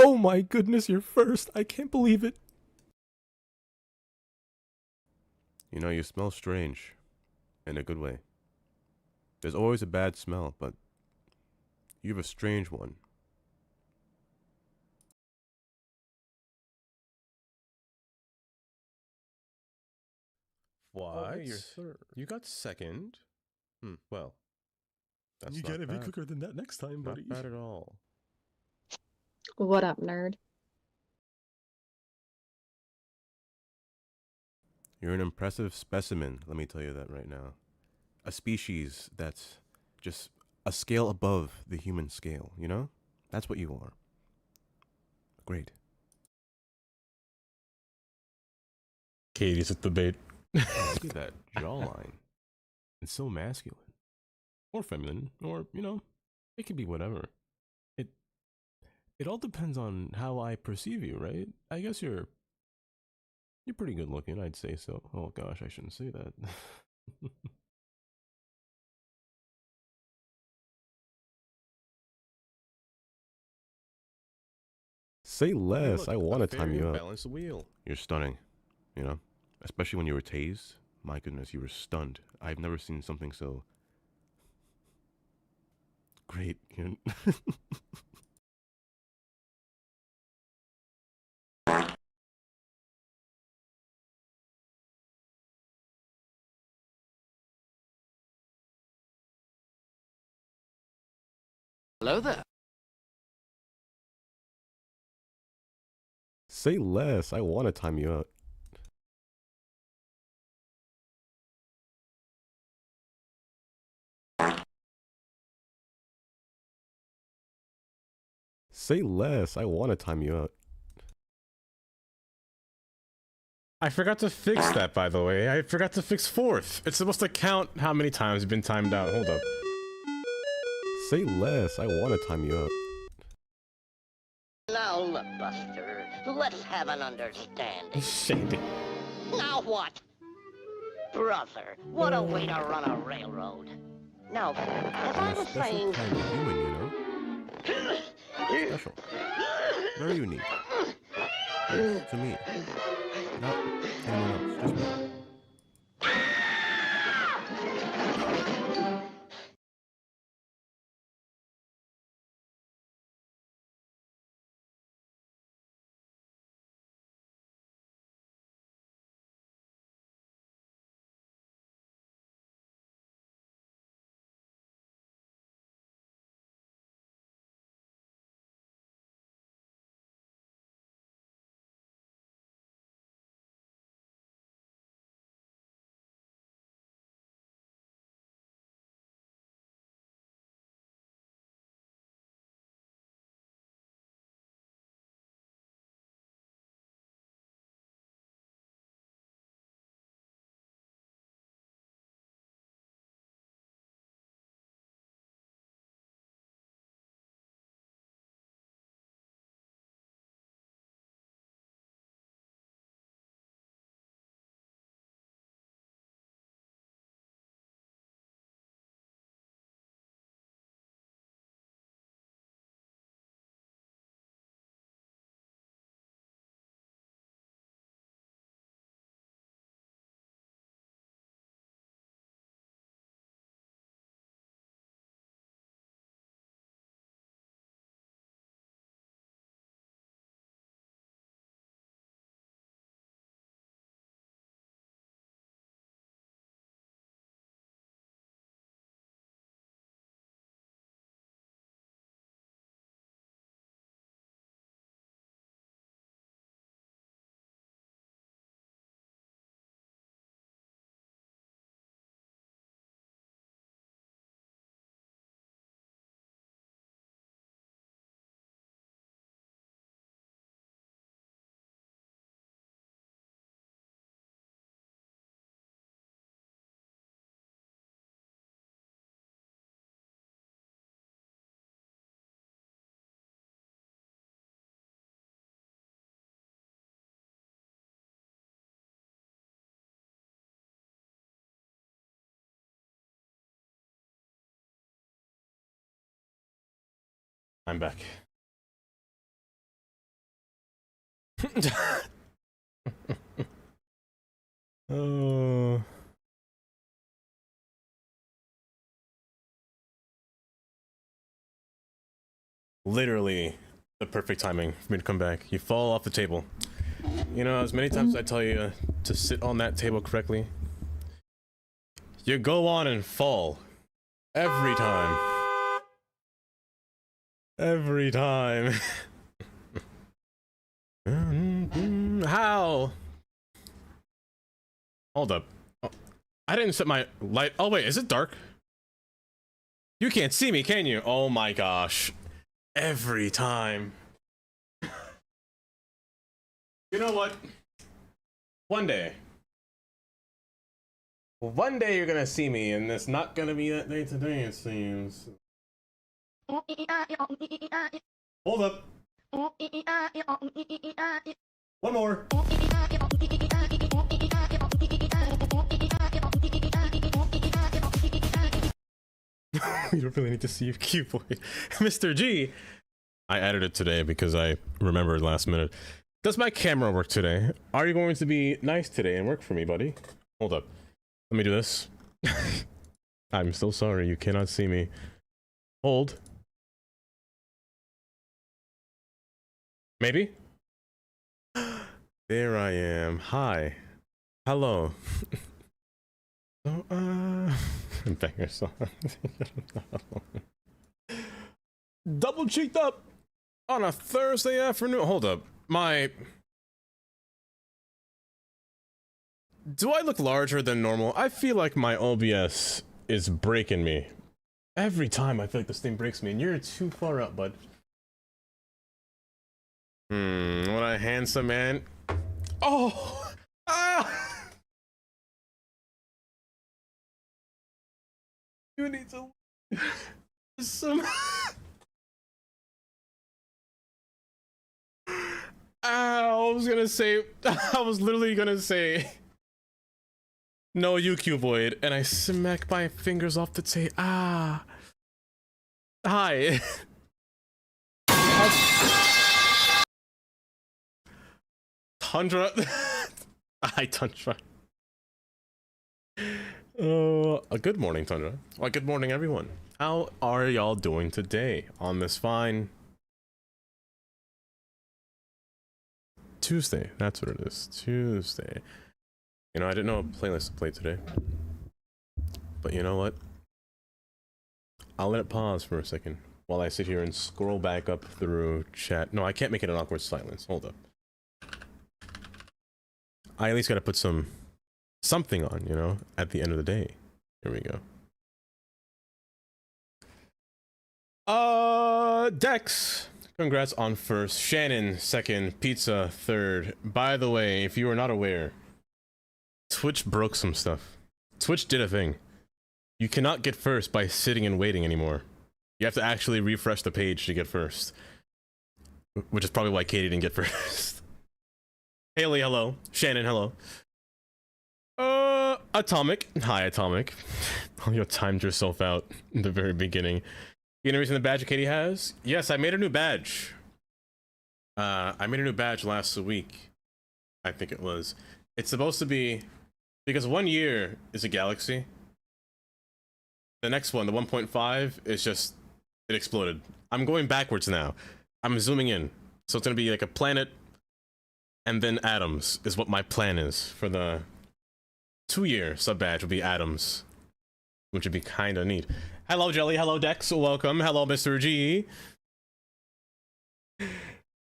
Oh my goodness, you're first. I can't believe it. You know, you smell strange. In a good way. There's always a bad smell, but you have a strange one. What? Okay, you're third. You got second? Well, that's You not gotta be bad. quicker than that next time, buddy. Not bad at all. What up, nerd? You're an impressive specimen, let me tell you that right now. A species that's just a scale above the human scale, you know? That's what you are. Great. Katie's at the bait. Look at that jawline. It's so masculine. Or feminine, or, you know, it could be whatever. It all depends on how I perceive you, right? I guess you're pretty good looking, I'd say so. Oh gosh, I shouldn't say that. Say less. Hey, look, I want to time you up. Balance the wheel. You're stunning, you know, especially when you were tased. My goodness, you were stunned. I've never seen something so great. Hello there. Say less. I want to time you out. Say less. I want to time you out. I forgot to fix that, by the way. I forgot to fix fourth. It's supposed to count how many times you've been timed out. Hold up. Say less. I want to time you out. Now look, Buster. Let's have an understanding. Shady. Now what? Brother, what a way to run a railroad. Now, as I was saying... kind of human, you know? Special. Very unique. To me. Not anyone else, just me. I'm back. Oh. Literally the perfect timing for me to come back. You fall off the table. You know, as many times as I tell you to sit on that table correctly, you go on and fall. Every time. Every time. How? Hold up. Oh, I didn't set my light. Oh wait, is it dark? You can't see me, can you? Oh my gosh. Every time. You know what? One day you're gonna see me, and it's not gonna be that day today, it seems. Hold up. One more. You don't really need to see your keyboard. Mr. G! I added it today because I remembered last minute. Does my camera work today? Are you going to be nice today and work for me, buddy? Hold up. Let me do this. I'm so sorry, you cannot see me. Hold. Maybe? There I am. Hi. Hello. So, banger song. Double cheeked up on a Thursday afternoon. Hold up. Do I look larger than normal? I feel like my OBS is breaking me. Every time I feel like this thing breaks me, and you're too far up, bud. What a handsome man. Oh! Ah! You need to... some... I was literally gonna say... No, you cuboid, and I smack my fingers off the tape. Ah. Hi. Tundra. Hi, Tundra. Good morning, Tundra. Well, good morning, everyone. How are y'all doing today on this fine Tuesday? That's what it is. Tuesday. You know, I didn't know a playlist to play today. But you know what? I'll let it pause for a second while I sit here and scroll back up through chat. No, I can't make it an awkward silence. Hold up. I at least gotta put something on, you know, at the end of the day. Here we go. Dex! Congrats on first. Shannon, second. Pizza, third. By the way, if you are not aware, Twitch broke some stuff. Twitch did a thing. You cannot get first by sitting and waiting anymore. You have to actually refresh the page to get first. Which is probably why Katie didn't get first. Haley, hello. Shannon, hello. Atomic. Hi, Atomic. You timed yourself out in the very beginning. You know reason the badge Katie has? Yes, I made a new badge. I made a new badge last week. I think it was. It's supposed to be... Because 1 year is a galaxy. The next one, the 1.5, is just... It exploded. I'm going backwards now. I'm zooming in. So it's gonna be like a planet... And then atoms is what my plan is for the 2-year sub badge will be atoms, which would be kind of neat. Hello Jelly, hello Dex, welcome. Hello Mr. G.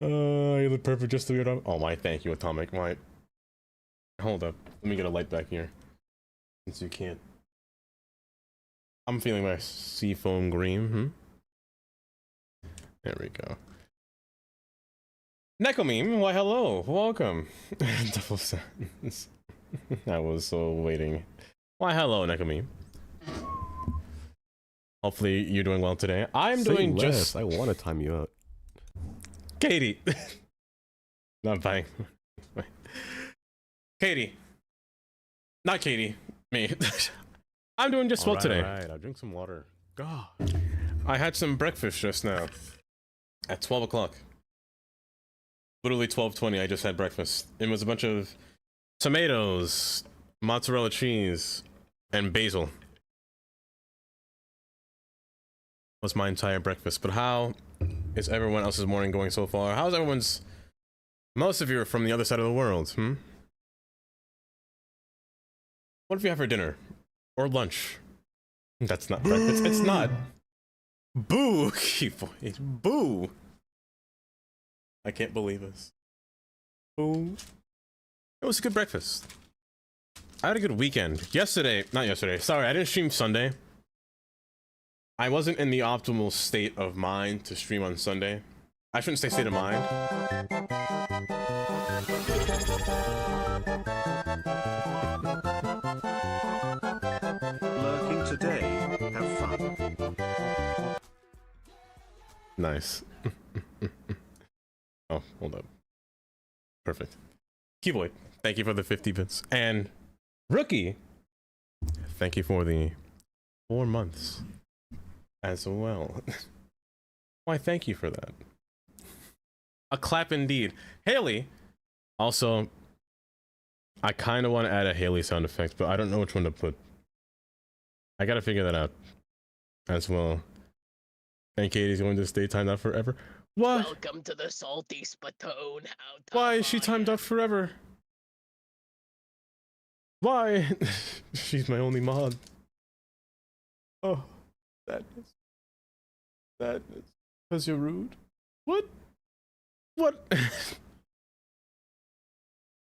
You look perfect just to be on. Oh my, thank you Atomic. My, hold up, let me get a light back here, since you can't. I'm feeling my seafoam green. There we go. Necomeme, why hello, welcome. Double sentence. I was so waiting. Why hello, Necomeme. Hopefully you're doing well today. I'm doing just... I want to time you out. Katie. Not buying. Katie. Not Katie. Me. I'm doing just well today. Alright, I'll drink some water. God. I had some breakfast just now. At 12 o'clock. Literally 12:20. I just had breakfast. It was a bunch of tomatoes, mozzarella cheese, and basil. Was my entire breakfast. But how is everyone else's morning going so far? How's everyone's? Most of you are from the other side of the world, hmm? What if you have for dinner? Or lunch? That's not breakfast. It's not. Boo! Boo! I can't believe this. Boo. It was a good breakfast. I had a good weekend. Not yesterday. Sorry, I didn't stream Sunday. I wasn't in the optimal state of mind to stream on Sunday. I shouldn't say state of mind. Lurking today. Have fun. Nice. Oh, hold up. Perfect. Keyboy, thank you for the 50 bits. And Rookie, thank you for the 4 months as well. Why, thank you for that. A clap indeed. Haley, also, I kind of want to add a Haley sound effect, but I don't know which one to put. I gotta figure that out as well. And Katie's going to stay timed out forever. What? Welcome to the salty spittoon. Why is she timed out forever? Why? She's my only mod. Oh, sadness. Sadness. Because you're rude. What? What?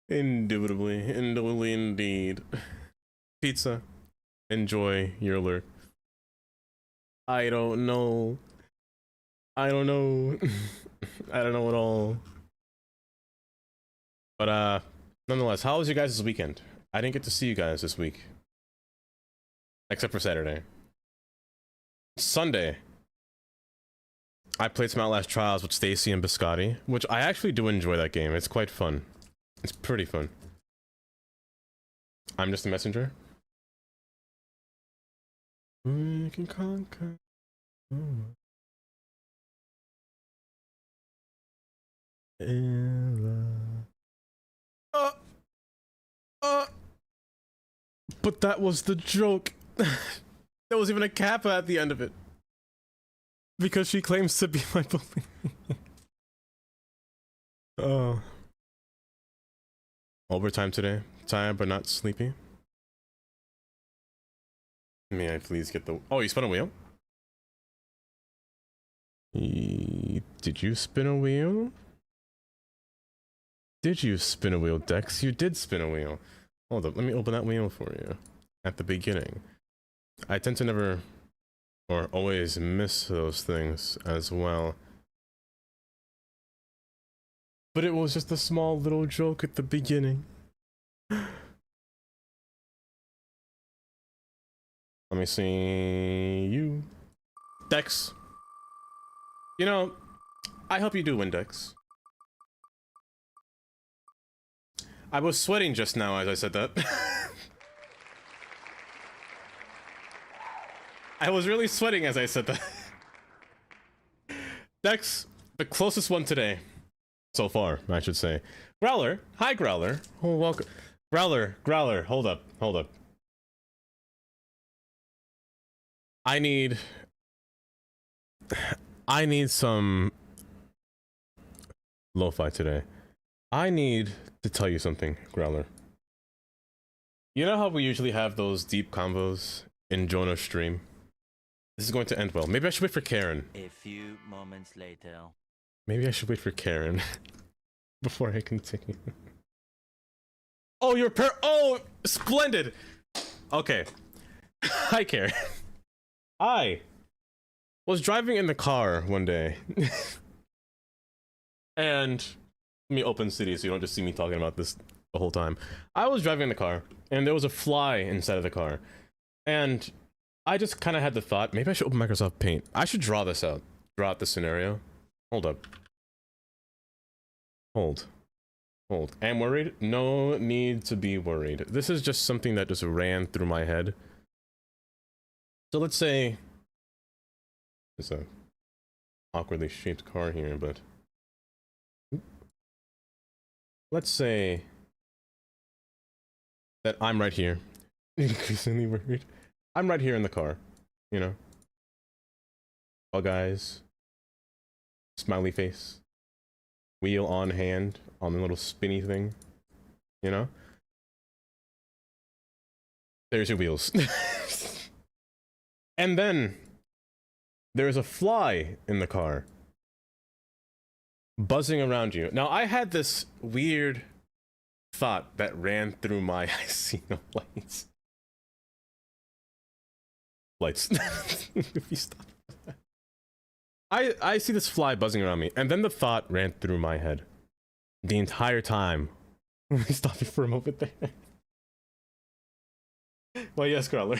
Indubitably indeed. Pizza. Enjoy your lurk. I don't know. I don't know. I don't know at all. But nonetheless, how was your guys' weekend? I didn't get to see you guys this week. Except for Saturday. Sunday, I played some Outlast Trials with Stacy and Biscotti, which I actually do enjoy that game. It's quite fun. It's pretty fun. I'm just a messenger. We can conquer. But that was the joke. There was even a kappa at the end of it. Because she claims to be my bully. Oh. Overtime today. Tired but not sleepy. May I please get the... Oh, you spun a wheel? Did you spin a wheel? Did you spin a wheel, Dex? You did spin a wheel. Hold up, let me open that wheel for you. At the beginning. I tend to never... or always miss those things as well. But it was just a small little joke at the beginning. Let me see you. Dex. You know, I hope you do win, Dex. I was sweating just now as I said that. I was really sweating as I said that. Dex, the closest one today. So far, I should say. Growler. Hi, Growler. Oh, welcome. Growler. Hold up. I need some lo-fi today. I need to tell you something, Growler. You know how we usually have those deep combos in Jonah's stream? This is going to end well. Maybe I should wait for Karen. A few moments later. Maybe I should wait for Karen before I continue. Oh, oh, splendid. Okay. Hi, Karen. I was driving in the car one day. And let me open City so you don't just see me talking about this the whole time. I was driving in the car and there was a fly inside of the car. And I just kind of had the thought, maybe I should open Microsoft Paint. I should draw this out. Draw out the scenario. Hold up. Hold. Am worried? No need to be worried. This is just something that just ran through my head. So let's say it's a awkwardly shaped car here, but let's say that I'm right here. Increasingly worried. I'm right here in the car, you know. Bug eyes, smiley face, wheel on hand on the little spinny thing, you know. There's your wheels. And then there's a fly in the car buzzing around you. Now, I had this weird thought that ran through my I see no lights. Lights. If you stop. I see this fly buzzing around me, and then the thought ran through my head the entire time. Let me stop you for a moment there. Well, yes, Crawler.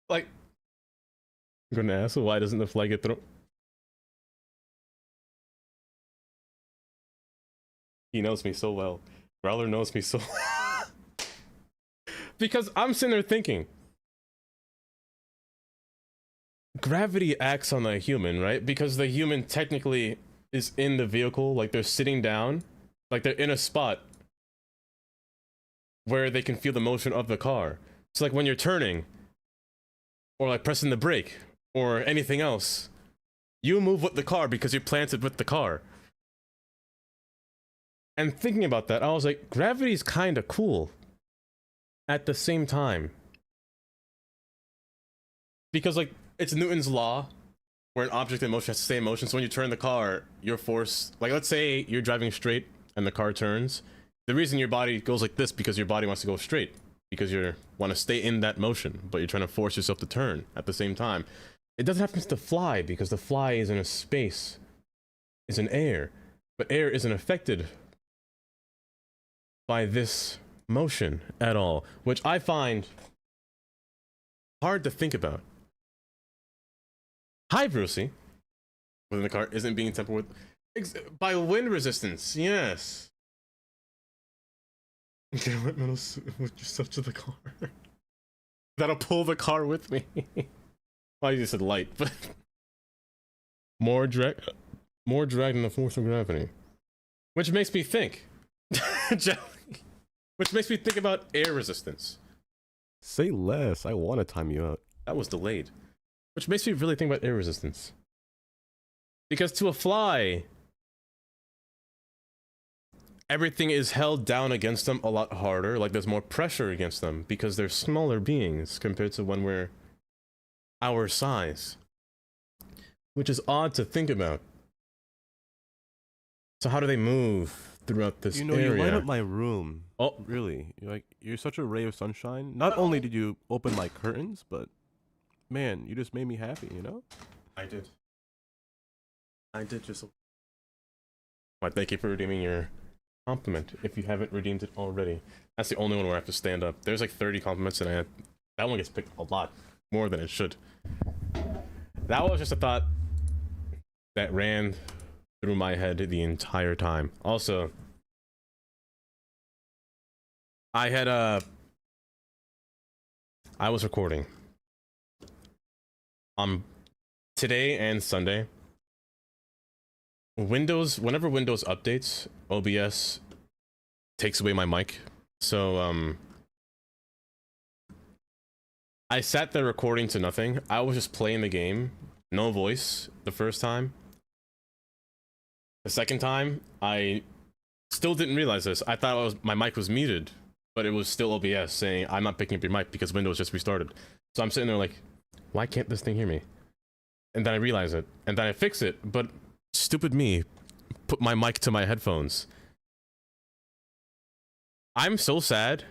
Like, I'm gonna ask, why doesn't the fly get thrown? He knows me so well. Growler knows me so well. Because I'm sitting there thinking, gravity acts on the human, right? Because the human technically is in the vehicle, like they're sitting down, like they're in a spot where they can feel the motion of the car. So like when you're turning, or like pressing the brake, or anything else, you move with the car because you're planted with the car. And thinking about that, I was like, gravity's kind of cool at the same time. Because like, it's Newton's law, where an object in motion has to stay in motion. So when you turn the car, your force, like let's say you're driving straight and the car turns. The reason your body goes like this because your body wants to go straight, because you want to stay in that motion, but you're trying to force yourself to turn at the same time. It doesn't happen to the fly because the fly is in a space, is in air, but air isn't affected by this motion at all, which I find hard to think about. Hi, Brucey. Within the car isn't being tempered with by wind resistance. Yes. Okay, what metal with yourself to the car? That'll pull the car with me. Well, you just said light, but more drag than the force of gravity, which makes me think. Which makes me think about air resistance. Say less. I want to time you out. That was delayed. Which makes me really think about air resistance. Because to a fly, everything is held down against them a lot harder. Like there's more pressure against them because they're smaller beings compared to when we're our size. Which is odd to think about. So how do they move throughout this area? You light up my room. Oh, really? You're such a ray of sunshine. Not only did you open my curtains, but man, you just made me happy, you know? I did just. Well, thank you for redeeming your compliment. If you haven't redeemed it already, that's the only one where I have to stand up. There's like 30 compliments, and that one gets picked a lot more than it should. That was just a thought that ran through my head the entire time. Also, I was recording today and Sunday. Whenever Windows updates, OBS takes away my mic. So I sat there recording to nothing. I was just playing the game, no voice the first time. The second time, I still didn't realize this. I thought my mic was muted, but it was still OBS saying, I'm not picking up your mic because Windows just restarted. So I'm sitting there like, why can't this thing hear me? And then I realize it, and then I fix it, but stupid me put my mic to my headphones. I'm so sad.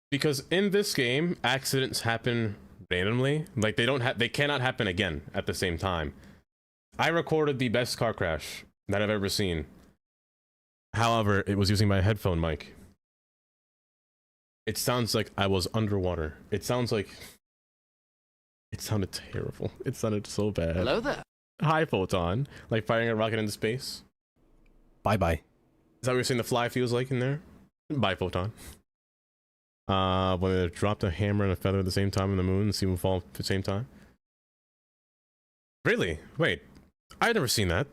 Because in this game, accidents happen randomly. Like they cannot happen again at the same time. I recorded the best car crash that I've ever seen. However, it was using my headphone mic. It sounds like I was underwater. It sounded terrible. It sounded so bad. Hello there. Hi, Photon. Like firing a rocket into space. Bye-bye. Is that what you're saying the fly feels like in there? Bye, Photon. When they dropped a hammer and a feather at the same time on the moon and see them fall at the same time? Really? Wait. I've never seen that.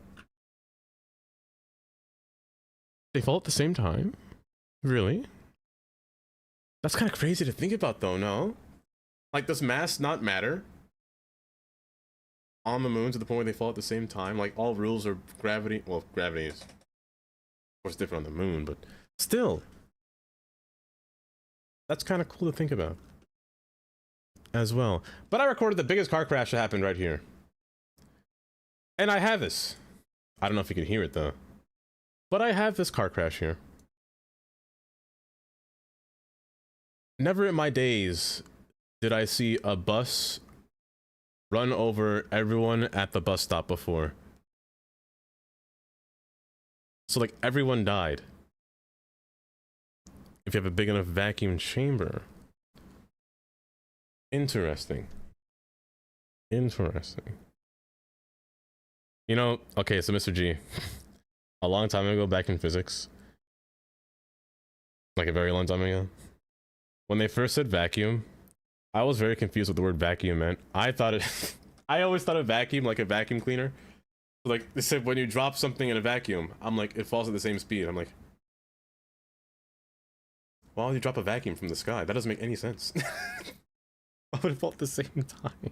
They fall at the same time? Really? That's kind of crazy to think about though, no? Like, does mass not matter on the moon to the point where they fall at the same time? Like, all rules are gravity. Well, gravity is, of course, different on the moon, but still. That's kind of cool to think about as well. But I recorded the biggest car crash that happened right here. And I have this. I don't know if you can hear it though. But I have this car crash here. Never in my days did I see a bus run over everyone at the bus stop before. So like everyone died. If you have a big enough vacuum chamber. Interesting. Interesting. You know, okay, so Mr. G, a long time ago back in physics, like a very long time ago, when they first said vacuum, I was very confused what the word vacuum meant. I always thought of vacuum like a vacuum cleaner. Like they said, when you drop something in a vacuum, I'm like, it falls at the same speed. I'm like, why would you drop a vacuum from the sky? That doesn't make any sense. Why would it fall at the same time?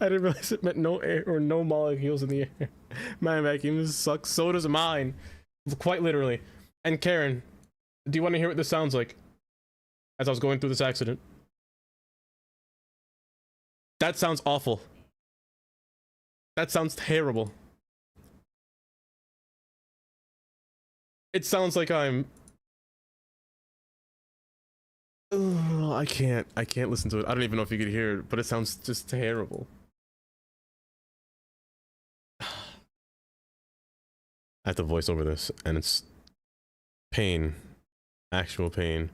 I didn't realize it meant no air or no molecules in the air. My vacuums suck, so does mine. Quite literally. And Karen, do you want to hear what this sounds like? As I was going through this accident. That sounds awful. That sounds terrible. It sounds like I'm... Ugh, I can't listen to it. I don't even know if you could hear it, but it sounds just terrible. I have to voice over this, and it's pain. Actual pain.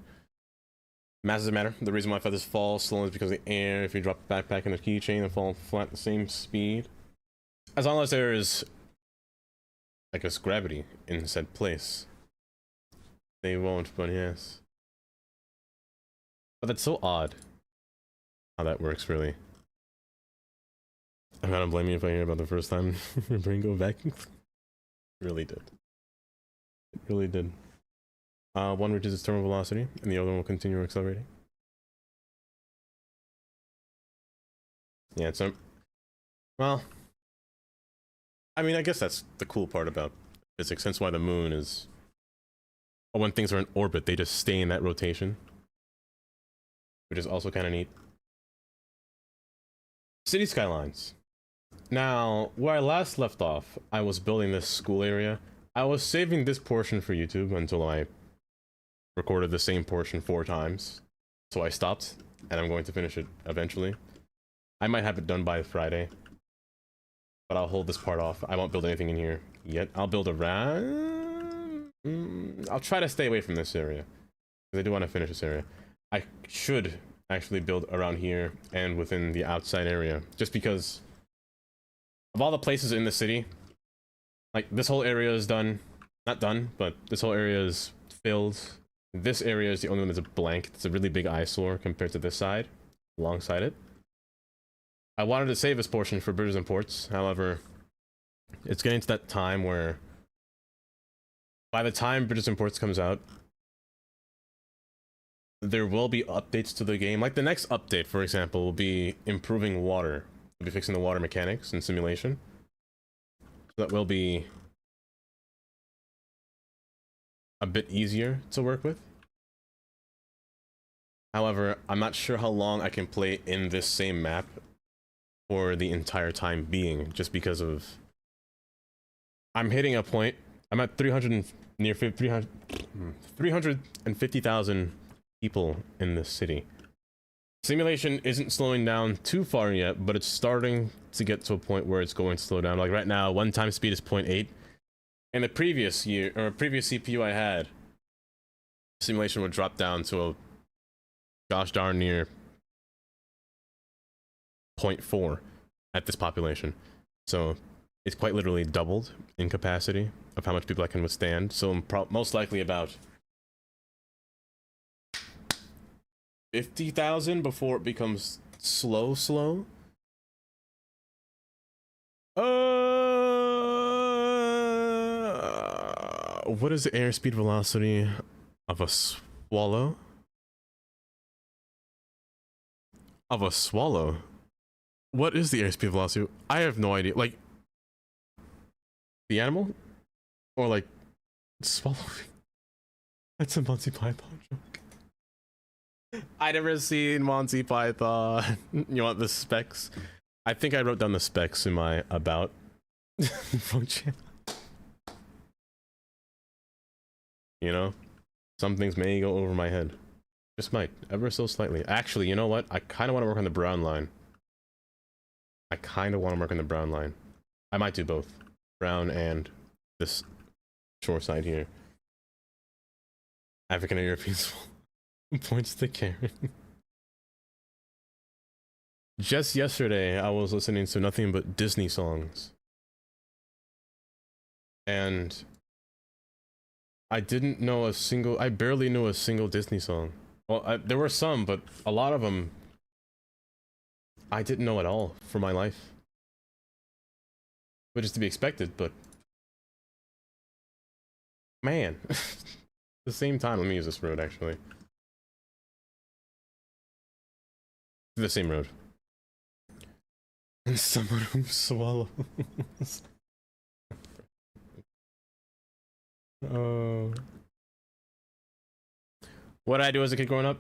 Mass doesn't matter. The reason why feathers fall slow is because of the air. If you drop the backpack in a keychain, they fall flat at the same speed. As long as there is, I guess, gravity in said place. They won't, but yes. But that's so odd how that works, really. I'm not blaming you if I hear about the first time your brain go vacuum. It really did. It really did. One reaches its terminal velocity, and the other one will continue accelerating. Yeah, so... Well... I mean, I guess that's the cool part about physics. That's why the moon is... Or when things are in orbit, they just stay in that rotation. Which is also kind of neat. City Skylines. Now, where I last left off, I was building this school area. I was saving this portion for YouTube until I recorded the same portion 4 times. So I stopped, and I'm going to finish it eventually. I might have it done by Friday. But I'll hold this part off. I won't build anything in here yet. I'll build around... I'll try to stay away from this area. Because I do want to finish this area. I should actually build around here and within the outside area. Just because of all the places in the city, like this whole area is done. Not done, but this whole area is filled. This area is the only one that's blank. It's a really big eyesore compared to this side, alongside it. I wanted to save this portion for bridges and ports. However, it's getting to that time where by the time bridges and ports comes out, there will be updates to the game. Like the next update, for example, will be improving water. We'll be fixing the water mechanics and simulation. So that will be a bit easier to work with. However, I'm not sure how long I can play in this same map for the entire time being, just because of... I'm hitting a point. I'm at 350,000 people in this city. Simulation isn't slowing down too far yet, but it's starting to get to a point where it's going to slow down. Like right now, one time speed is 0.8. In the previous year, or previous CPU I had, simulation would drop down to a gosh darn near 0.4 at this population. So it's quite literally doubled in capacity of how much people I can withstand. So I'm most likely about 50,000 before it becomes slow. what is the airspeed velocity of a swallow? Of a swallow? What is the airspeed velocity? I have no idea. Like, the animal? Or like, swallowing? That's a Monty Python joke. I never seen Monty Python. You want the specs? I think I wrote down the specs in my about function. You know, some things may go over my head. Just might, ever so slightly. Actually, you know what? I kind of want to work on the brown line. I kind of want to work on the brown line. I might do both. Brown and this shore side here. African and European points to Karen. Just yesterday, I was listening to nothing but Disney songs. And I didn't know a single, I barely knew a single Disney song. Well, there were some, but a lot of them I didn't know at all for my life. Which is to be expected, but man. At the same time, let me use this road actually. The same road. And someone who swallows. What I do as a kid growing up?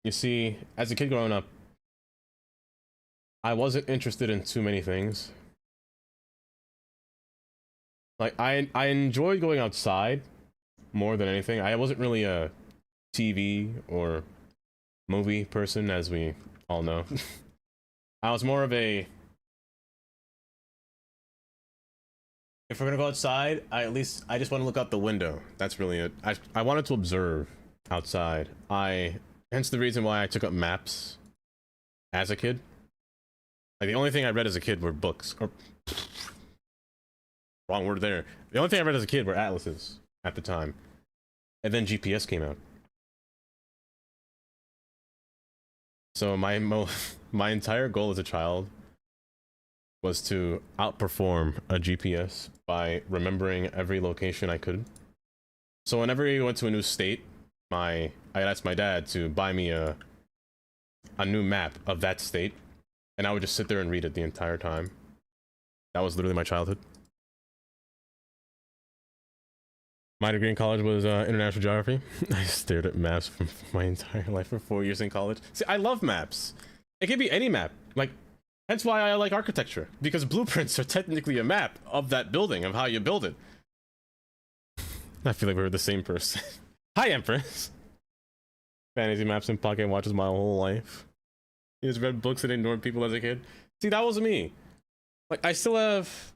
You see, as a kid growing up, I wasn't interested in too many things. Like, I enjoyed going outside more than anything. I wasn't really a TV or movie person, as we all know. I was more of a, if we're gonna go outside, I just want to look out the window. That's really it. I wanted to observe outside. Hence the reason why I took up maps as a kid. Like, the only thing I read as a kid were books. Or, wrong word there. The only thing I read as a kid were atlases at the time. And then GPS came out. So my entire goal as a child was to outperform a GPS by remembering every location I could. So whenever we went to a new state, I asked my dad to buy me a new map of that state, and I would just sit there and read it the entire time. That was literally my childhood. My degree in college was international geography. I stared at maps for my entire life for 4 years in college. See, I love maps. It could be any map. Like, hence why I like architecture, because blueprints are technically a map of that building, of how you build it. I feel like we're the same person. Hi, Empress. Fantasy maps and pocket watches my whole life. You just read books and ignored people as a kid. See, that was me. Like, I still have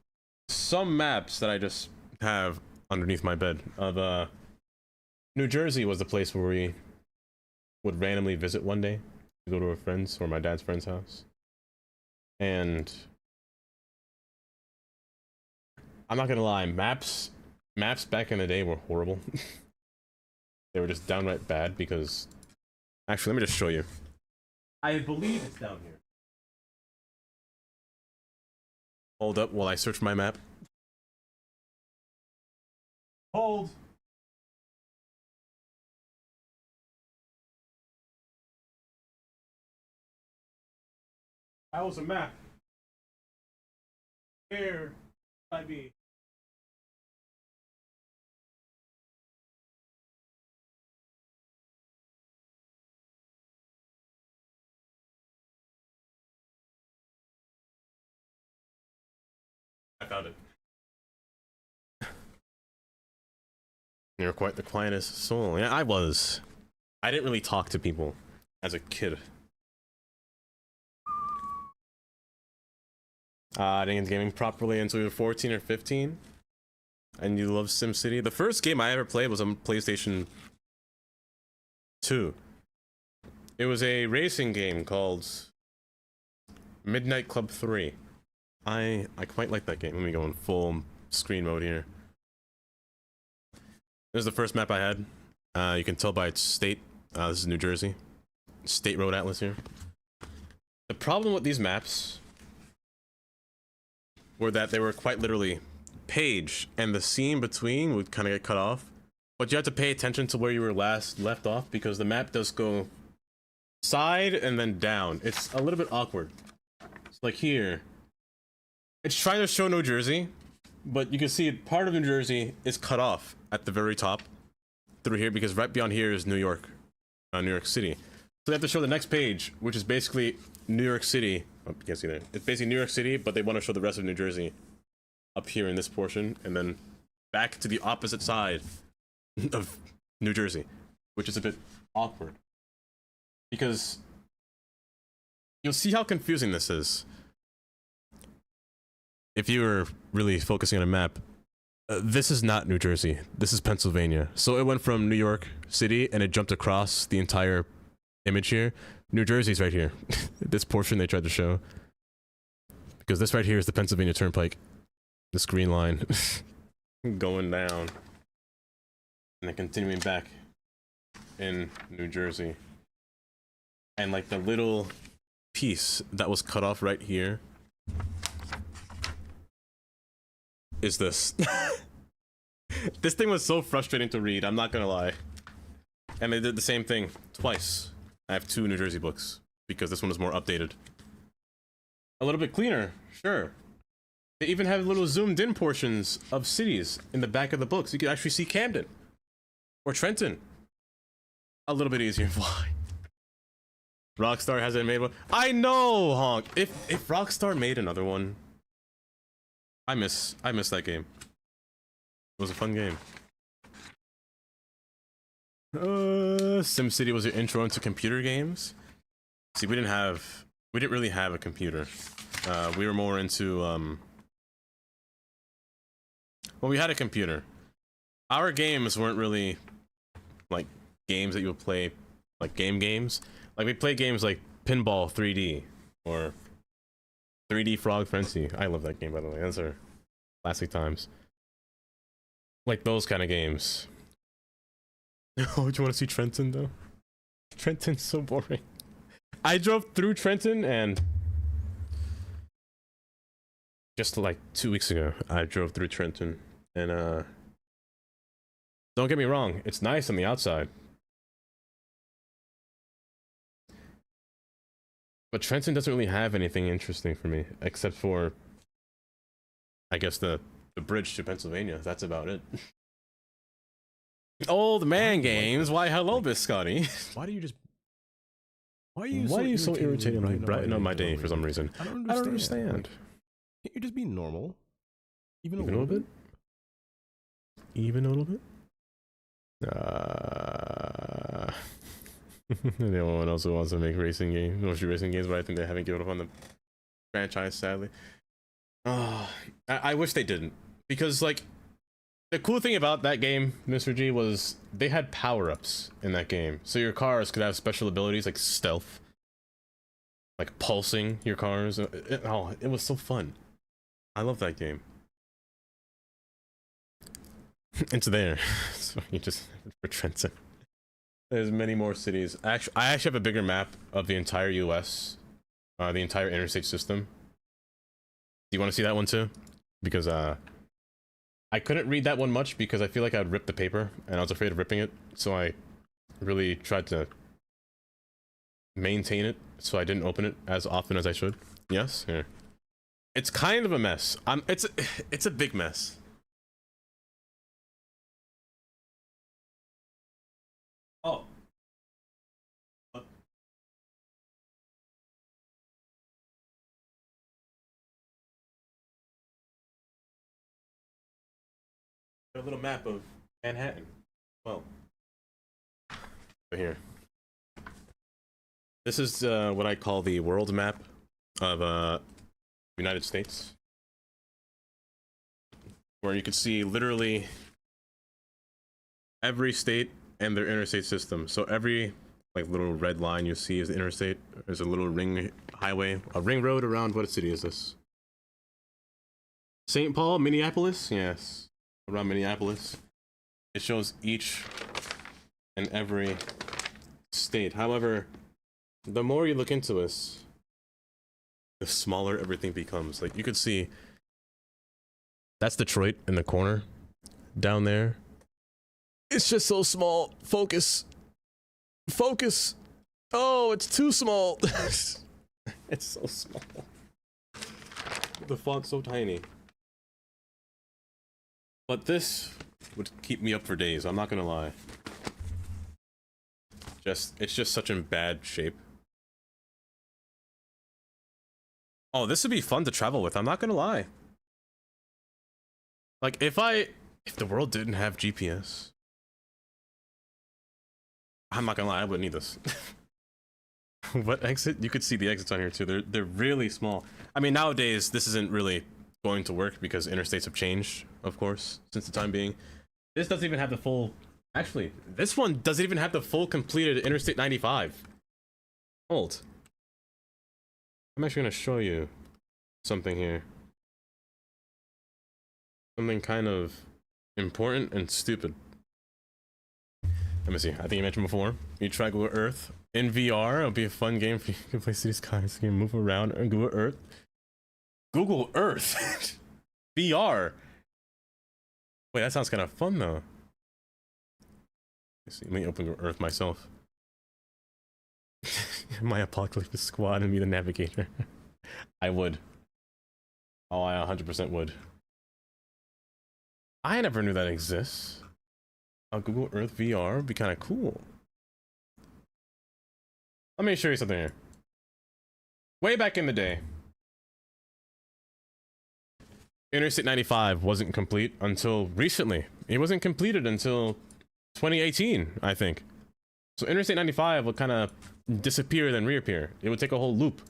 some maps that I just have underneath my bed of New Jersey was the place where we would randomly visit one day to go to a friend's or my dad's friend's house. And I'm not gonna lie, maps back in the day were horrible. They were just downright bad because, actually, let me just show you. I believe it's down here. Hold up while I search my map. Hold. That was a map. Where should I be? I found it. You're quite the quietest soul. Yeah, I was. I didn't really talk to people as a kid. I didn't get into gaming properly until we were 14 or 15. And you love SimCity. The first game I ever played was on PlayStation 2. It was a racing game called Midnight Club 3. I quite like that game. Let me go in full screen mode here. This is the first map I had. You can tell by its state. This is New Jersey. State Road Atlas here. The problem with these maps were that they were quite literally page and the seam between would kind of get cut off, but you have to pay attention to where you were last left off because the map does go side and then down. It's a little bit awkward. It's like here. It's trying to show New Jersey, but you can see part of New Jersey is cut off at the very top through here because right beyond here is New York City. So they have to show the next page, which is basically New York City. Oh, you can't see there. It's basically New York City, but they want to show the rest of New Jersey up here in this portion, and then back to the opposite side of New Jersey, which is a bit awkward. Because you'll see how confusing this is. If you were really focusing on a map, this is not New Jersey. This is Pennsylvania. So it went from New York City and it jumped across the entire image here. New Jersey's right here. This portion they tried to show. Because this right here is the Pennsylvania Turnpike. This green line going down. And then continuing back in New Jersey. And like the little piece that was cut off right here is this. This thing was so frustrating to read, I'm not gonna lie. And they did the same thing twice. I have 2 New Jersey books because this one is more updated. A little bit cleaner, sure. They even have little zoomed in portions of cities in the back of the books. You can actually see Camden or Trenton. A little bit easier. Why? Rockstar hasn't made one. I know, Honk. If Rockstar made another one, I miss that game. It was a fun game. SimCity was your intro into computer games. See, we didn't really have a computer. We were more into well, we had a computer. Our games weren't really like games that you would play, like games. Like we played games like Pinball 3D or 3D Frog Frenzy. I love that game, by the way. Those are classic times. Like those kind of games. Oh, do you want to see Trenton though? Trenton's so boring. I drove through Trenton and just like 2 weeks ago, I drove through Trenton and don't get me wrong, it's nice on the outside. But Trenton doesn't really have anything interesting for me, except for, I guess, the bridge to Pennsylvania. That's about it. Old man games. Why, hello, Biscotti. Why do you just? Why are you so irritated when I brighten up my day for some reason? I don't I don't understand. understand. Can't you just be normal? Even a Even a little little bit? Even a little bit? The only one else who wants to make racing games, mostly racing games, but I think they haven't given up on the franchise, sadly. Oh, I wish they didn't, because like the cool thing about that game, Mr. G, was they had power-ups in that game, so your cars could have special abilities like stealth, like pulsing your cars. It was so fun. I love that game. It's there, so you just for Trenton. There's many more cities. Actually, I actually have a bigger map of the entire U.S., the entire interstate system. Do you want to see that one too? Because I couldn't read that one much because I feel like I'd rip the paper, and I was afraid of ripping it. So I really tried to maintain it, so I didn't open it as often as I should. Yes, here. It's kind of a mess. It's a big mess. Oh. A little map of Manhattan. Well, here. This is what I call the world map of United States, where you can see literally every state and their interstate system. So every like little red line you see is the interstate. There's a little ring highway, a ring road around. What city is this? St. Paul, Minneapolis? Yes, around Minneapolis. It shows each and every state. However, the more you look into this, the smaller everything becomes. Like you could see That's Detroit in the corner down there. It's just so small. Focus. Focus. Oh, it's too small. It's so small. The font's so tiny. But this would keep me up for days, I'm not gonna lie. It's just such in bad shape. Oh, this would be fun to travel with, I'm not gonna lie. Like, if the world didn't have GPS, I'm not gonna lie, I wouldn't need this. What exit? You could see the exits on here too. They're really small. I mean, nowadays this isn't really going to work because interstates have changed, of course, since the time being. This doesn't even have the full. Actually, this one doesn't even have the full completed Interstate 95. Hold. I'm actually gonna show you something here. Something kind of important and stupid. Let me see. I think you mentioned before. You try Google Earth in VR. It'll be a fun game for you. You can play City Skylines. You can move around and Google Earth. Google Earth VR. Wait, that sounds kind of fun though. Let's see. Let me open Google Earth myself. My apocalypse squad and be the navigator. I would. Oh, I 100% would. I never knew that exists. Google Earth VR would be kind of cool. Let me show you something here. Way back in the day, Interstate 95 wasn't complete until recently. It wasn't completed until 2018, I think. So Interstate 95 would kind of disappear then reappear. It would take a whole loop.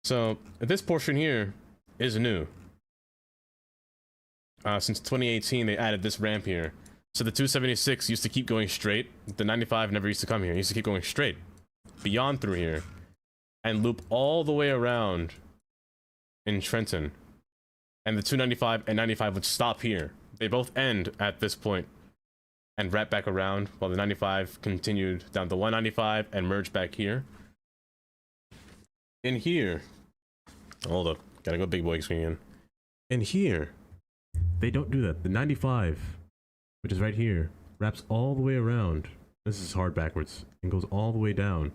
So this portion here is new. Since 2018, they added this ramp here. So the 276 used to keep going straight. The 95 never used to come here. It used to keep going straight beyond through here and loop all the way around in Trenton. And the 295 and 95 would stop here. They both end at this point and wrap back around while the 95 continued down the 195 and merged back here. In here, hold up, gotta go big boy screen again. In here, they don't do that. The 95, which is right here, wraps all the way around. This is hard backwards and goes all the way down.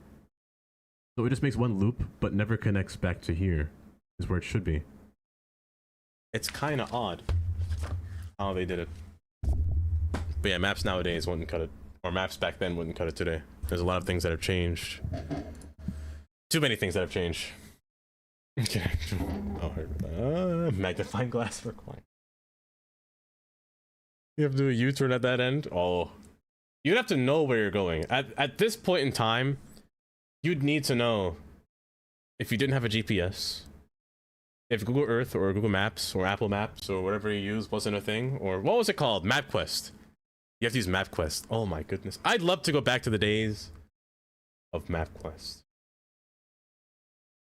So it just makes one loop, but never connects back to here, is where it should be. It's kind of odd how they did it. But yeah, maps nowadays wouldn't cut it, or maps back then wouldn't cut it today. There's a lot of things that have changed. Too many things that have changed. Okay. Oh, magnifying glass required. You have to do a U-turn at that end? Oh. You'd have to know where you're going. At this point in time, you'd need to know if you didn't have a GPS, if Google Earth or Google Maps or Apple Maps or whatever you use wasn't a thing, or what was it called? MapQuest. You have to use MapQuest. Oh my goodness. I'd love to go back to the days of MapQuest.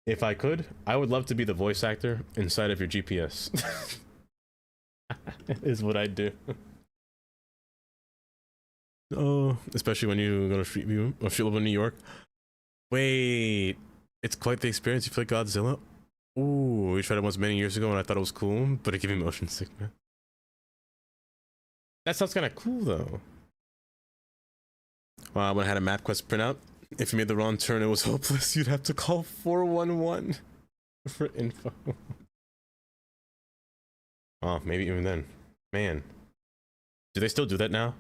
If I could, I would love to be the voice actor inside of your GPS. Is what I'd do. Oh, especially when you go to Street View or Street Level in New York. Wait, it's quite the experience. You play Godzilla? Ooh, we tried it once many years ago and I thought it was cool, but it gave me motion sickness. That sounds kind of cool though. Wow, when I had a MapQuest printout, if you made the wrong turn, it was hopeless. You'd have to call 411 for info. Oh, maybe even then. Man. Do they still do that now?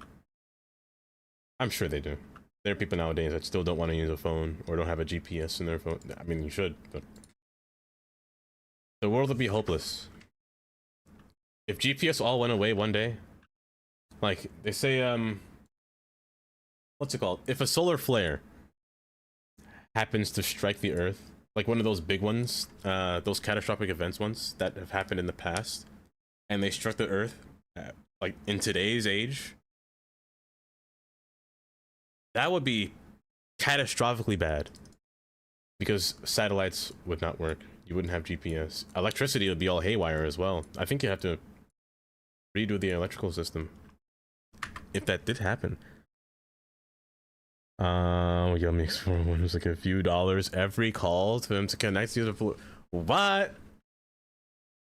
I'm sure they do. There are people nowadays that still don't want to use a phone or don't have a GPS in their phone. I mean, you should, but the world would be hopeless. If GPS all went away one day, like they say, what's it called? If a solar flare happens to strike the Earth, like one of those big ones, those catastrophic events ones that have happened in the past, and they struck the Earth, like in today's age, that would be catastrophically bad because satellites would not work. You wouldn't have GPS. Electricity would be all haywire as well. I think you have to redo the electrical system if that did happen. Yummy Explorer one was like a few dollars every call to them to connect to the what?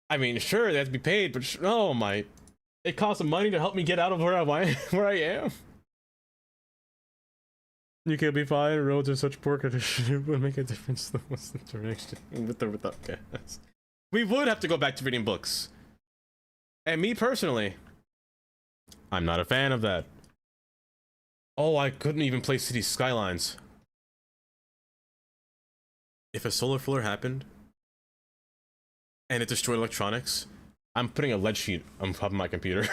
I mean, sure, they have to be paid, but oh my, it costs some money to help me get out of where where I am. You can't be fine. Roads are such poor condition. It would make a difference. What's the direction with or without gas? We would have to go back to reading books. And me personally, I'm not a fan of that. Oh, I couldn't even play City Skylines. If a solar flare happened and it destroyed electronics, I'm putting a lead sheet on top of my computer.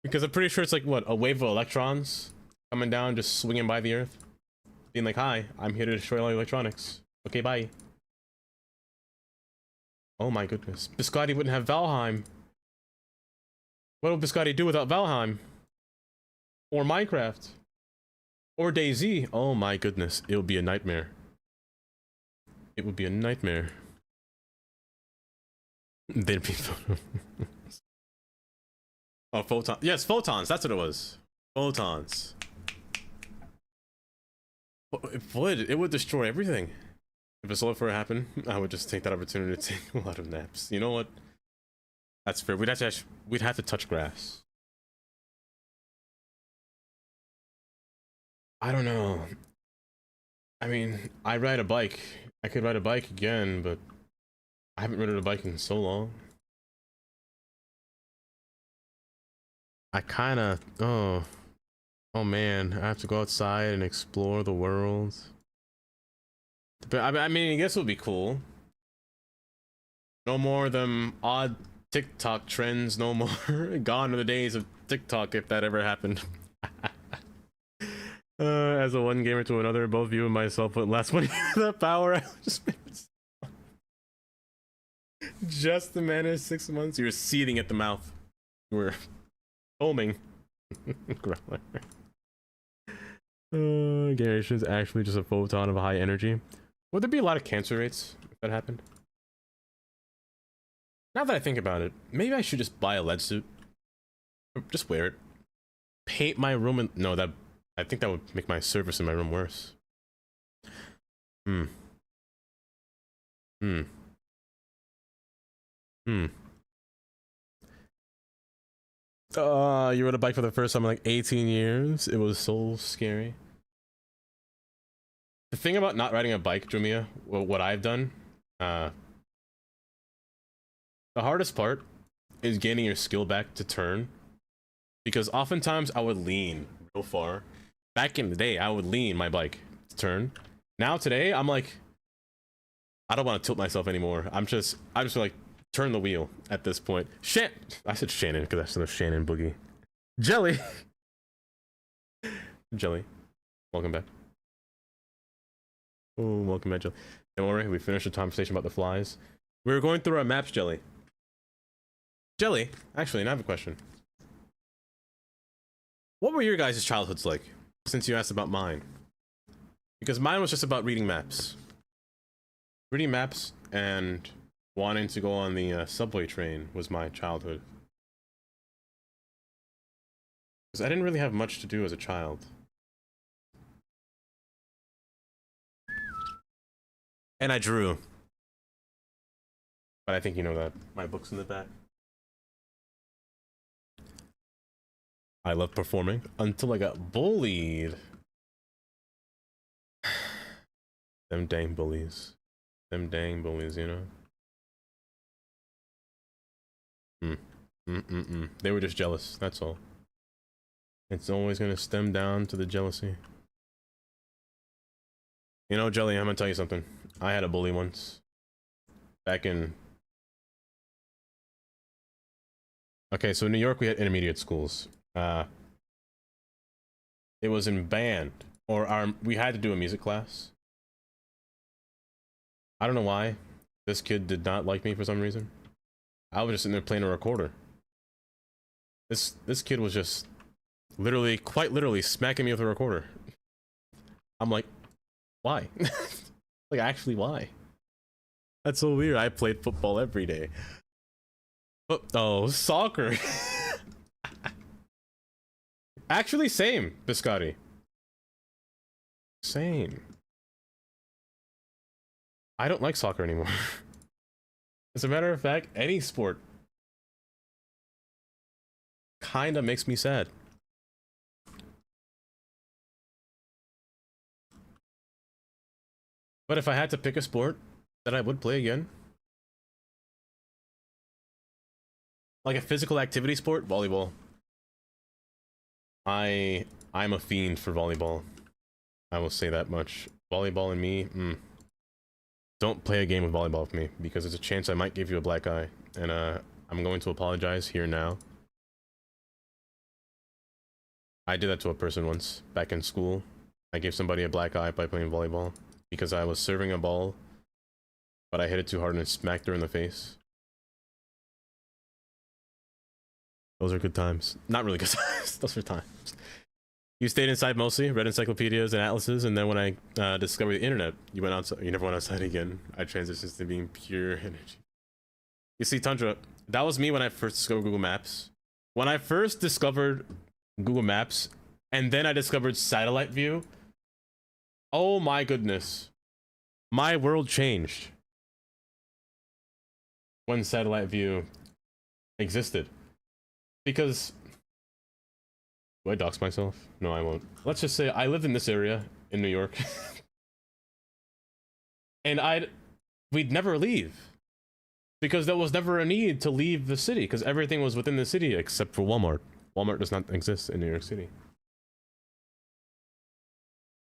Because I'm pretty sure it's like, what, a wave of electrons coming down, just swinging by the Earth, being like, hi, I'm here to destroy all electronics. Okay, bye. Oh my goodness. Biscotti wouldn't have Valheim. What would Biscotti do without Valheim? Or Minecraft? Or DayZ? Oh my goodness, it would be a nightmare. It would be a nightmare. There'd be oh, photons. Yes, photons. That's what it was. Photons. It would. It would destroy everything. If a solar flare happened, I would just take that opportunity to take a lot of naps. You know what? That's fair. We'd have to touch grass. I don't know. I mean, I ride a bike. I could ride a bike again, but I haven't ridden a bike in so long. I kind of, oh man, I have to go outside and explore the world. But I mean, I guess it would be cool. No more of them odd TikTok trends, no more. Gone are the days of TikTok, if that ever happened. As a one gamer to another, both you and myself put last one the power. I just the manage 6 months. You were seething at the mouth. You were foaming. Growler. Generation is actually just a photon of high energy. Would there be a lot of cancer rates if that happened? Now that I think about it, maybe I should just buy a lead suit. Just wear it. Paint my room and no, that I think that would make my service in my room worse. You rode a bike for the first time in like 18 years. It was so scary. The thing about not riding a bike, Jumia, what I've done, the hardest part is getting your skill back to turn. Because oftentimes I would lean real far. Back in the day, I would lean my bike to turn. Now today, I'm like, I don't want to tilt myself anymore. I'm just like, turn the wheel at this point. I said Shannon because that's the Shannon boogie. Jelly. Jelly. Welcome back. Oh, welcome back, Jelly. Don't worry, we finished the conversation about the flies. We were going through our maps, Jelly. Jelly, actually, I have a question. What were your guys' childhoods like? Since you asked about mine. Because mine was just about reading maps. Reading maps and wanting to go on the subway train was my childhood. Because I didn't really have much to do as a child. And I drew. But I think you know that. My book's in the back. I loved performing until I got bullied. Them dang bullies. Them dang bullies, you know? They were just jealous, that's all. It's always gonna stem down to the jealousy. You know, Jelly, I'm gonna tell you something. I had a bully once. Back in... Okay, so in New York we had intermediate schools. It was in band, or we had to do a music class. I don't know why. This kid did not like me for some reason. I was just sitting there playing a recorder. This kid was just literally, quite literally, smacking me with a recorder. I'm like, why? Like, actually, why? That's so weird. I played football every day. Oh, soccer. Actually, same, Biscotti. Same. I don't like soccer anymore. As a matter of fact, any sport kind of makes me sad. But if I had to pick a sport that I would play again, like a physical activity sport, volleyball. I'm a fiend for volleyball. I will say that much. Volleyball and me, don't play a game of volleyball with me, because there's a chance I might give you a black eye, and I'm going to apologize here now. I did that to a person once, back in school. I gave somebody a black eye by playing volleyball, because I was serving a ball, but I hit it too hard and smacked her in the face. Those are good times. Not really good times. Those are times. You stayed inside mostly, read encyclopedias and atlases, and then when I discovered the internet, you went outside. You never went outside again. I transitioned to being pure energy. You see, Tundra, that was me when I first discovered Google Maps. When I first discovered Google Maps, and then I discovered satellite view. Oh my goodness. My world changed when satellite view existed. Because, do I dox myself? No, I won't. Let's just say I lived in this area in New York. And we'd never leave. Because there was never a need to leave the city, because everything was within the city except for Walmart. Walmart does not exist in New York City.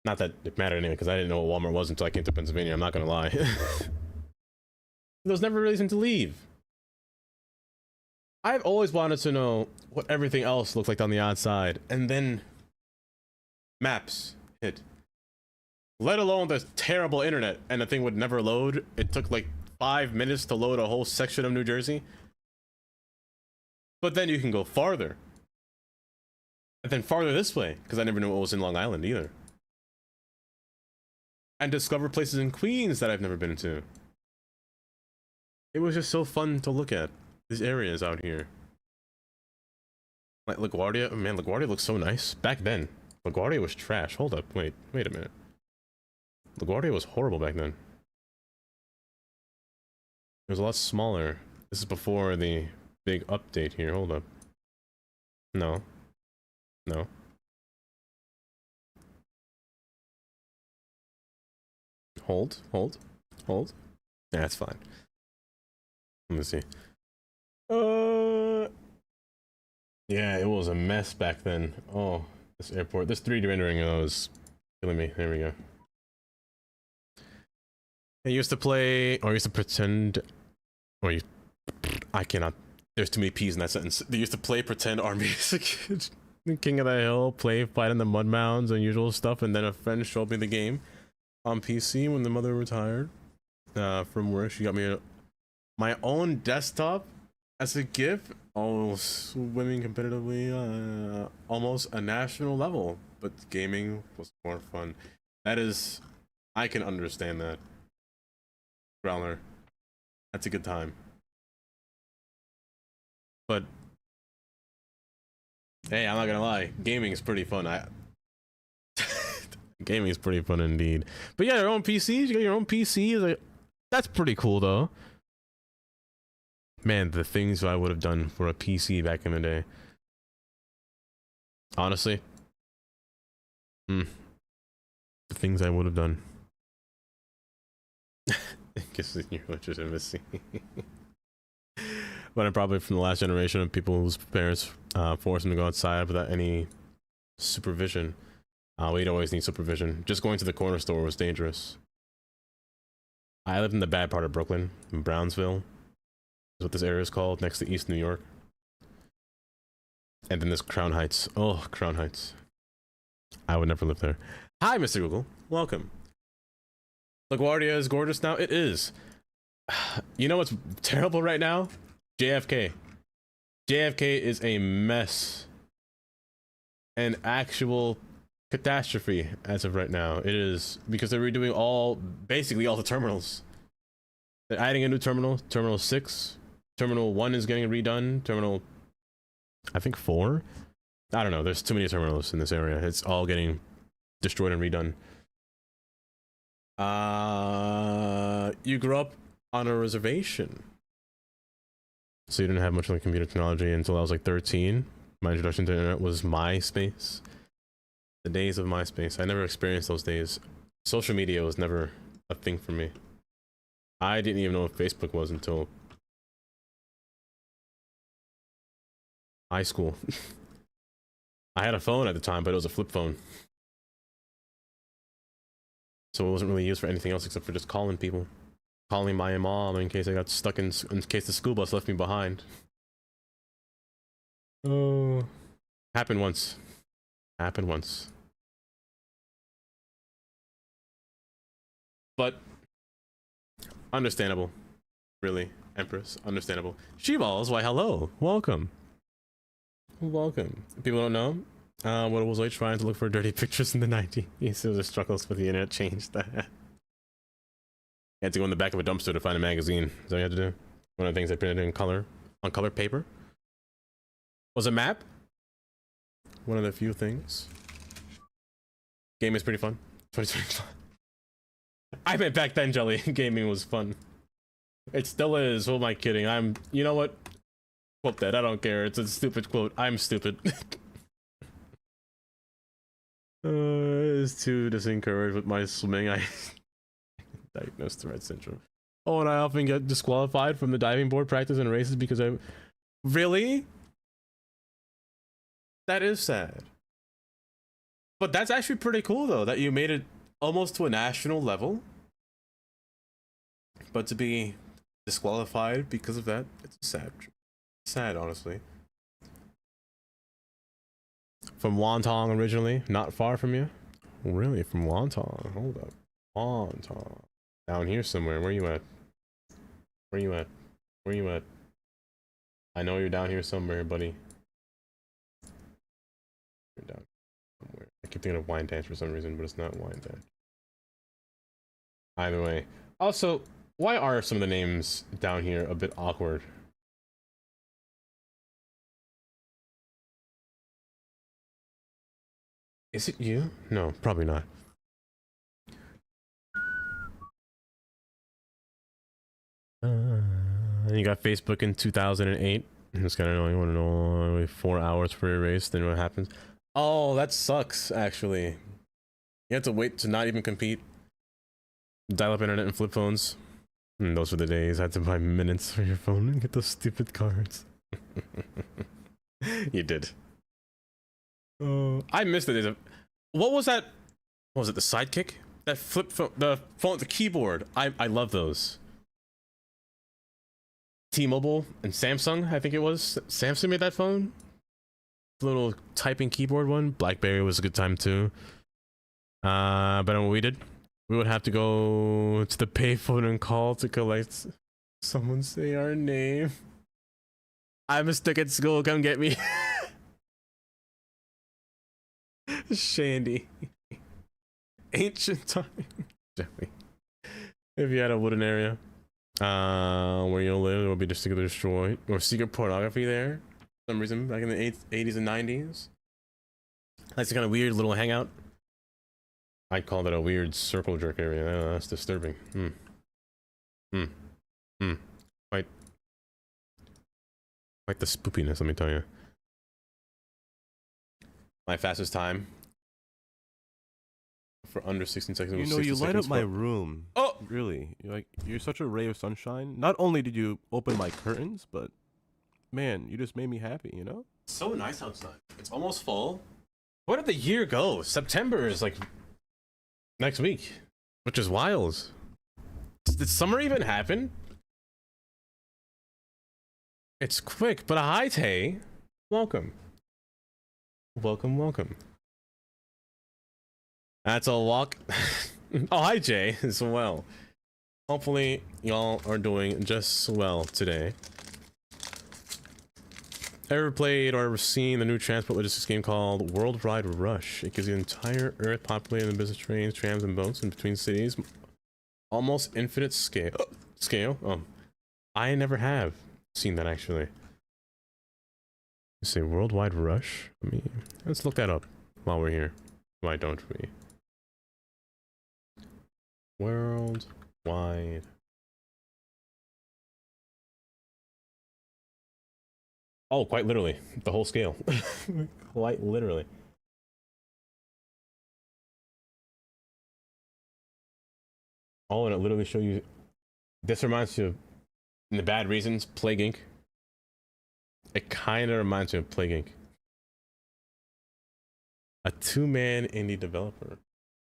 Not that it mattered anyway, because I didn't know what Walmart was until I came to Pennsylvania, I'm not gonna lie. There was never a reason to leave. I've always wanted to know what everything else looked like on the outside, and then maps hit. Let alone the terrible internet, and the thing would never load. It took like 5 minutes to load a whole section of New Jersey. But then you can go farther. And then farther this way, because I never knew what was in Long Island either. And discover places in Queens that I've never been to. It was just so fun to look at. These areas out here. Like LaGuardia, man, LaGuardia looks so nice. Back then, LaGuardia was trash. Hold up, wait a minute. LaGuardia was horrible back then. It was a lot smaller. This is before the big update here. Hold up. No. No. Hold. Yeah, that's fine. Let me see. Yeah, it was a mess back then. Oh, this airport. This 3D rendering was killing me. There we go. I used to play, or I used to pretend, I cannot, there's too many P's in that sentence. They used to play pretend army as a kid. King of the Hill, fight in the mud mounds, unusual stuff, and then a friend showed me the game on PC when the mother retired from work. She got me my own desktop as a gift. Oh, swimming competitively, almost a national level, but gaming was more fun. That is, I can understand that. Growler, that's a good time. But hey, I'm not gonna lie, gaming is pretty fun. Gaming is pretty fun indeed. But yeah, your own PCs, you got your own PCs. Like, that's pretty cool though. Man, the things I would have done for a PC back in the day. Honestly. The things I would have done. Guess your legitimacy. But I'm probably from the last generation of people whose parents forced them to go outside without any supervision. We'd always need supervision. Just going to the corner store was dangerous. I lived in the bad part of Brooklyn, in Brownsville. Is what this area is called, next to East New York. And then there's Crown Heights. Oh, Crown Heights. I would never live there. Hi, Mr. Google. Welcome. LaGuardia is gorgeous now? It is. You know what's terrible right now? JFK. JFK is a mess. An actual catastrophe as of right now. It is, because they're redoing basically all the terminals. They're adding a new terminal, Terminal 6. Terminal 1 is getting redone. Terminal, I think 4? I don't know. There's too many terminals in this area. It's all getting destroyed and redone. you grew up on a reservation. So you didn't have much of like computer technology until I was like 13. My introduction to the internet was MySpace. The days of MySpace. I never experienced those days. Social media was never a thing for me. I didn't even know what Facebook was until high school. I had a phone at the time, but it was a flip phone. So it wasn't really used for anything else except for just calling people. Calling my mom in case I got stuck in case the school bus left me behind. Oh. Happened once. Happened once. But understandable. Really, Empress. Understandable. She-balls, why hello. Welcome. Welcome. People don't know. What was I trying to look for dirty pictures in the 90s? So the struggles with the internet changed that. You had to go in the back of a dumpster to find a magazine. Is that what you had to do? One of the things I printed in color, on color paper. Was a map. One of the few things. Game is pretty fun. 2025. I meant back then, Jelly, gaming was fun. It still is. Who am I kidding? You know what? Quote that. I don't care. It's a stupid quote. I'm stupid. Is too disencouraged with my swimming. I diagnosed Tourette syndrome. Oh, and I often get disqualified from the diving board practice and races because I... Really? That is sad. But that's actually pretty cool, though, that you made it almost to a national level. But to be disqualified because of that, it's sad. Sad, honestly. From Wonton originally, not far from you. Really, from Wonton. Hold up. Wonton. Down here somewhere. Where you at? Where you at? Where you at? I know you're down here somewhere, buddy. You're down somewhere. I keep thinking of Wine Dance for some reason, but it's not Wine Dance. Either way. Also, why are some of the names down here a bit awkward? Is it you? No, probably not. And you got Facebook in 2008. It's kind of annoying. You want to know only 4 hours for your race, then what happens? Oh, that sucks, actually. You have to wait to not even compete. Dial-up internet and flip phones. And those were the days. I had to buy minutes for your phone and get those stupid cards. You did. I missed the days of... What was that? What was it, the Sidekick? That flip phone, the keyboard. I love those. T-Mobile and Samsung, I think it was. Samsung made that phone. Little typing keyboard one. BlackBerry was a good time too. But what we did, we would have to go to the payphone and call to collect someone say our name. I'm stuck at school, come get me. Shandy. Ancient time. If you had a wooden area where you live, there would be distinctly destroyed or secret pornography there for some reason back in the 80s and 90s. That's a kind of weird little hangout. I'd call that a weird circle jerk area. That's disturbing. Quite the spoopiness, let me tell you. My fastest time for under 16 seconds. You know, you light up my room. Oh, really? You're such a ray of sunshine. Not only did you open my curtains, but man, you just made me happy. You know? So nice outside. It's almost fall. Where did the year go? September is like next week, which is wild. Did summer even happen? It's quick, but hi, Tay. Welcome. Welcome. That's a walk. Oh, hi, Jay, as well. Hopefully, y'all are doing just well today. Ever played or ever seen the new transport logistics game called Worldwide Rush? It gives the entire Earth populated in business trains, trams, and boats in between cities. Almost infinite scale. I never have seen that actually. You say Worldwide Rush? Let's look that up while we're here. Why don't we? Worldwide Oh, quite literally. The whole scale. Quite literally. Oh, and it literally show you. This reminds you of, in the bad reasons, Plague Inc. It kind of reminds me of Plague Inc. A two-man indie developer.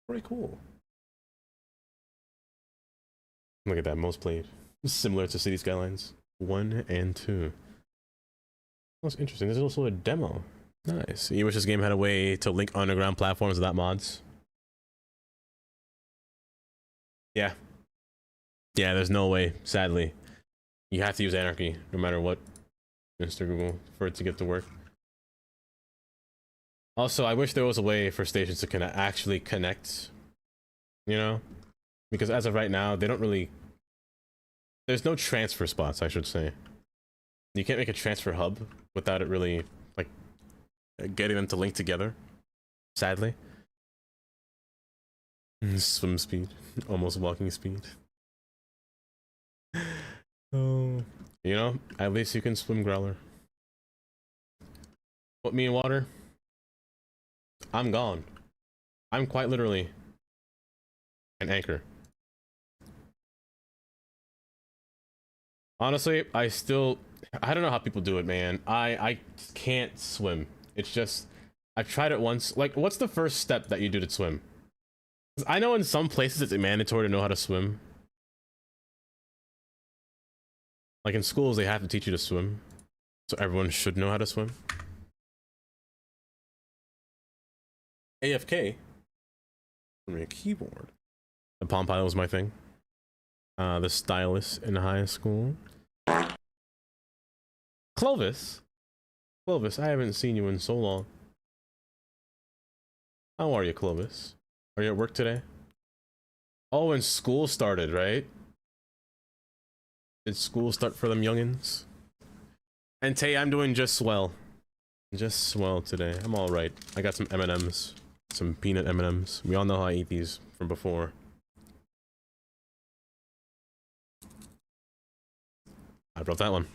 Pretty cool. Look at that, most played. Similar to City Skylines 1 and 2. That's interesting. There's also a demo. Nice. You wish this game had a way to link underground platforms without mods? Yeah. Yeah, there's no way, sadly. You have to use Anarchy, no matter what, Mr. Google, for it to get to work. Also, I wish there was a way for stations to actually connect, you know? Because as of right now, they don't really... There's no transfer spots, I should say. You can't make a transfer hub without it really, like, getting them to link together, sadly. Swim speed, almost walking speed. Oh, you know, at least you can swim, Growler. Put me in water, I'm gone. I'm quite literally an anchor. Honestly, I don't know how people do it, man. I can't swim. It's just, I've tried it once. Like, what's the first step that you do to swim? I know in some places it's mandatory to know how to swim. Like in schools, they have to teach you to swim. So everyone should know how to swim. AFK from a keyboard. The Palm Pilot was my thing. The stylus in high school. Clovis? Clovis, I haven't seen you in so long. How are you, Clovis? Are you at work today? Oh, and school started, right? Did school start for them youngins? And Tay, I'm doing just swell. Just swell today. I'm alright. I got some M&Ms. Some peanut M&Ms. We all know how I eat these from before. I brought that one.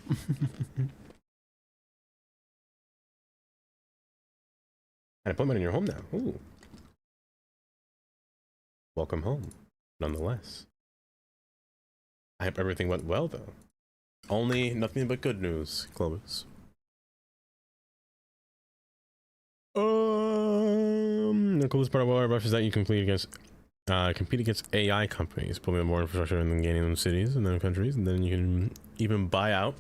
An appointment in your home now. Ooh. Welcome home, nonetheless. I hope everything went well, though. Only nothing but good news, Clovis. The coolest part of Wild is that you compete against AI companies, building more infrastructure and then gaining them cities and then countries, and then you can even buy out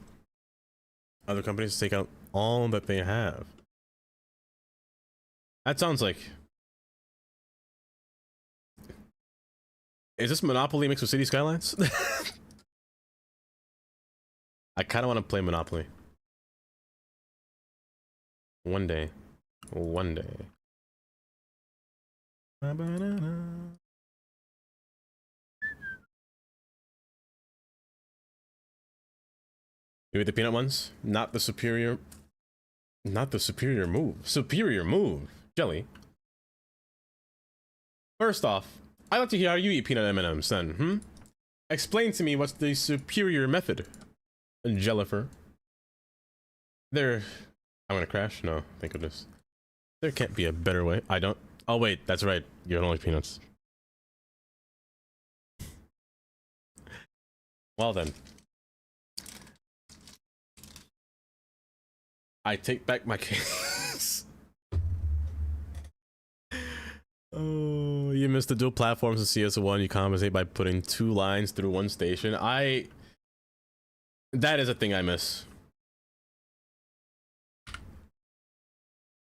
other companies to take out all that they have. That sounds like... Is this Monopoly mixed with City Skylines? I kind of want to play Monopoly. One day. One day. You eat the peanut ones? Not the superior... Not the superior move. Superior move. Jelly. First off, I'd like to hear how you eat peanut M&Ms then, Explain to me what's the superior method, Jellifer. There... I'm gonna crash? No, thank goodness. There can't be a better way. I don't... Oh wait, that's right. You don't like peanuts. Well then. I take back my case. Oh, you missed the dual platforms in CS1. You compensate by putting 2 lines through 1 station. That is a thing I miss.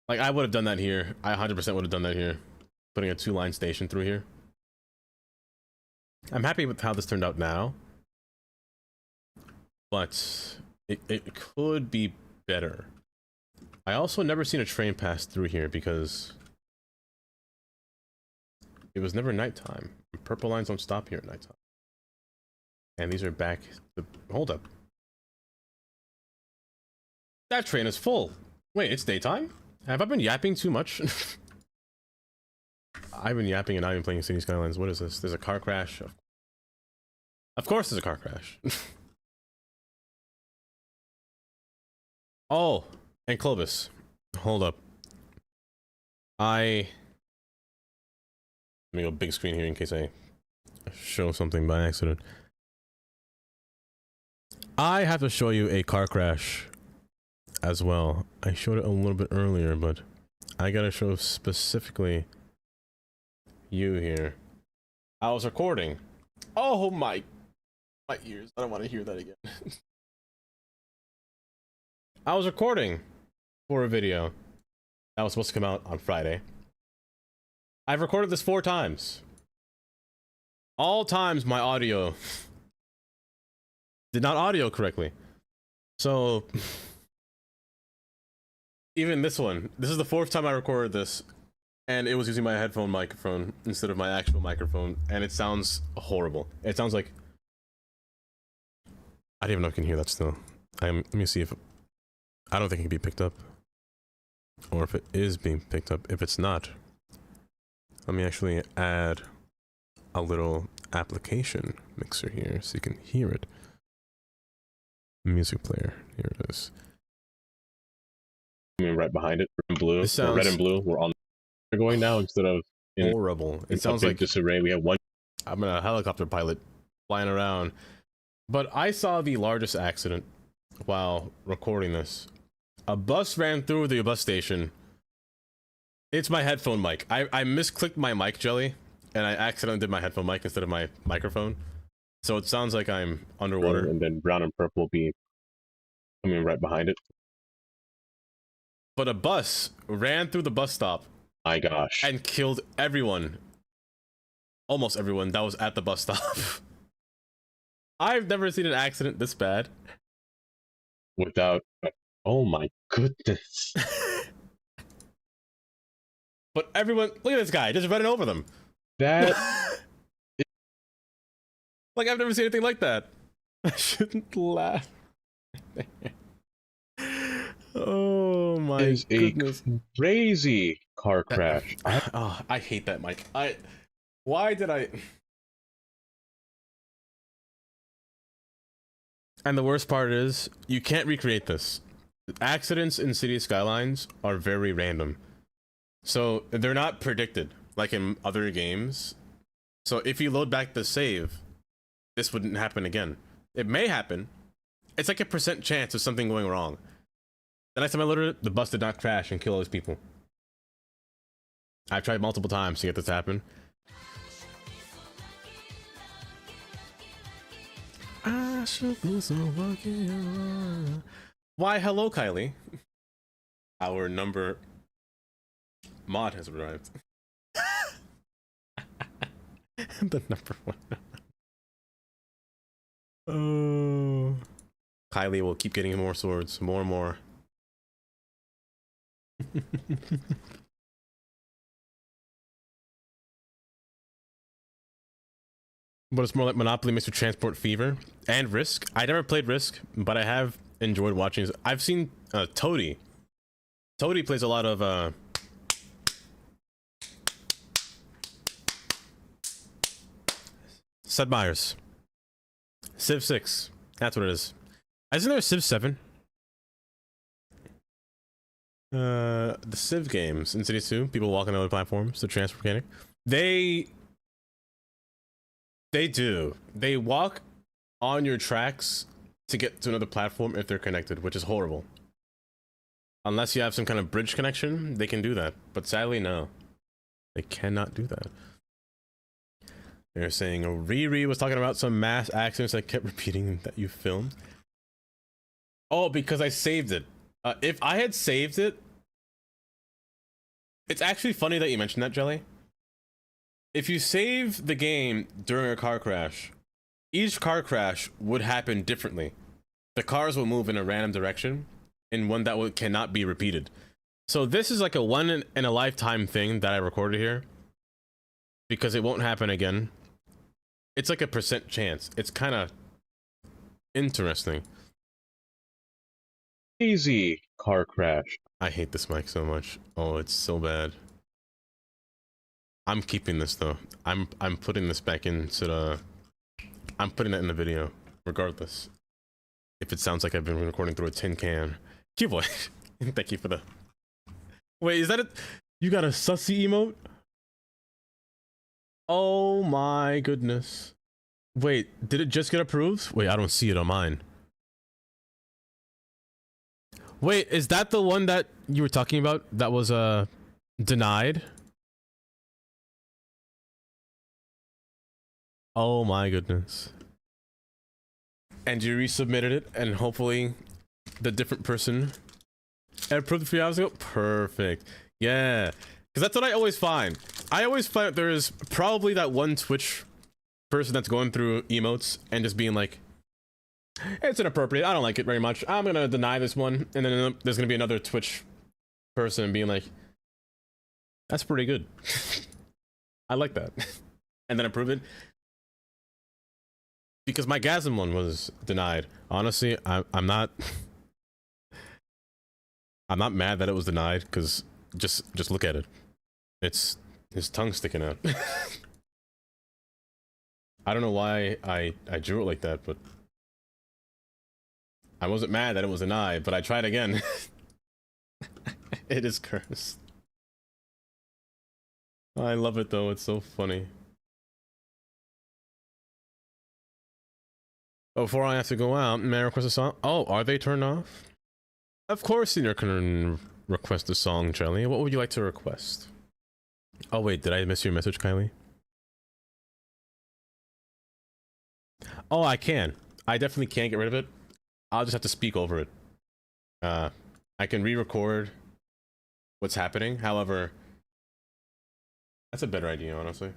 Like, I would have done that here. I 100% would have done that here. Putting a 2-line station through here. I'm happy with how this turned out now. But it could be better. I also never seen a train pass through here because it was never nighttime. Purple lines don't stop here at nighttime. And these are back to... Hold up. That train is full. Wait, it's daytime? Have I been yapping too much? I've been yapping and not even playing City Skylines. What is this? There's a car crash. Of course there's a car crash. Oh, and Clovis, hold up. Let me go big screen here in case I show something by accident. I have to show you a car crash as well. I showed it a little bit earlier, but I gotta show specifically you here. I was recording. Oh my ears. I don't want to hear that again. I was recording for a video that was supposed to come out on Friday. I've recorded this 4 times. All times my audio did not audio correctly. So even this one, this is the 4th time I recorded this, and it was using my headphone microphone instead of my actual microphone, and it sounds horrible. It sounds like, I don't even know if you can hear that still. Let me see if, I don't think it can be picked up. Or if it is being picked up. If it's not, let me actually add a little application mixer here so you can hear it. Music player, here it is. I mean, right behind it, red and blue. This sounds red and blue. We're on. We're going now instead of horrible. It sounds like disarray. We have one. I'm a helicopter pilot flying around, but I saw the largest accident while recording this. A bus ran through the bus station. It's my headphone mic. I misclicked my mic jelly, and I accidentally did my headphone mic instead of my microphone. So it sounds like I'm underwater. And then brown and purple will be coming right behind it. But a bus ran through the bus stop. My gosh. And killed everyone. Almost everyone that was at the bus stop. I've never seen an accident this bad. Without... Oh my goodness. But everyone... Look at this guy, just running over them. That... Like, I've never seen anything like that. I shouldn't laugh. Oh my goodness. A crazy car crash. I hate that mic. Why did I... And the worst part is, you can't recreate this. Accidents in City Skylines are very random. So, they're not predicted, like in other games. So, if you load back the save, this wouldn't happen again. It may happen. It's like a % chance of something going wrong. The next time I loaded it, the bus did not crash and kill all those people. I've tried multiple times to get this to happen. I should be so lucky. Why, hello, Kylie. Our number mod has arrived. The number 1. Oh, Kylie will keep getting more swords, more and more. But it's more like Monopoly mixed with Transport Fever and Risk. I never played Risk, but I have enjoyed watching. I've seen Toady. Toady plays a lot of Sid Meier's. Civ 6. That's what it is. Isn't there a Civ 7? The Civ games in City 2, people walking on other platforms, the transfer mechanic. They do. They walk on your tracks to get to another platform if they're connected, which is horrible. Unless you have some kind of bridge connection, they can do that. But sadly, no. They cannot do that. They're saying Riri was talking about some mass accidents that kept repeating that you filmed. Oh, because I saved it. If I had saved it, it's actually funny that you mentioned that, Jelly. If you save the game during a car crash, each car crash would happen differently. The cars will move in a random direction, in one that cannot be repeated. So this is like a one in a lifetime thing that I recorded here, because it won't happen again. It's like a % chance. It's kind of interesting. Easy car crash. I hate this mic so much. Oh, it's so bad. I'm keeping this though. I'm putting this back into the... I'm putting that in the video, regardless. If it sounds like I've been recording through a tin can. Keyboy. Thank you for the. Wait, is that it? You got a sussy emote? Oh my goodness. Wait, did it just get approved? Wait, I don't see it on mine. Wait, is that the one that you were talking about that was denied? Oh my goodness. And you resubmitted it, and hopefully the different person approved it 3 hours ago? Perfect. Yeah. Because that's what I always find. I always find that there's probably that one Twitch person that's going through emotes and just being like, it's inappropriate, I don't like it very much, I'm gonna deny this one. And then there's gonna be another Twitch person being like, that's pretty good. I like that. And then approve it. Because my Gasm one was denied. Honestly, I'm not mad that it was denied, because just look at it. It's his tongue sticking out. I don't know why I drew it like that, but I wasn't mad that it was denied, but I tried again. It is cursed. I love it though, it's so funny. Before I have to go out, may I request a song? Oh, are they turned off? Of course, Senior can request a song, Jelly. What would you like to request? Oh wait, did I miss your message, Kylie? Oh, I can. I definitely can get rid of it. I'll just have to speak over it. I can re-record what's happening. However, that's a better idea, honestly.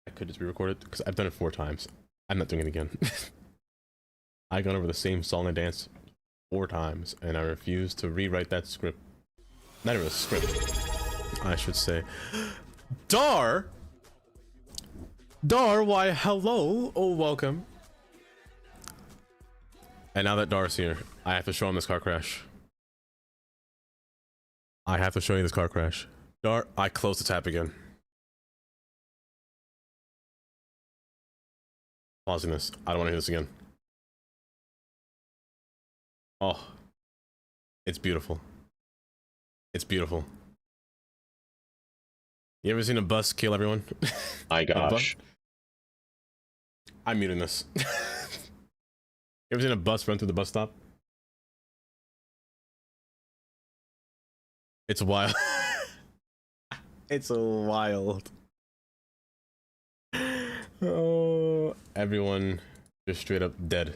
I could just re-record it, because I've done it 4 times. I'm not doing it again. I've gone over the same song and dance 4 times, and I refuse to rewrite that script. Not even a script, I should say. Dar! Dar, why hello, oh welcome. And now that Dar's here, I have to show him this car crash. I have to show you this car crash. Dar, I closed the tab again. Pausing this. I don't want to hear this again. Oh. It's beautiful. It's beautiful. You ever seen a bus kill everyone? My gosh. I'm muting this. You ever seen a bus run through the bus stop? It's wild. It's wild. Oh, everyone just straight up dead.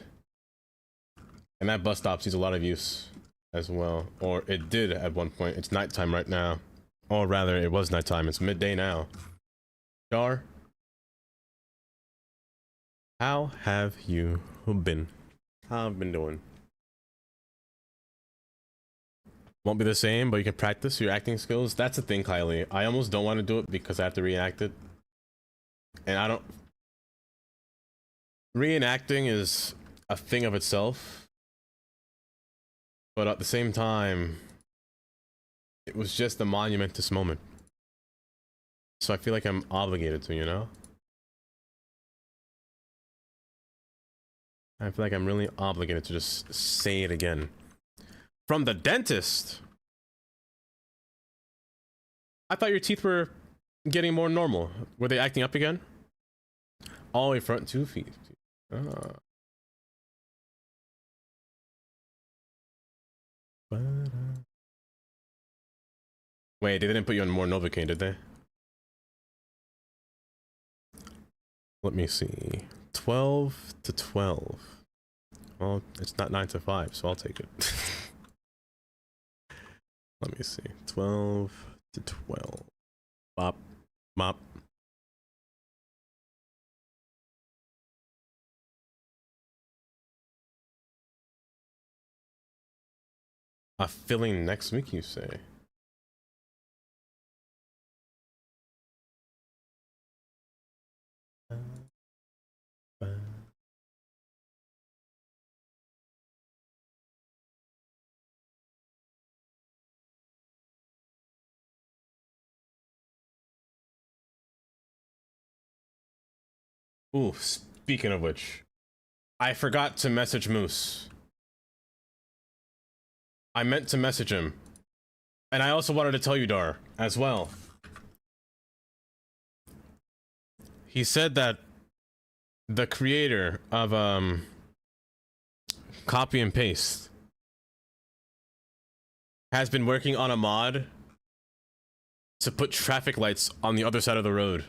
And that bus stop sees a lot of use as well. Or it did at one point. It's nighttime right now. Or rather, it was nighttime. It's midday now. Dar, how have you been? How have you been doing? Won't be the same, but you can practice your acting skills. That's the thing, Kylie. I almost don't want to do it because I have to reenact it. And I don't... Reenacting is a thing of itself. But at the same time, it was just a monumentous moment. So I feel like I'm obligated to, you know? I feel like I'm really obligated to just say it again. From the dentist? I thought your teeth were getting more normal. Were they acting up again? All the way front 2 feet. Ah. Wait, they didn't put you on more Novocaine, did they? Let me see. 12 to 12. Well, it's not 9 to 5, so I'll take it. Let me see. 12 to 12. Bop. Bop. A filling next week, you say? Ooh, speaking of which, I forgot to message Moose. I meant to message him. And I also wanted to tell you, Dar, as well. He said that the creator of copy and paste has been working on a mod to put traffic lights on the other side of the road.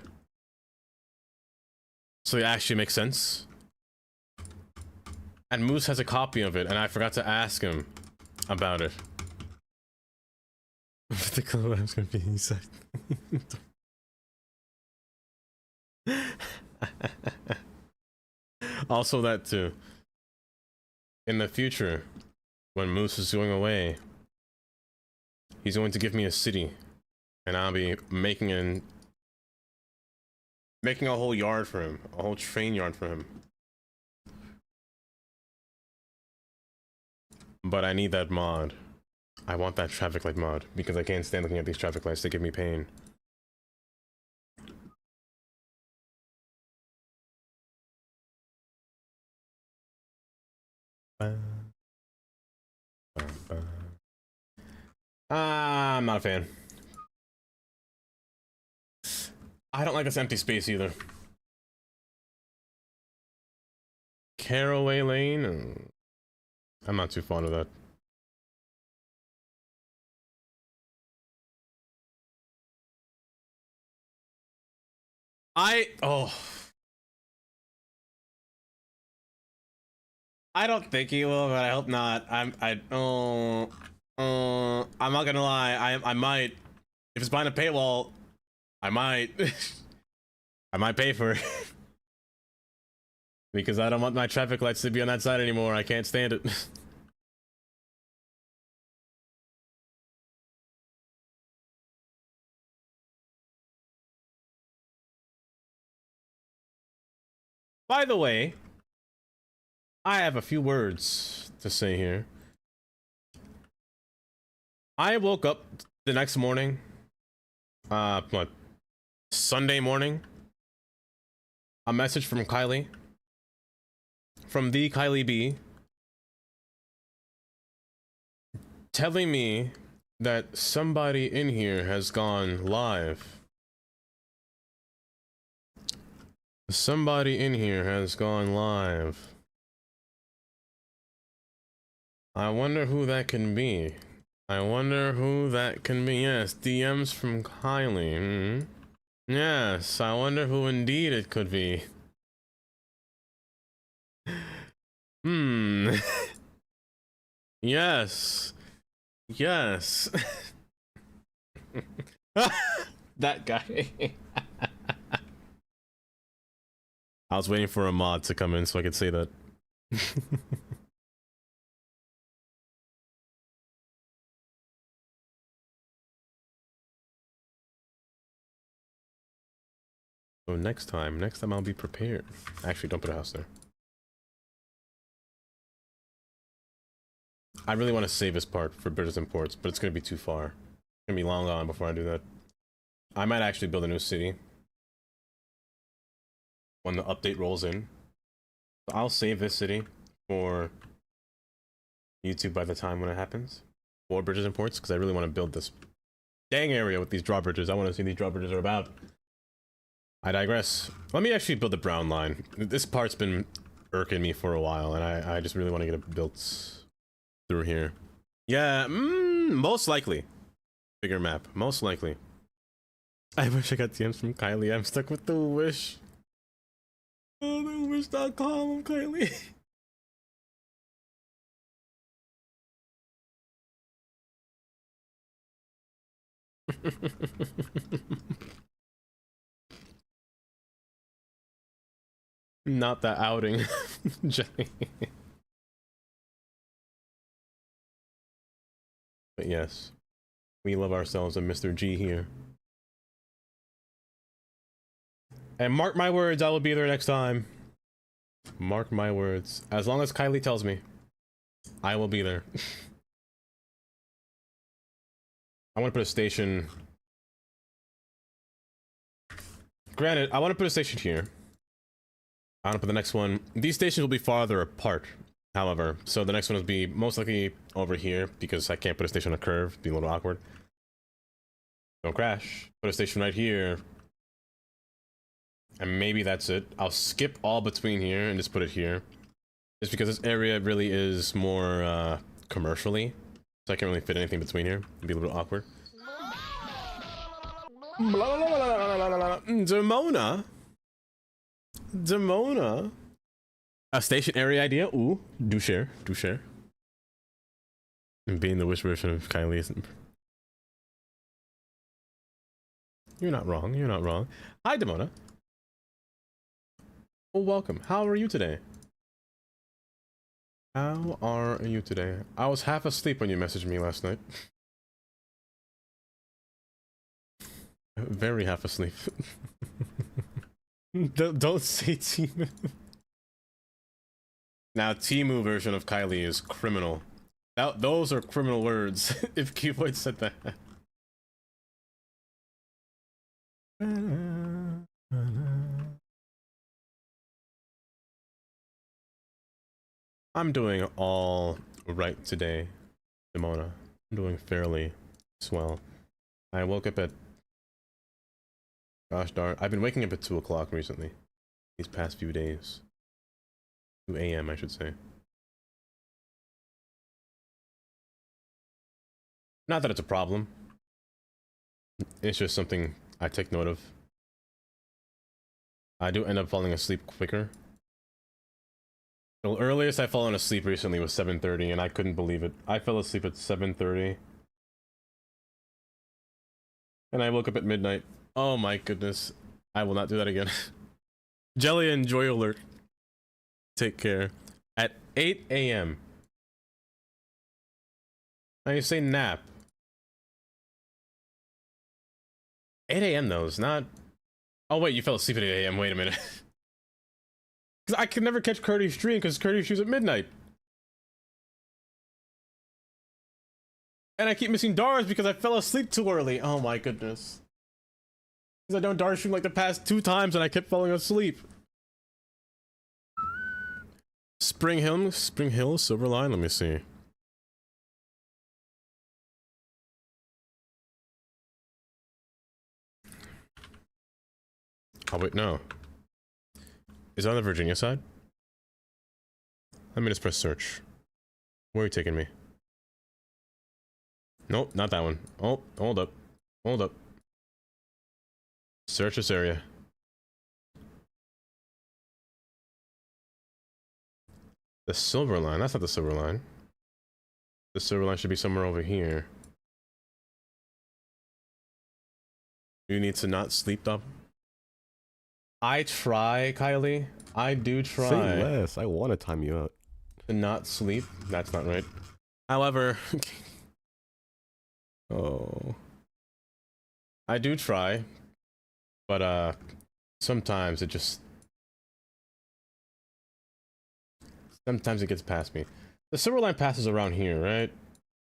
So it actually makes sense. And Moose has a copy of it, and I forgot to ask him about it. The clue I was gonna be inside. Also that too. In the future, when Moose is going away, he's going to give me a city, and I'll be making a whole yard for him, a whole train yard for him. But I need that mod. I want that traffic light mod because I can't stand looking at these traffic lights. They give me pain. I'm not a fan. I don't like this empty space either. Caraway Lane? I'm not too fond of that. I don't think he will, but I hope not. I'm not gonna lie. I might, if it's behind a paywall, I might. I might pay for it. Because I don't want my traffic lights to be on that side anymore. I can't stand it. By the way, I have a few words to say here. I woke up the next morning, what, Sunday morning, a message from Kylie, from the Kylie B, telling me that somebody in here has gone live. Somebody in here has gone live. I wonder who that can be. I wonder who that can be. Yes, DMs from Kylie. Yes, I wonder who indeed it could be. Yes. Yes. That guy. I was waiting for a mod to come in so I could say that. So next time I'll be prepared. Actually, don't put a house there. I really want to save this part for British imports, but it's going to be too far. It's going to be long gone before I do that. I might actually build a new city when the update rolls in. So I'll save this city for YouTube by the time when it happens. For Bridges and Ports, because I really want to build this dang area with these drawbridges. I want to see these drawbridges are about. I digress. Let me actually build the brown line. This part's been irking me for a while, and I just really want to get it built through here. Yeah, most likely. Bigger map, most likely. I wish I got DMs from Kylie. I'm stuck with the wish. Oh, the wish.com, Kylie. Not that outing, Jenny. But yes, we love ourselves a Mr. G here. And mark my words, I will be there next time. Mark my words. As long as Kylie tells me, I will be there. I want to put a station. Granted, I want to put a station here. I want to put the next one. These stations will be farther apart. However, so the next one will be most likely over here because I can't put a station on a curve. It'd be a little awkward. Don't crash. Put a station right here. And maybe that's it. I'll skip all between here and just put it here. Just because this area really is more commercially. So I can't really fit anything between here. It'd be a little awkward. Demona. Demona. A station area idea? Ooh, do share, do share. And being the wish version of Kylie isn't. You're not wrong, you're not wrong. Hi, Demona. Well, welcome. How are you today? How are you today? I was half asleep when you messaged me last night. Very half asleep. Don't say Timu. Now, Timu version of Kylie is criminal. Now, those are criminal words. If Keyboard said that. I'm doing all right today, Demona. I'm doing fairly swell. I woke up at... Gosh darn, I've been waking up at 2 o'clock recently. These past few days. 2 a.m. I should say. Not that it's a problem. It's just something I take note of. I do end up falling asleep quicker. The earliest I've fallen asleep recently was 7:30 and I couldn't believe it. I fell asleep at 7:30. And I woke up at midnight. Oh my goodness. I will not do that again. Jelly and Joy Alert. Take care. At 8 a.m. Now you say nap. 8 a.m. though is not... Oh wait, you fell asleep at 8 a.m. Wait a minute. Because I can never catch Curdy's stream because Curdy's streams at midnight. And I keep missing Dars because I fell asleep too early. Oh my goodness. Because I don't Dars stream like the past 2 times and I kept falling asleep. Spring Hill, Silverline, let me see. Oh wait, no. Is it on the Virginia side? Let me just press search. Where are you taking me? Nope, not that one. Oh, hold up. Hold up. Search this area. The silver line. That's not the silver line. The silver line should be somewhere over here. You need to not sleep, though. I try, Kylie. I do try. Say less. I want to time you out. To not sleep. That's not right. However, oh, I do try, but sometimes it just gets past me. The silver line passes around here, right?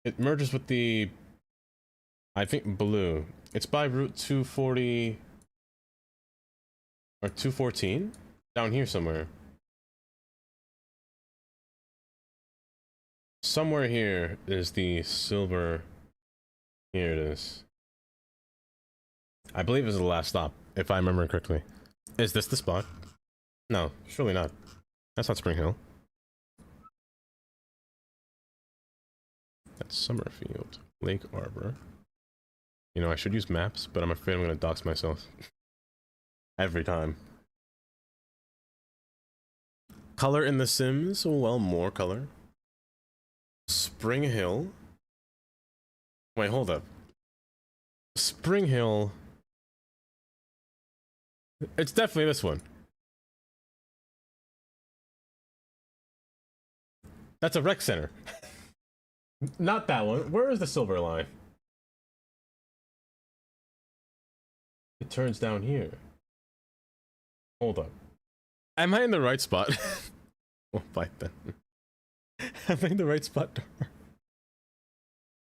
It merges with the, I think, blue. It's by Route 240 or 214 down here somewhere. Somewhere here is the silver. Here it is. I believe this is the last stop, if I remember correctly. Is this the spot? No, surely not. That's not Spring Hill. That's Summerfield. Lake Arbor. You know, I should use maps, but I'm afraid I'm gonna dox myself. Every time. Color in The Sims? Well, more color. Spring Hill. Wait, hold up. Spring Hill. It's definitely this one. That's a rec center. Not that one. Where is the silver line? It turns down here. Hold up. Am I in the right spot? We'll fight then. Am I in the right spot?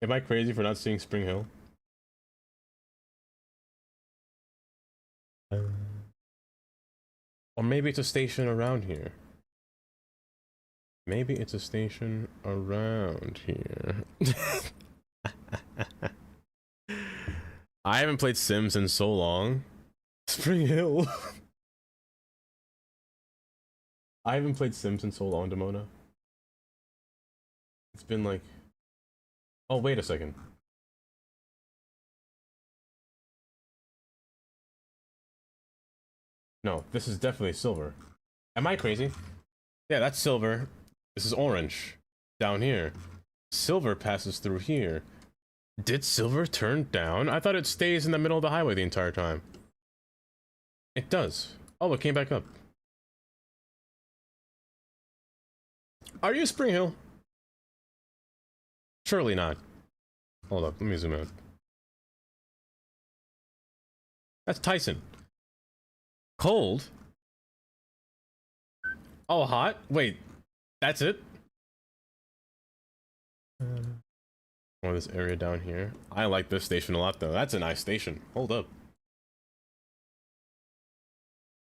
Am I crazy for not seeing Spring Hill? Or maybe it's a station around here. Maybe it's a station around here. I haven't played Sims in so long. Spring Hill. I haven't played Sims in so long, Demona. It's been like... Oh, wait a second. No, this is definitely silver. Am I crazy? Yeah, that's silver. This is orange. Down here. Silver passes through here. Did silver turn down? I thought it stays in the middle of the highway the entire time. It does. Oh, it came back up. Are you Spring Hill? Surely not. Hold up, let me zoom out. That's Tyson. Cold? Oh, hot? Wait, that's it? Oh, this area down here. I like this station a lot, though. That's a nice station. Hold up.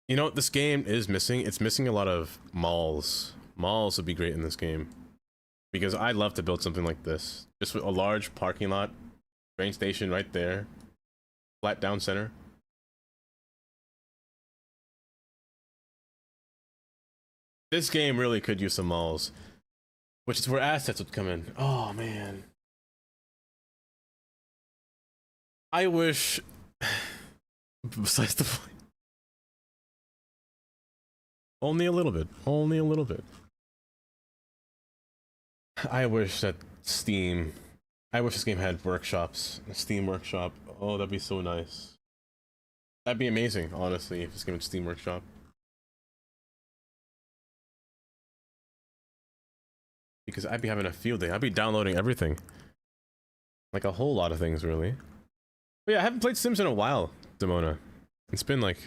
You know what this game is missing? It's missing a lot of malls. Malls would be great in this game. Because I'd love to build something like this. Just with a large parking lot. Train station right there. Flat down center. This game really could use some malls. Which is where assets would come in. Oh, man. I wish... Besides the point. Only a little bit. Only a little bit. I wish that Steam... I wish this game had workshops. A Steam workshop. Oh, that'd be so nice. That'd be amazing, honestly, if this game had Steam workshop. Because I'd be having a field day. I'd be downloading everything. Like a whole lot of things, really. But yeah, I haven't played Sims in a while, Demona. It's been like...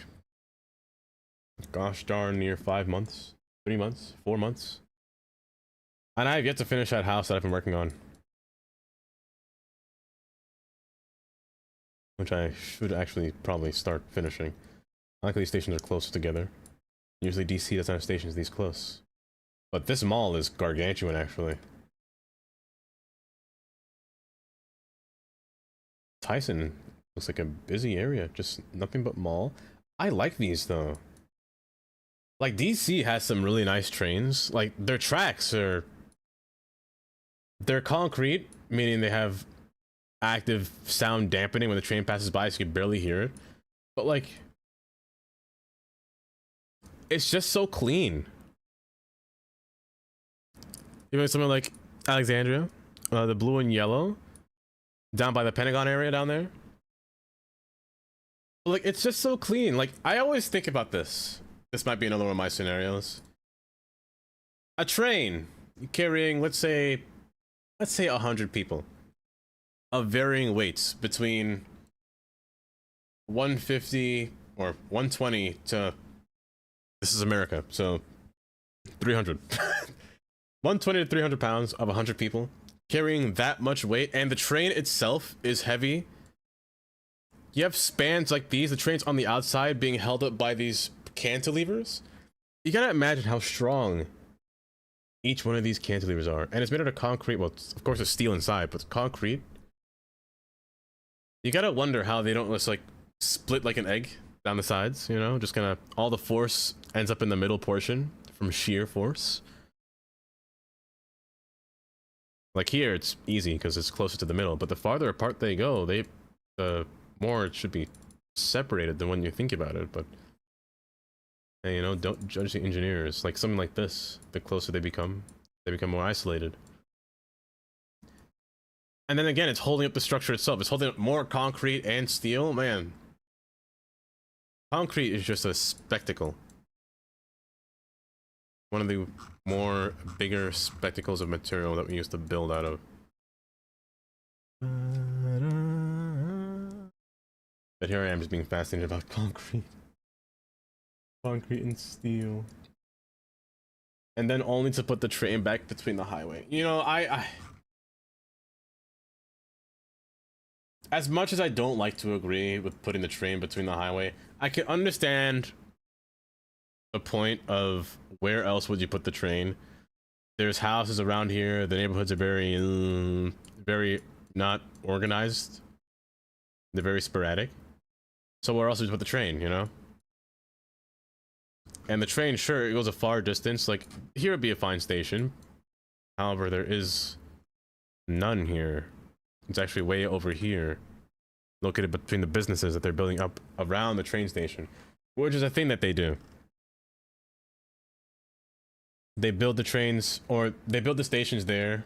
gosh darn near 5 months. 3 months? 4 months? And I have yet to finish that house that I've been working on. Which I should actually probably start finishing. Luckily these stations are close together. Usually DC doesn't have stations these close. But this mall is gargantuan, actually. Tyson looks like a busy area, just nothing but mall. I like these, though. Like, DC has some really nice trains. Like, their tracks are... they're concrete, meaning they have active sound dampening when the train passes by, so you can barely hear it. But, like... it's just so clean. Even something like Alexandria, the blue and yellow, down by the Pentagon area down there. Like, it's just so clean. Like, I always think about this. This might be another one of my scenarios. A train carrying, let's say 100 people of varying weights between 150 or 120 to, this is America, so 300. 120 to 300 pounds of 100 people carrying that much weight, and the train itself is heavy. You have spans like these, the train's on the outside being held up by these cantilevers. You gotta imagine how strong each one of these cantilevers are. And it's made out of concrete. Well, of course it's steel inside, but it's concrete. You gotta wonder how they don't just like split like an egg down the sides, you know? Just gonna, all the force ends up in the middle portion from shear force. Like here, it's easy because it's closer to the middle, but the farther apart they go, the more it should be separated than when you think about it. But hey, you know, don't judge the engineers. Like something like this, the closer they become more isolated. And then again, it's holding up the structure itself. It's holding up more concrete and steel. Man, concrete is just a spectacle. One of the more bigger spectacles of material that we used to build out of. But here I am just being fascinated about concrete. Concrete and steel. And then only to put the train back between the highway. You know, I as much as I don't like to agree with putting the train between the highway, I can understand the point of where else would you put the train. There's houses around here. The neighborhoods are very not organized. They're very sporadic. So where else would you put the train, you know? And the train, sure, it goes a far distance. Like, here would be a fine station. However, there is none here. It's actually way over here, located between the businesses that they're building up around the train station, which is a thing that they do. They build the trains, or they build the stations there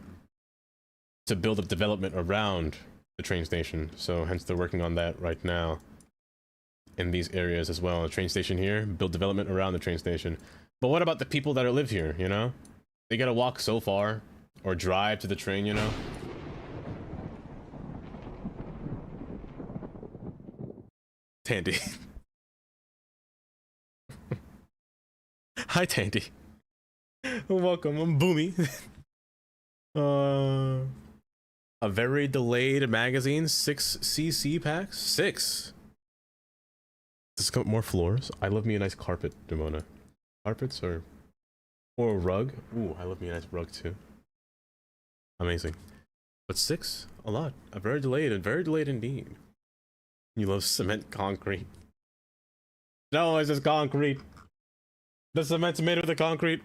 to build up development around the train station. So hence they're working on that right now in these areas as well. The train station here, build development around the train station. But what about the people that live here, you know? They gotta walk so far or drive to the train, you know? Tandy. Hi, Tandy. Welcome, I'm Boomy. A very delayed magazine, 6 CC packs? 6? Does it come with more floors? I love me a nice carpet, Demona. Carpets or a rug? Ooh, I love me a nice rug too. Amazing. But 6? A lot. A very delayed indeed. You love cement concrete. No, it's just concrete. The cement's made of the concrete.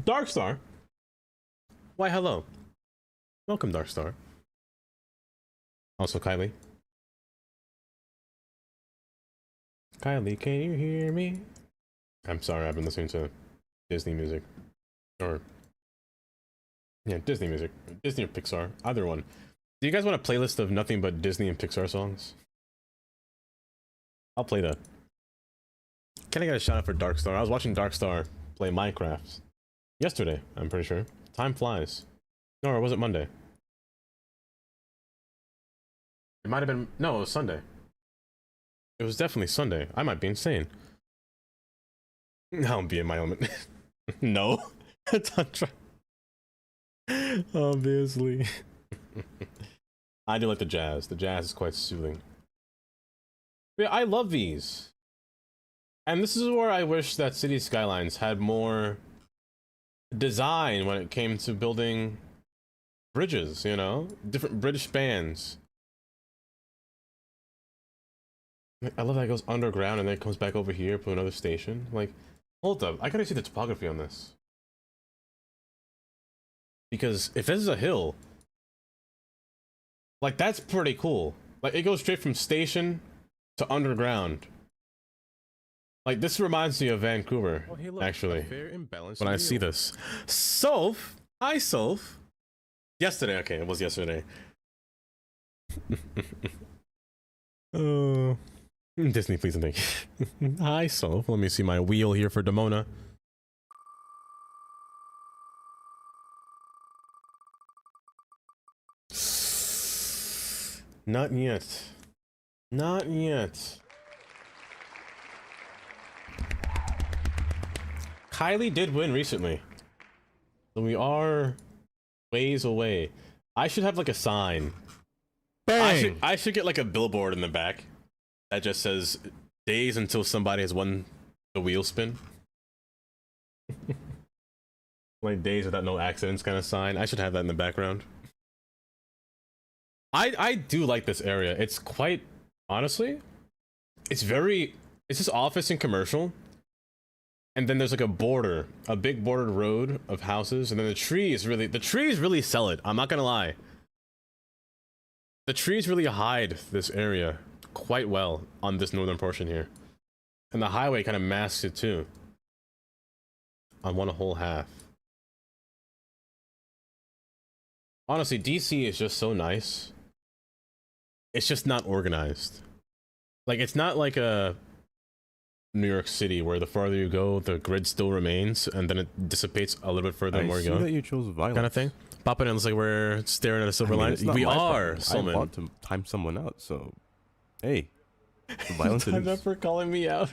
Darkstar? Why, hello. Welcome, Darkstar. Also, Kylie. Kylie, can you hear me? I'm sorry, I've been listening to Disney music. Or... yeah, Disney music. Disney or Pixar. Either one. Do you guys want a playlist of nothing but Disney and Pixar songs? I'll play that. Can I get a shout out for Darkstar? I was watching Darkstar play Minecraft yesterday, I'm pretty sure. Time flies. No, or was it Monday? It might have been... no, it was Sunday. It was definitely Sunday. I might be insane. I'll be in my element. No. Tantra. Obviously. I do like the jazz. The jazz is quite soothing. But yeah, I love these. And this is where I wish that City Skylines had more design when it came to building bridges, you know? Different bridge spans. I love that it goes underground and then it comes back over here to another station. Like, hold up, I gotta see the topography on this. Because if this is a hill, like, that's pretty cool. Like, it goes straight from station to underground. Like, this reminds me of Vancouver, Oh, hey, look, actually, a fair and balanced when I see meal. this. Soph! Hi, Soph! Yesterday, okay, it was yesterday. Oh... Disney, please and thank you. Hi, Soph. Let me see my wheel here for Demona. Not yet. Not yet. Kylie did win recently. So we are ways away. I should have like a sign. Bang! I should get like a billboard in the back that just says days until somebody has won the wheel spin. Like days without no accidents kind of sign. I should have that in the background. I do like this area. It's quite, honestly, it's just office and commercial. And then there's like a big bordered road of houses, and then the trees really sell it. I'm not gonna lie. The trees really hide this area quite well on this northern portion here. And the highway kind of masks it too. On one whole half. Honestly, DC is just so nice. It's just not organized. Like, it's not like a New York City where the farther you go, the grid still remains, and then it dissipates a little bit further the more you see go. that you chose violence. Kind of thing. Pop it in, it's like we're staring at a silver line. It's not We my are, problem. I Solman. want to time someone out, so hey, violence it Time is. up for calling me out.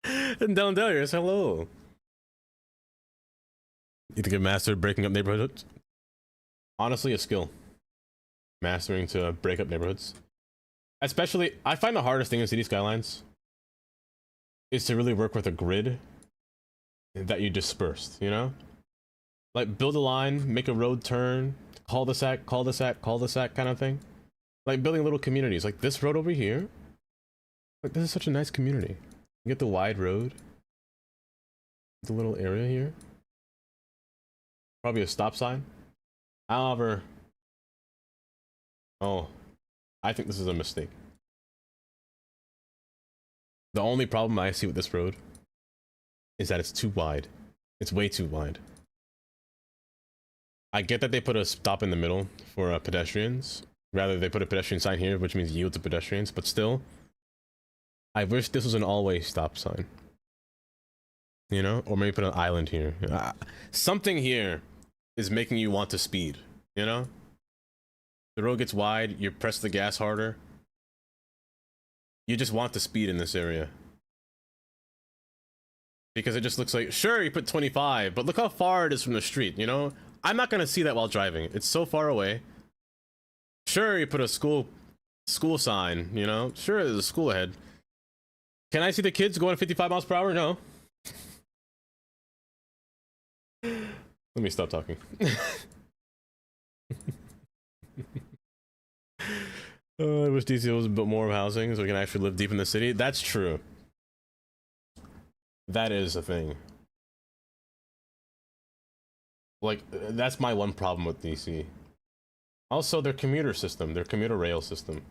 And Down Darius, hello. You think you mastered breaking up neighborhoods? Honestly, a skill. Mastering to break up neighborhoods. Especially, I find the hardest thing in City Skylines is to really work with a grid that you dispersed, you know? Like build a line, make a road turn, cul-de-sac, cul-de-sac, cul-de-sac kind of thing. Like building little communities, like this road over here. Like this is such a nice community. You get the wide road, the little area here. Probably a stop sign. However, oh, I think this is a mistake. The only problem I see with this road is that it's too wide. It's way too wide. I get that they put a stop in the middle for pedestrians. Rather, they put a pedestrian sign here, which means yield to pedestrians, but still, I wish this was an all-way stop sign. You know? Or maybe put an island here. Something here is making you want to speed, you know? The road gets wide, you press the gas harder. You just want to speed in this area. Because it just looks like, sure, you put 25, but look how far it is from the street, you know? I'm not gonna see that while driving. It's so far away. Sure, you put a school sign, you know? Sure, there's a school ahead. Can I see the kids going 55 miles per hour? No. Let me stop talking. I wish DC was a bit more of housing so we can actually live deep in the city. That's true. That is a thing. Like, that's my one problem with DC. Also, their commuter system, their commuter rail system.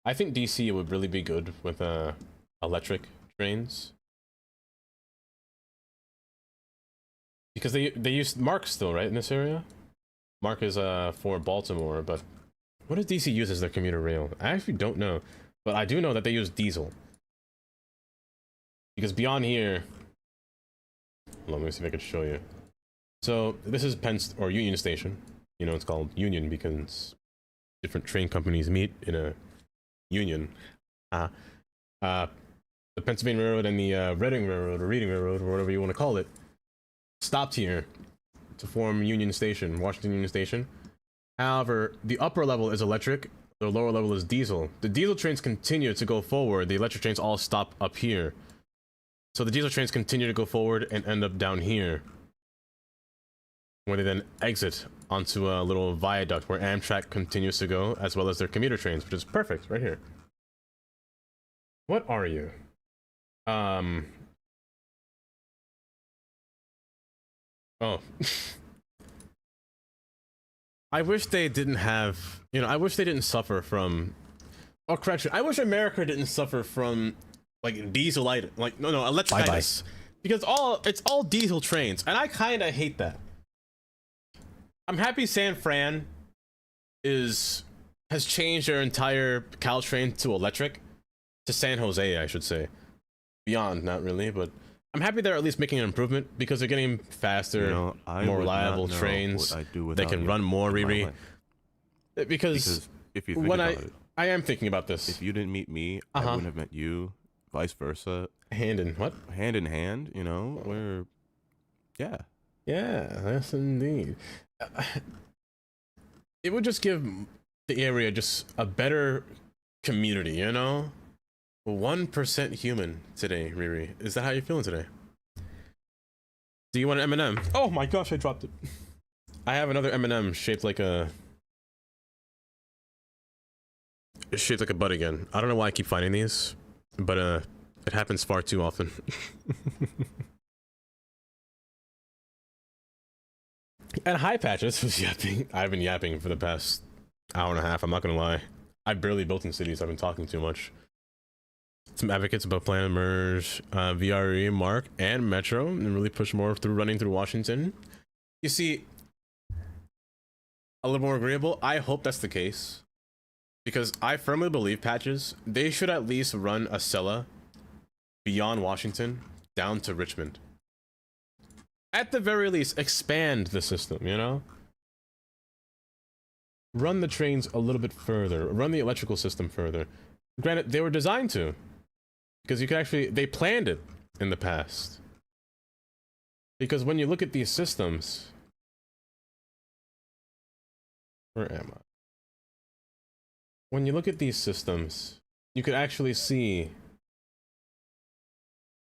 I think DC would really be good with electric trains. Because they use Mark still, right, in this area? Mark is for Baltimore, but what does DC use as their commuter rail? I actually don't know, but I do know that they use diesel. Because beyond here, hold on, let me see if I can show you. So this is or Union Station. You know, it's called Union because different train companies meet in a union. The Pennsylvania Railroad and the Reading Railroad or Reading Railroad or whatever you want to call it stopped here to form Union Station, Washington Union Station. However, the upper level is electric, the lower level is diesel. The diesel trains continue to go forward, the electric trains all stop up here. So the diesel trains continue to go forward and end up down here, where they then exit onto a little viaduct where Amtrak continues to go, as well as their commuter trains, which is perfect, right here. What are you? Oh. I wish they didn't have, you know, I wish they didn't suffer from, oh, correction, I wish America didn't suffer from, like, diesel item, like, no, electric items. Because it's all diesel trains, and I kind of hate that. I'm happy San Fran has changed their entire Caltrain to electric, to San Jose, I should say. Beyond, not really, but I'm happy they're at least making an improvement because they're getting faster, You know, more reliable trains. They can run more, Riri. Because if you think when about it, I am thinking about this. if you didn't meet me, I wouldn't have met you. Vice versa. Hand in what? Hand in hand, you know, where, yeah. Yeah, yes indeed. It would just give the area just a better community, you know? 1% human today, Riri. Is that how you're feeling today? Do you want an M&M? Oh my gosh, I dropped it. I have another M&M shaped like a... It's shaped like a butt again. I don't know why I keep finding these, but it happens far too often. And hi, Patches was yapping. I've been yapping for the past hour and a half, I'm not gonna lie. I barely built in cities, I've been talking too much. Some advocates about plan to merge VRE, Mark, and Metro, and really push more through running through Washington. You see, a little more agreeable. I hope that's the case. Because I firmly believe, Patches, they should at least run a Acela beyond Washington down to Richmond. At the very least, expand the system, you know? Run the trains a little bit further. Run the electrical system further. Granted, they were designed to. Because you could actually, they planned it in the past. Because when you look at these systems, where am I? When you look at these systems, you could actually see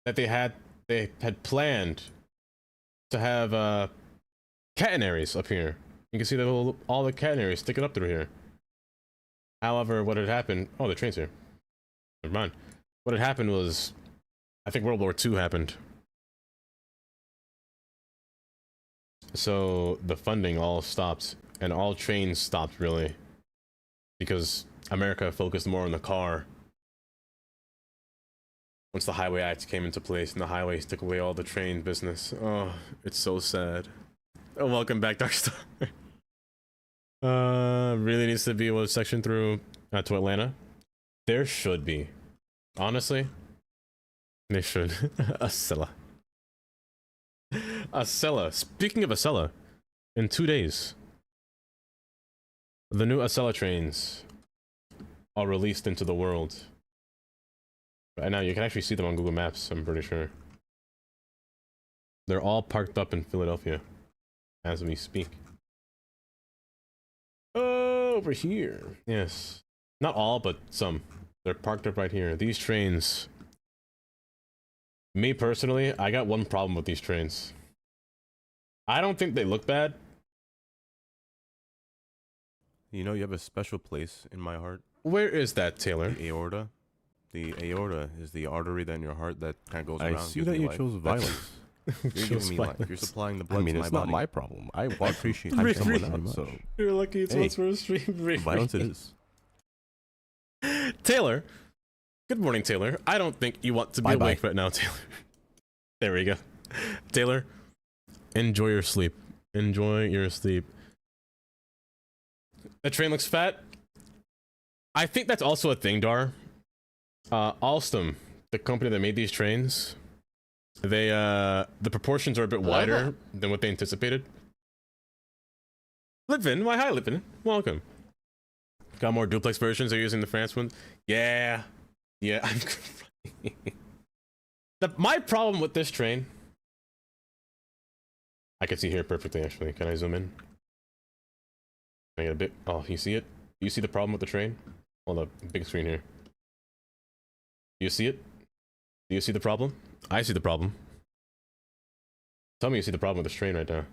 that they had planned to have catenaries up here. You can see all the catenaries sticking up through here. However, what had happened? Oh, the train's here. Never mind. What had happened was, I think World War II happened. So the funding all stopped, and all trains stopped really, because America focused more on the car. Once the Highway Act came into place and the highways took away all the train business. Oh, it's so sad. Oh, welcome back, Darkstar. Really needs to be a section through to Atlanta. There should be. Honestly, they should. Acela. Acela. Speaking of Acela, in 2 days, the new Acela trains are released into the world. Right now, you can actually see them on Google Maps, I'm pretty sure. They're all parked up in Philadelphia as we speak. Over here. Yes. Not all, but some. They're parked up right here. These trains... Me personally, I got one problem with these trains. I don't think they look bad. You know, you have a special place in my heart. Where is that, Taylor? The aorta. The aorta is the artery that in your heart that kind of goes around. I see gives that me you life. chose violence. You're giving me life. You're supplying the blood I mean, to it's my not body. my problem. I appreciate Really? someone else. So You're lucky it's Hey, once for a stream. violence it is. Taylor. Good morning, Taylor. I don't think you want to be Bye-bye. awake right now, Taylor. There we go. Taylor, enjoy your sleep. Enjoy your sleep. The train looks fat. I think that's also a thing, Dar. Alstom, the company that made these trains, they the proportions are a bit wider than what they anticipated. Litvin, why hi Litvin, welcome. Got more duplex versions. They're using the France ones. Yeah, yeah. My problem with this train, I can see here perfectly. Actually, can I zoom in? Can I get a bit? Oh, you see it? You see the problem with the train? On the big screen here. You see it? Do you see the problem? I see the problem. Tell me you see the problem with this train right now.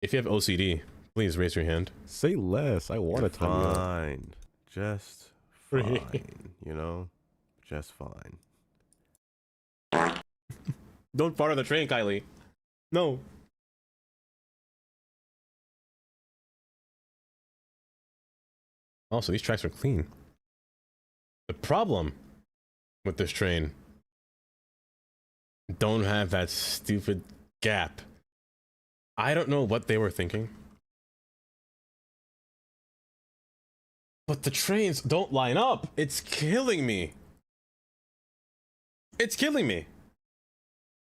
If you have OCD, please raise your hand. Say less. I want to tell you. Fine. Just fine. You know? Just fine. Don't fart on the train, Kylie. No. Also, these tracks are clean. The problem with this train, don't have that stupid gap. I don't know what they were thinking, but the trains don't line up. It's killing me. It's killing me.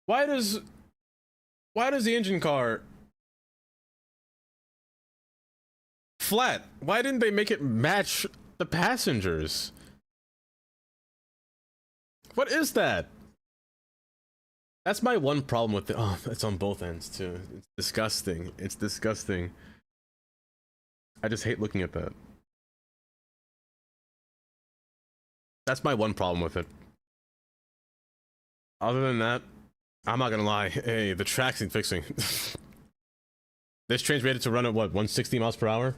Why does the engine car flat? Why didn't they make it match the passengers? What is that? That's my one problem with it. Oh, it's on both ends too. It's disgusting. It's disgusting. I just hate looking at that. That's my one problem with it. Other than that, I'm not gonna lie. Hey, the tracks need fixing. This train's rated to run at what, 160 miles per hour?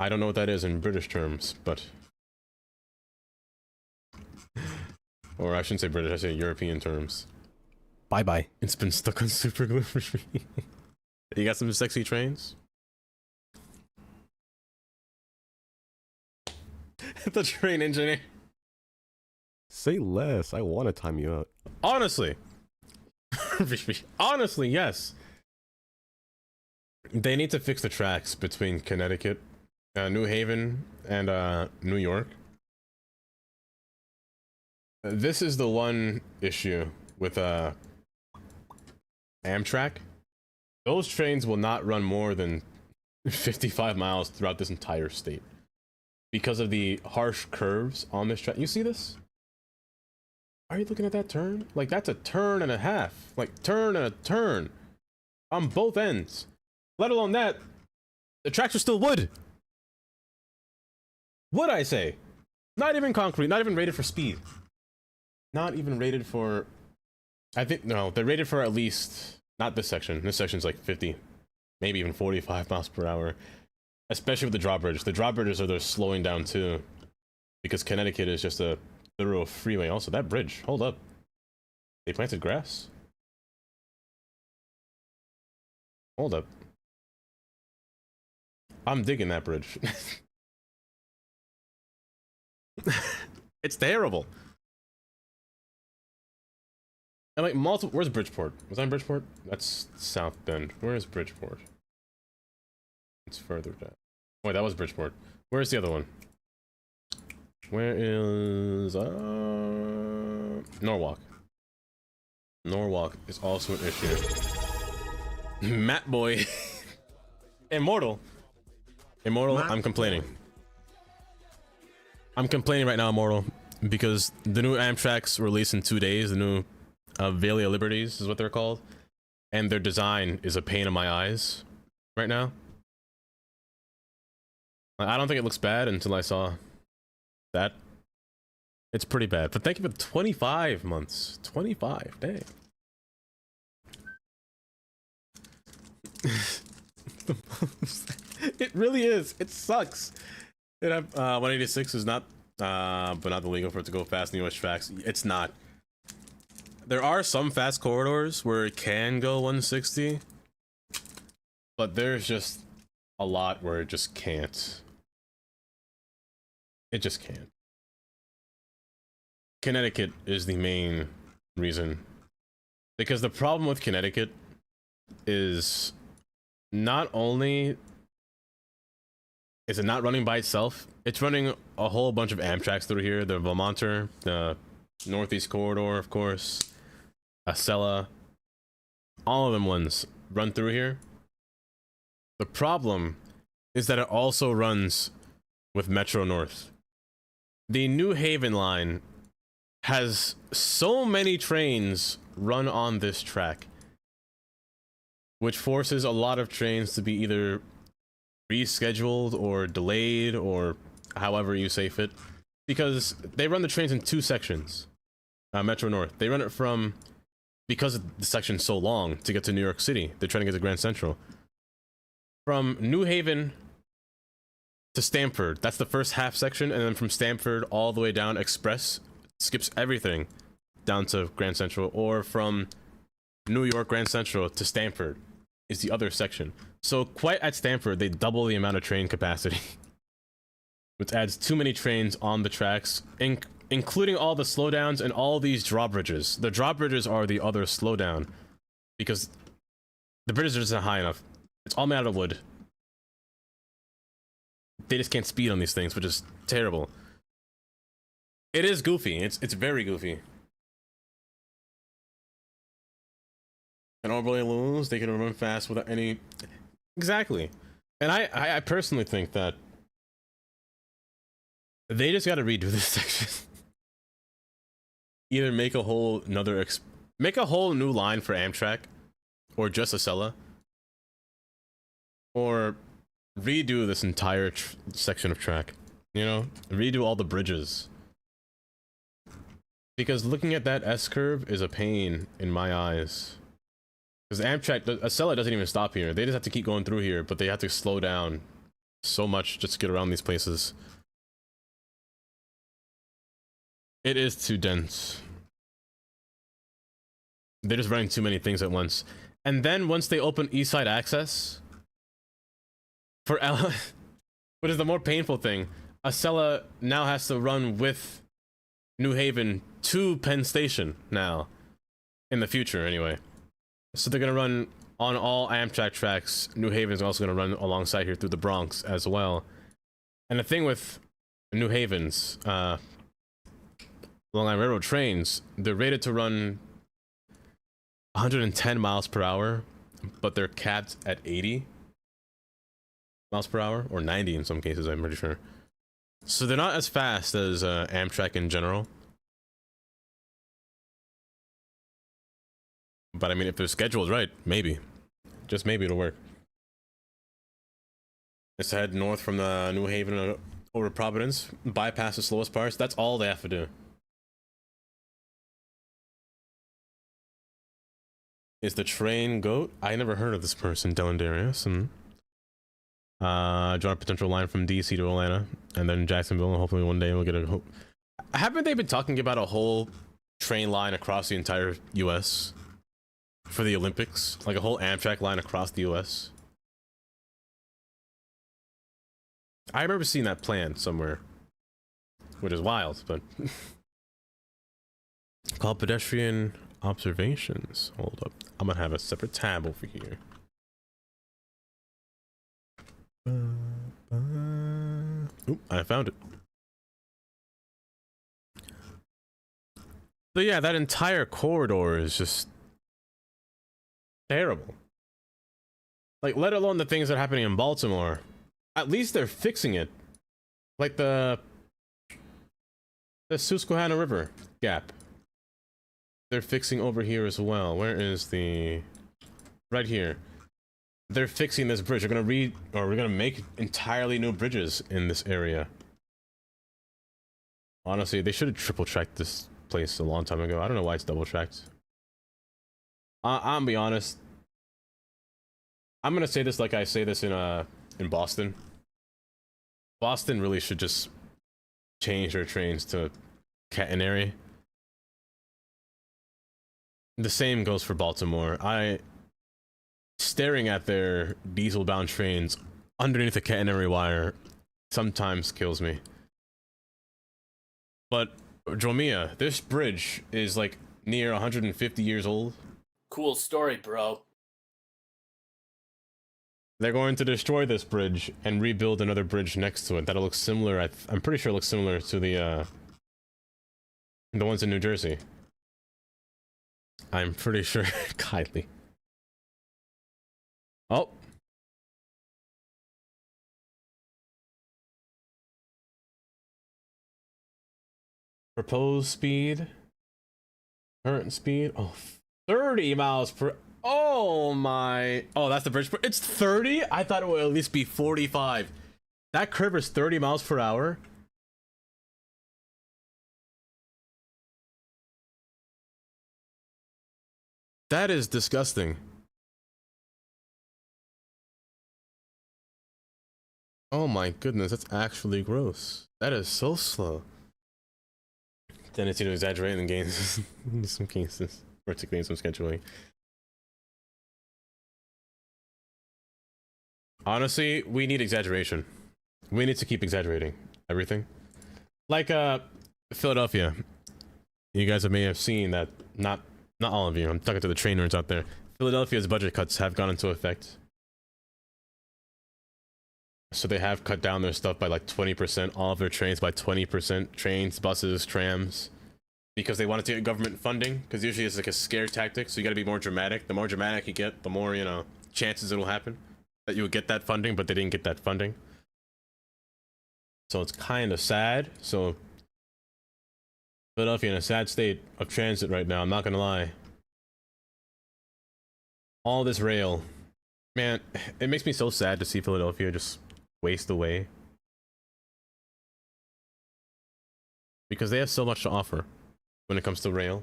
I don't know what that is in British terms, but... Or I shouldn't say British, I say European terms. Bye-bye. It's been stuck on super glue for me. You got some sexy trains? The train engineer. Say less. I want to time you out. Honestly. Honestly, yes. They need to fix the tracks between Connecticut, New Haven, and New York. This is the one issue with Amtrak. Those trains will not run more than 55 miles throughout this entire state because of the harsh curves on this track. You see this? Are you looking at that turn? Like, that's a turn and a half. Like, turn and a turn on both ends. Let alone that, the tracks are still wood. Wood, I say. Not even concrete, not even rated for speed. Not even rated for, I think, no, they're rated for at least, not this section. This section's like 50, maybe even 45 miles per hour. Especially with the drawbridge. The drawbridges are they're slowing down too. Because Connecticut is just a thorough freeway. Also, that bridge, hold up. They planted grass? Hold up. I'm digging that bridge. It's terrible. And like multiple, where's Bridgeport? Was I in Bridgeport? That's South Bend. Where is Bridgeport? It's further down. Wait, that was Bridgeport. Where's the other one? Where is Norwalk? Norwalk is also an issue. Matt Boy. Immortal. Immortal, I'm complaining. I'm complaining right now, Immortal, because the new Amtrak's released in 2 days, the new Velia Liberties is what they're called, and their design is a pain in my eyes right now. I don't think it looks bad until I saw that. It's pretty bad, but thank you for 25 months. 25, dang. It really is. It sucks. 186 is not, but not illegal for it to go fast in the US tracks. It's not. There are some fast corridors where it can go 160, but there's just a lot where it just can't. It just can't. Connecticut is the main reason. Because the problem with Connecticut is not only is it not running by itself, it's running a whole bunch of Amtraks through here. The Vermonter, the Northeast Corridor, of course, Acela, all of them ones run through here. The problem is that it also runs with Metro North. The New Haven line has so many trains run on this track, which forces a lot of trains to be either rescheduled or delayed or however you say fit, because they run the trains in 2 sections. Metro North, they run it from, because the section's so long to get to New York City, they're trying to get to Grand Central, from New Haven to Stamford. That's the first half section, and then from Stamford all the way down Express skips everything down to Grand Central, or from New York Grand Central to Stamford is the other section. So quite at Stamford, they double the amount of train capacity, which adds too many trains on the tracks, including all the slowdowns and all these drawbridges. The drawbridges are the other slowdown, because the bridges are just not high enough. It's all made out of wood. They just can't speed on these things, which is terrible. It is goofy. It's very goofy. And overlay lose, they can run fast without any... Exactly. And I personally think that they just gotta redo this section. Either make a whole make a whole new line for Amtrak, or just Acela, or redo this entire section of track. You know, redo all the bridges. Because looking at that S-curve is a pain in my eyes. Because Amtrak, Acela doesn't even stop here. They just have to keep going through here, but they have to slow down so much just to get around these places. It is too dense. They're just running too many things at once. And then once they open East Side access, for what is the more painful thing, Acela now has to run with New Haven to Penn Station now. In the future, anyway. So they're gonna run on all Amtrak tracks. New Haven is also gonna run alongside here through the Bronx as well. And the thing with New Haven's Long Line Railroad trains, they're rated to run 110 miles per hour, but they're capped at 80 miles per hour, or 90 in some cases, I'm pretty sure. So they're not as fast as Amtrak in general. But I mean, if their schedule is right, maybe. Just maybe it'll work. Let's head north from the New Haven over Providence, bypass the slowest parts. That's all they have to do. Is the train goat? I never heard of this person, Dylan Darius. And draw a potential line from DC to Atlanta, and then Jacksonville, and hopefully one day we'll get a. Haven't they been talking about a whole train line across the entire U.S. for the Olympics, like a whole Amtrak line across the U.S.? I remember seeing that plan somewhere, which is wild, but called pedestrian observations. Hold up, I'm gonna have a separate tab over here. Oop, I found it. So yeah, that entire corridor is just terrible. Like, let alone the things that are happening in Baltimore. At least they're fixing it. Like the Susquehanna River gap. They're fixing over here as well. Where is the... Right here. They're fixing this bridge. We're gonna make entirely new bridges in this area. Honestly, they should have triple tracked this place a long time ago. I don't know why it's double tracked. I'm gonna be honest. I'm gonna say this like I say this in Boston. Boston really should just change their trains to catenary. The same goes for Baltimore. Staring at their diesel-bound trains underneath a catenary wire sometimes kills me. But Dromia, this bridge is like near 150 years old. Cool story, bro. They're going to destroy this bridge and rebuild another bridge next to it that'll look similar. I'm pretty sure it looks similar to the ones in New Jersey. I'm pretty sure. Kindly. Oh. Proposed speed. Current speed. Oh, 30 miles per... Oh my... Oh, that's the bridge. It's 30? I thought it would at least be 45. That curve is 30 miles per hour. That is disgusting. Oh my goodness, that's actually gross. That is so slow. Tendency to exaggerate in games in some cases, particularly in some scheduling. Honestly, we need exaggeration. We need to keep exaggerating everything. Like Philadelphia. You guys may have seen that. Not all of you. I'm talking to the train nerds out there. Philadelphia's budget cuts have gone into effect. So they have cut down their stuff by like 20%, all of their trains by 20%, trains, buses, trams, because they wanted to get government funding, because usually it's like a scare tactic, so you gotta be more dramatic. The more dramatic you get, the more, you know, chances it'll happen that you'll get that funding, but they didn't get that funding. So it's kind of sad. So Philadelphia in a sad state of transit right now, I'm not gonna lie. All this rail, man, it makes me so sad to see Philadelphia just waste away, because they have so much to offer when it comes to rail,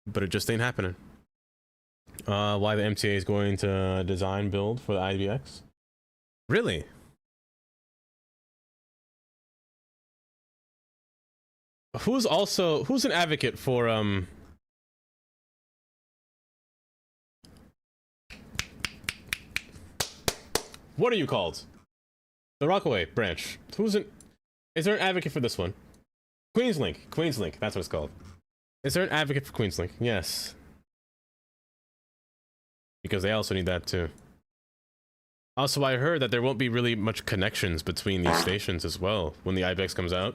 but it just ain't happening. Why the MTA is going to design build for the IBX? Really? Who's an advocate for what are you called? The Rockaway branch. Is there an advocate for this one? Queenslink. Queenslink, that's what it's called. Is there an advocate for Queenslink? Yes. Because they also need that too. Also, I heard that there won't be really much connections between these stations as well when the IBX comes out.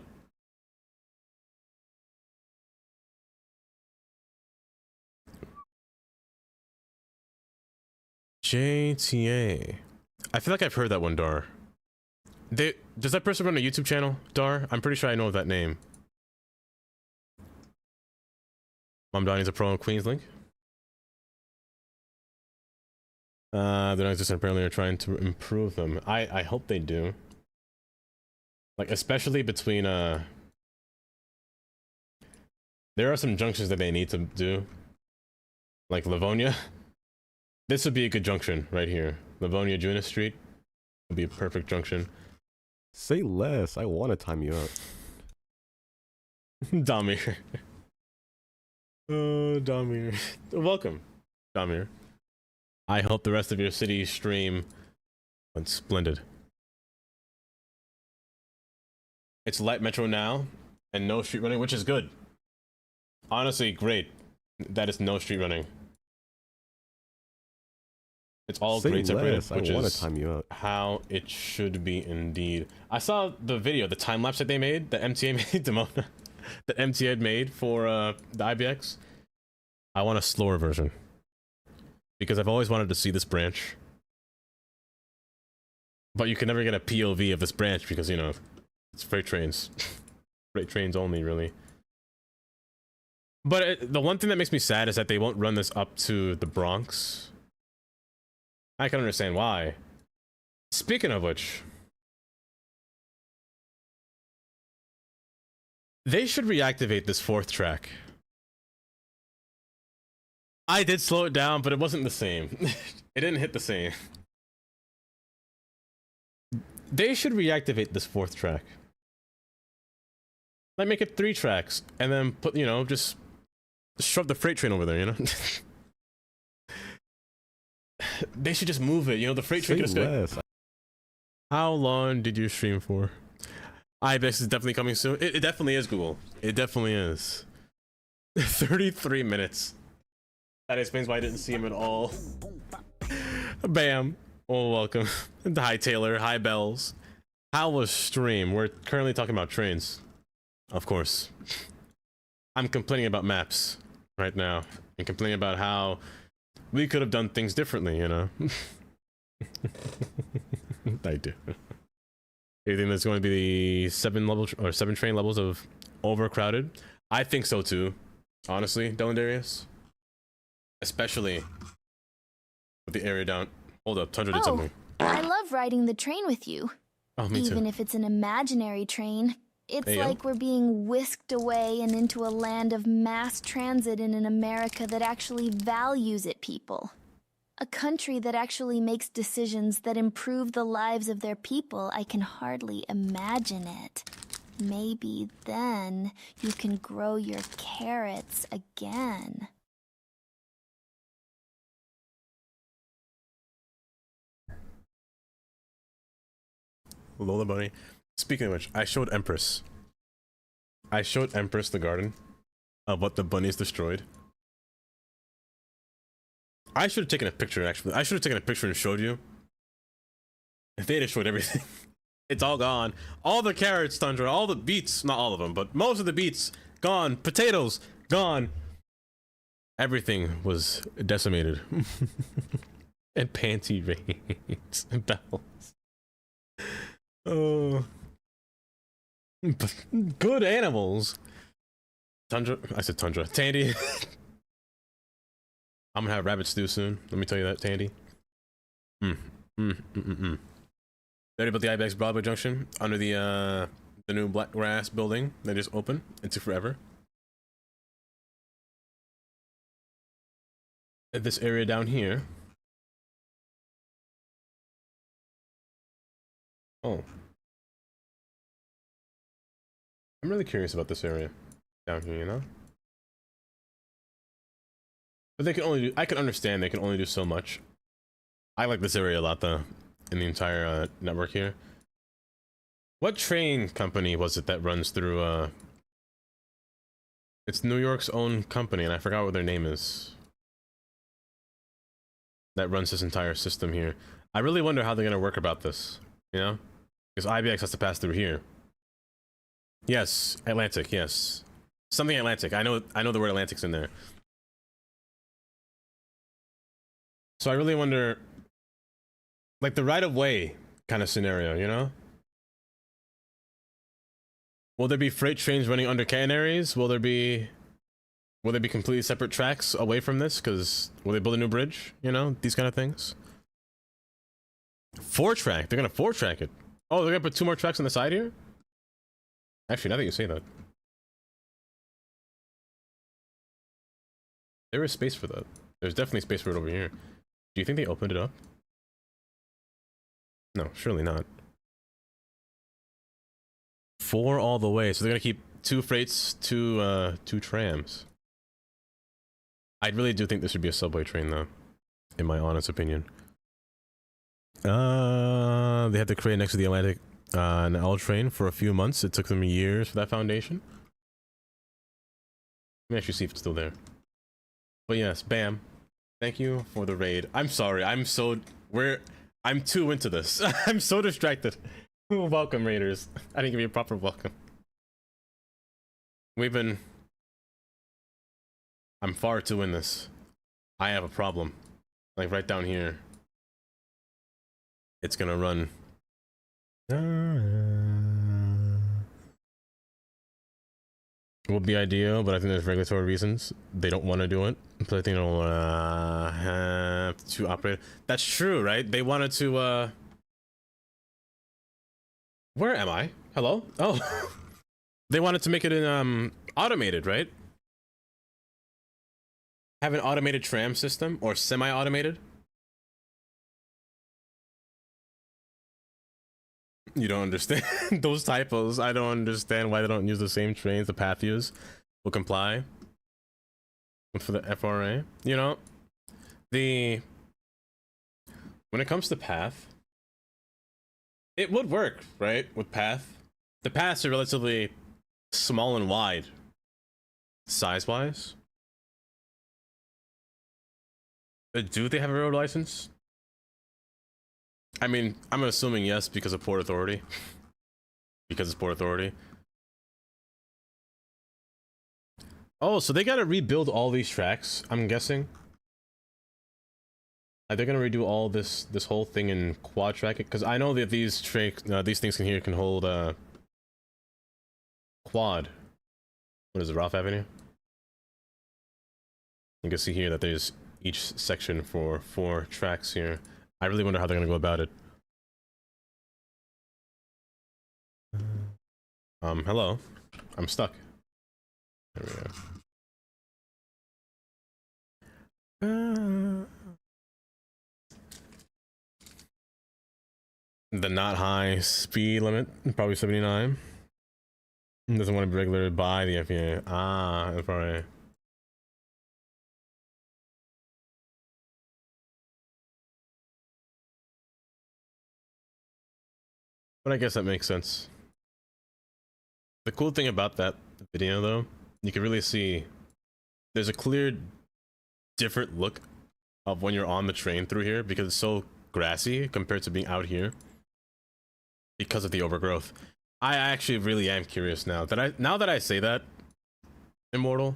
JTA. I feel like I've heard that one, Dar. Does that person run a YouTube channel, Dar? I'm pretty sure I know that name. Mom Donnie's a pro in Queenslink. They're not just apparently are trying to improve them. I hope they do. Like, especially between, there are some junctions that they need to do. Like Livonia. This would be a good junction right here. Livonia, Juna Street would be a perfect junction. Say less. I want to time you out. Damir. Oh, Damir. Welcome, Damir. I hope the rest of your city stream went splendid. It's light metro now and no street running, which is good. Honestly, great. That is no street running. It's all Say grade separated, less. which I want is to time you out. how it should be indeed. I saw the video, the time lapse that they made, that MTA made, Demona, that MTA had made for the IBX. I want a slower version because I've always wanted to see this branch, but you can never get a POV of this branch because, you know, it's freight trains, freight trains only, really. But the one thing that makes me sad is that they won't run this up to the Bronx. I can understand why. Speaking of which, they should reactivate this 4th track. I did slow it down, but it wasn't the same. It didn't hit the same. They should reactivate this 4th track. Like, make it 3 tracks, and then put, you know, just shove the freight train over there, you know? They should just move it, you know, the freight train Say could just less. go. How long did you stream for? IBEX is definitely coming soon. It definitely is, Google. It definitely is. 33 minutes. That explains why I didn't see him at all. Bam. Oh, welcome. Hi, Taylor. Hi, Bells. How was stream? We're currently talking about trains. Of course. I'm complaining about maps right now. And complaining about how we could have done things differently, you know? I do. You think there's going to be the 7 levels or 7 train levels of overcrowded? I think so too. Honestly, Dylan Darius. Especially with the area down. Hold up, Tundra did something. I love riding the train with you. Oh, me Even too. if it's an imaginary train. It's There you go. like we're being whisked away and into a land of mass transit in an America that actually values its people. A country that actually makes decisions that improve the lives of their people. I can hardly imagine it. Maybe then you can grow your carrots again. Lola Bunny. Speaking of which, I showed Empress the garden of what the bunnies destroyed. I should have taken a picture, actually. I should have taken a picture and showed you. If they destroyed everything. It's all gone. All the carrots, Tundra, all the beets, not all of them, but most of the beets, gone. Potatoes, gone. Everything was decimated. And panty rains and bells. Oh. Good animals. Tundra, I said Tundra. Tandy. I'm gonna have rabbit stew soon. Let me tell you that, Tandy. Ready about the IBEX Broadway Junction under the new black grass building that just opened. It took forever. At this area down here. Oh. I'm really curious about this area down here, you know? But they can only do, I can understand they can only do so much. I like this area a lot though, in the entire network here. What train company was it that runs through, it's New York's own company, and I forgot what their name is. That runs this entire system here. I really wonder how they're gonna work about this, you know? Because IBX has to pass through here. Yes, Atlantic, yes. Something Atlantic. I know the word Atlantic's in there. So I really wonder, like the right-of-way kind of scenario, you know? Will there be freight trains running under catenaries? Will there be completely separate tracks away from this? Because will they build a new bridge? You know, these kind of things. 4-track. They're gonna 4-track it. Oh, they're gonna put 2 more tracks on the side here? Actually, now that you say that. There is space for that. There's definitely space for it over here. Do you think they opened it up? No, surely not. 4 all the way. So they're gonna keep 2 freights, 2 trams. I really do think this should be a subway train, though, in my honest opinion. They had to create next to the Atlantic an L train for a few months. It took them years for that foundation. Let me actually see if it's still there. But yes, bam. Thank you for the raid. I'm sorry. I'm too into this. I'm so distracted. Welcome, raiders. I didn't give you a proper welcome. I'm far too in this. I have a problem. Like right down here. It's gonna run. It would be ideal, but I think there's regulatory reasons they don't want to do it. But I think they'll have to operate. That's true, right? They wanted to. Where am I? Hello? Oh, they wanted to make it in automated, right? Have an automated tram system or semi-automated. You don't understand those typos. I don't understand why they don't use the same trains the path use will comply for the FRA. You know, when it comes to path, it would work, right? With path, the paths are relatively small and wide, size-wise. Do they have a road license? I mean, I'm assuming yes because of Port Authority. Because it's Port Authority. Oh, so they gotta rebuild all these tracks, I'm guessing. Like they're gonna redo all this whole thing in quad tracking, because I know that these things can hold quad. What is it, Roth Avenue? You can see here that there's each section for 4 tracks here. I really wonder how they're gonna go about it. Hello. I'm stuck. There we go. The not high speed limit, probably 79. Doesn't want to be regulated by the FAA. Ah, FRA. But I guess that makes sense. The cool thing about that video, though, you can really see there's a clear, different look of when you're on the train through here because it's so grassy compared to being out here because of the overgrowth. I actually really am curious now that I say that, Immortal.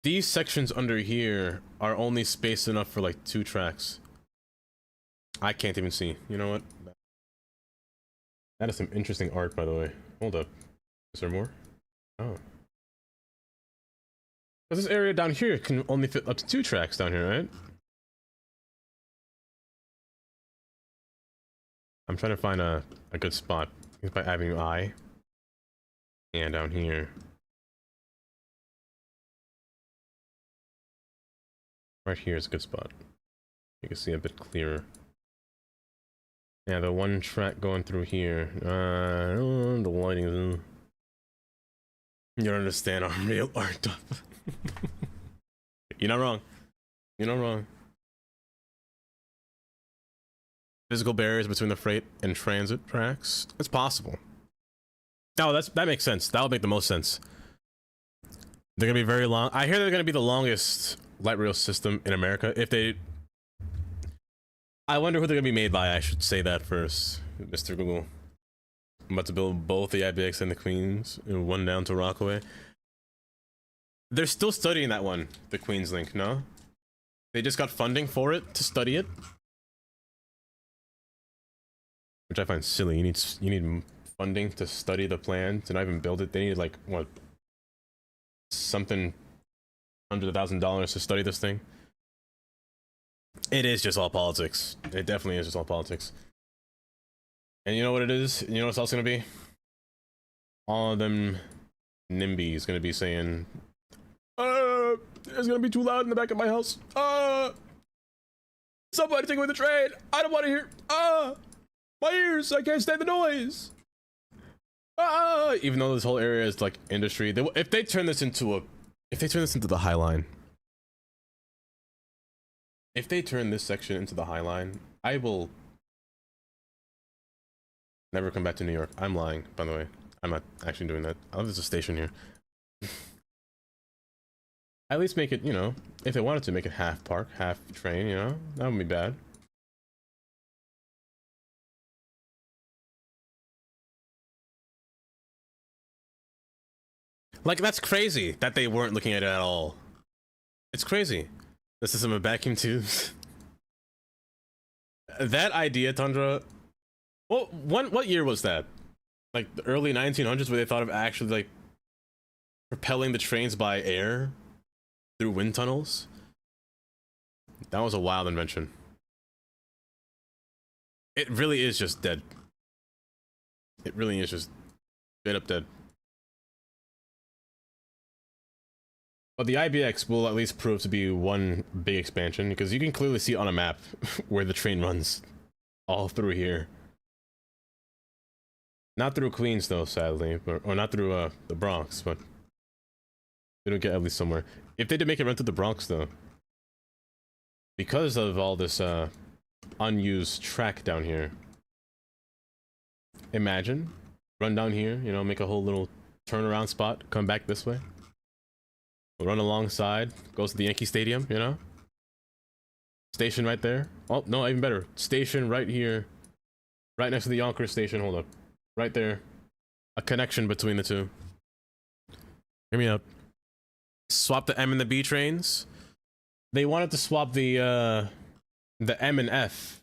These sections under here are only spaced enough for like 2 tracks. I can't even see. You know what? That is some interesting art, by the way. Hold up. Is there more? Oh. Because this area down here can only fit up to 2 tracks down here, right? I'm trying to find a good spot. By Avenue I. And down here. Right here is a good spot. You can see a bit clearer. Yeah, the 1 track going through here. The lighting is. You don't understand our real art. You're not wrong. You're not wrong. Physical barriers between the freight and transit tracks. It's possible. No, that makes sense. That would make the most sense. They're gonna be very long. I hear they're gonna be the longest light rail system in America. If they. I wonder who they're gonna be made by. I should say that first, Mr. Google. I'm about to build both the IBX and the Queens, and 1 down to Rockaway. They're still studying that one, the Queens link. No, they just got funding for it to study it, which I find silly. You need funding to study the plan to not even build it. They need like what, something $100,000 to study this thing. It is just all politics. It definitely is just all politics. And you know what it is? You know what it's also gonna be? All of them NIMBYs gonna be saying, it's gonna be too loud in the back of my house. Somebody take away the train. I don't want to hear. My ears. I can't stand the noise. Even though this whole area is like industry, if they turn this into the High Line, if they turn this section into the High Line, I will never come back to New York. I'm lying, by the way. I'm not actually doing that. I love there's a station here. At least make it, you know, if they wanted to make it half park, half train, you know, that wouldn't be bad. Like, that's crazy that they weren't looking at it at all. It's crazy. The system of vacuum tubes. That idea, Tundra. Well, what year was that? Like the early 1900s, where they thought of actually like propelling the trains by air through wind tunnels. That was a wild invention. It really is just dead. It really is just straight up dead. But the IBX will at least prove to be one big expansion, because you can clearly see on a map where the train runs all through here. Not through Queens though, sadly, or not through the Bronx, but they don't get at least somewhere. If they did make it run through the Bronx though, because of all this unused track down here, imagine run down here, you know, make a whole little turnaround spot, come back this way, run alongside, goes to the Yankee Stadium, you know, station right there. Oh no, even better, station right here, right next to the Yonkers station. Hold up, right there, a connection between the two. Hear me out. Swap the M and the B trains. They wanted to swap the M and F,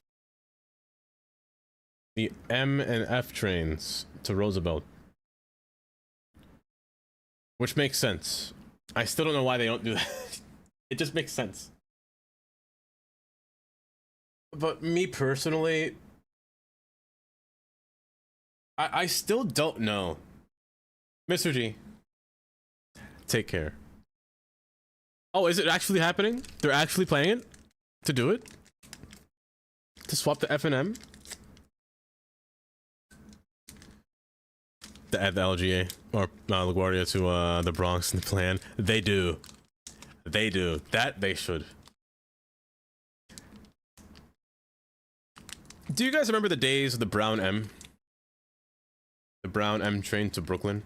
the M and F trains to Roosevelt, which makes sense. I still don't know why they don't do that. It just makes sense. But me personally, I still don't know. Mr. G, take care. Oh, is it actually happening? They're actually planning it? To do it? To swap the F and M? To add the LGA or LaGuardia to the Bronx in the plan. They do. They do. That they should. Do you guys remember the days of the Brown M? The Brown M train to Brooklyn?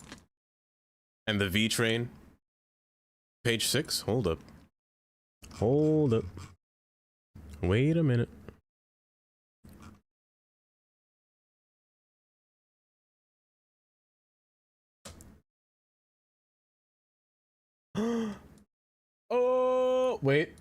And the V train? Page 6? Hold up. Hold up. Wait a minute. Oh, wait.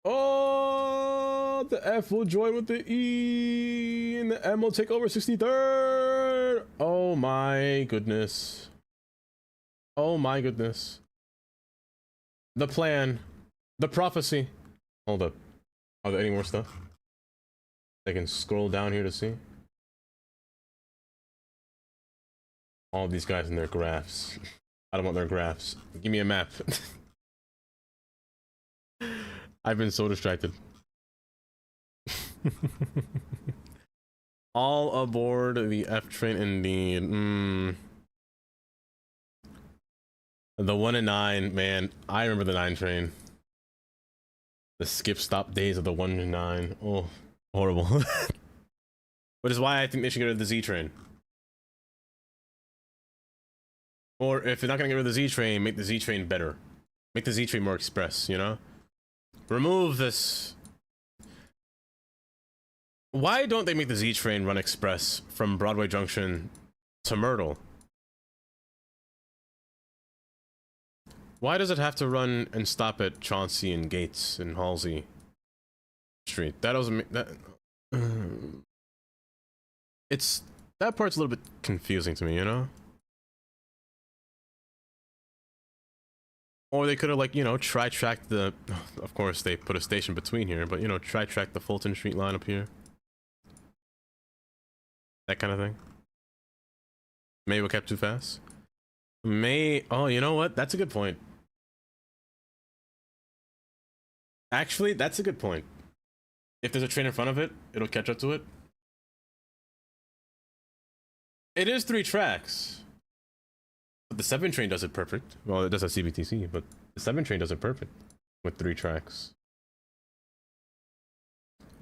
Oh, the F will join with the E, and the M will take over 63rd. Oh my goodness. Oh my goodness. The plan. The prophecy. Hold up. Are there any more stuff? I can scroll down here to see. All these guys in their graphs. I don't want their graphs. Give me a map. I've been so distracted. All aboard the F train indeed. The 1 and 9, man. I remember the 9 train. The skip stop days of the 1 and 9. Oh, horrible. Which is why I think they should get rid of the Z train. Or if they're not gonna get rid of the Z train, make the Z train better. Make the Z train more express, you know? Remove this. Why don't they make the Z train run express from Broadway Junction to Myrtle? Why does it have to run and stop at Chauncey and Gates and Halsey Street? That doesn't that. It's that part's a little bit confusing to me, you know. Or they could have, like, you know, tri-tracked the... Of course, they put a station between here, but, you know, tri-tracked the Fulton Street line up here. That kind of thing. Maybe we kept too fast. Oh, you know what? That's a good point. Actually, that's a good point. If there's a train in front of it, it'll catch up to it. It is 3 tracks. But the 7 train does it perfect. Well, it does have CBTC, but the 7 train does it perfect with 3 tracks.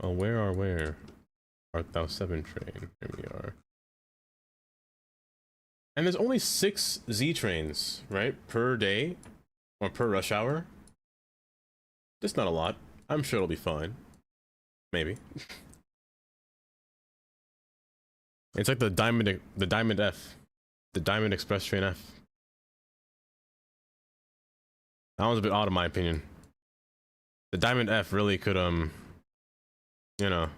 Oh, where art thou 7 train? Here we are. And there's only 6 Z trains, right? Per day? Or per rush hour? That's not a lot. I'm sure it'll be fine. Maybe. It's like the Diamond F. The Diamond Express Train F. That one's a bit odd in my opinion. The Diamond F really could, you know,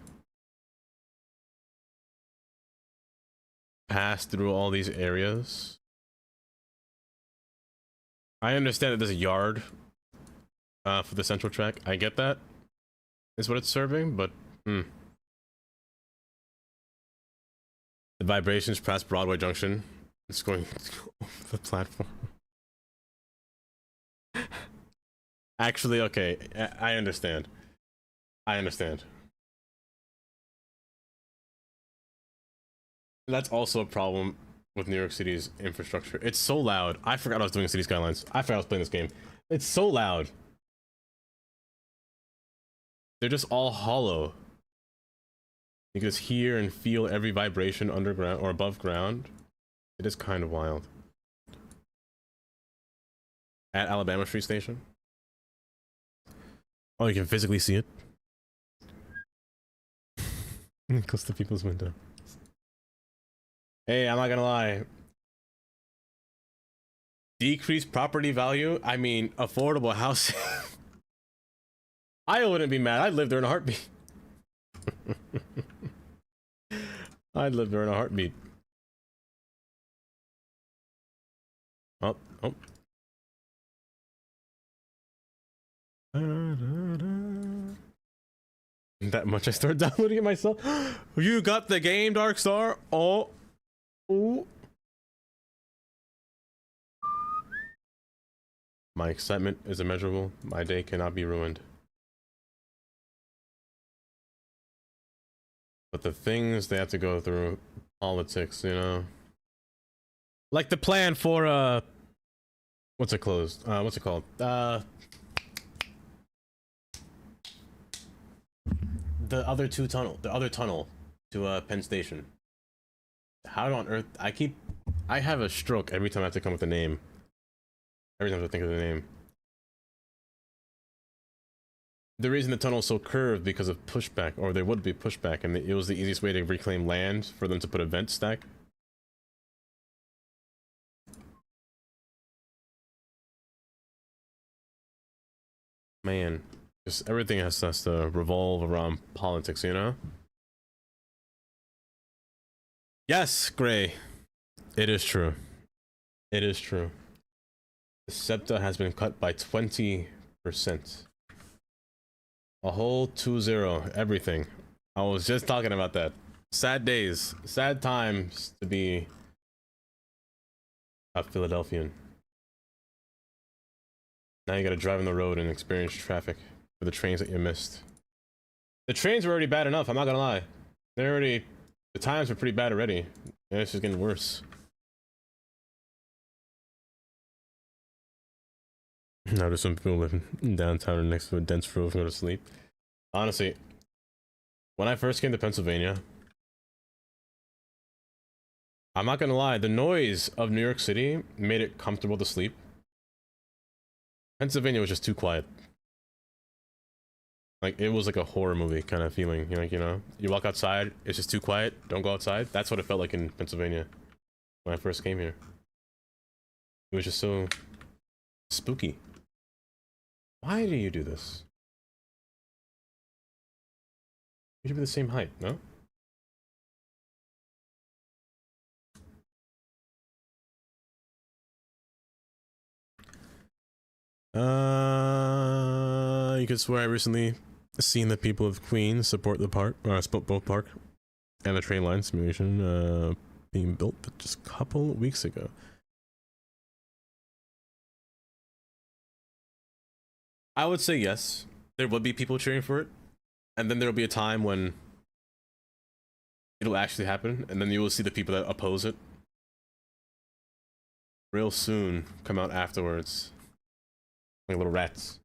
pass through all these areas. I understand that there's a yard for the central track. I get that. Is what it's serving, but the vibrations past Broadway Junction. It's going off the platform. Actually, okay, I understand. I understand. That's also a problem with New York City's infrastructure. It's so loud. I forgot I was doing City Skylines. I forgot I was playing this game. It's so loud. They're just all hollow. You can just hear and feel every vibration underground or above ground. It is kind of wild. At Alabama Street Station. Oh, you can physically see it. Close to people's window. Hey, I'm not gonna lie. Decreased property value? I mean, affordable housing. I wouldn't be mad. I'd live there in a heartbeat. I'd live there in a heartbeat. Oh, oh. That much I started downloading it myself. You got the game, Dark Star? Oh. Ooh. My excitement is immeasurable. My day cannot be ruined. But the things they have to go through, politics, you know. Like the plan for what's it closed? What's it called? The other tunnel to Penn Station. How on earth? I have a stroke every time I have to come up with a name. Every time I think of the name. The reason the tunnel is so curved because of pushback, or there would be pushback, and it was the easiest way to reclaim land for them to put a vent stack. Man, just everything has to revolve around politics, you know? Yes, Gray. It is true. It is true. The SEPTA has been cut by 20%. A whole 2-0, everything. I was just talking about that. Sad days, sad times to be a Philadelphian. Now you gotta drive on the road and experience traffic for the trains that you missed. The trains were already bad enough, I'm not gonna lie. The times were pretty bad already. And it's just getting worse. Now there's some people living in downtown next to a dense road and go to sleep. Honestly, when I first came to Pennsylvania, I'm not gonna lie, the noise of New York City made it comfortable to sleep. Pennsylvania was just too quiet. Like, it was like a horror movie kind of feeling. You're like, you know, you walk outside, it's just too quiet, don't go outside. That's what it felt like in Pennsylvania when I first came here. It was just so spooky. Why do you do this? You should be the same height, no? You could swear I recently seen the people of Queens support the park, both park and the train line simulation being built just a couple weeks ago. I would say yes. There would be people cheering for it, and then there will be a time when it'll actually happen, and then you will see the people that oppose it real soon come out afterwards, like little rats,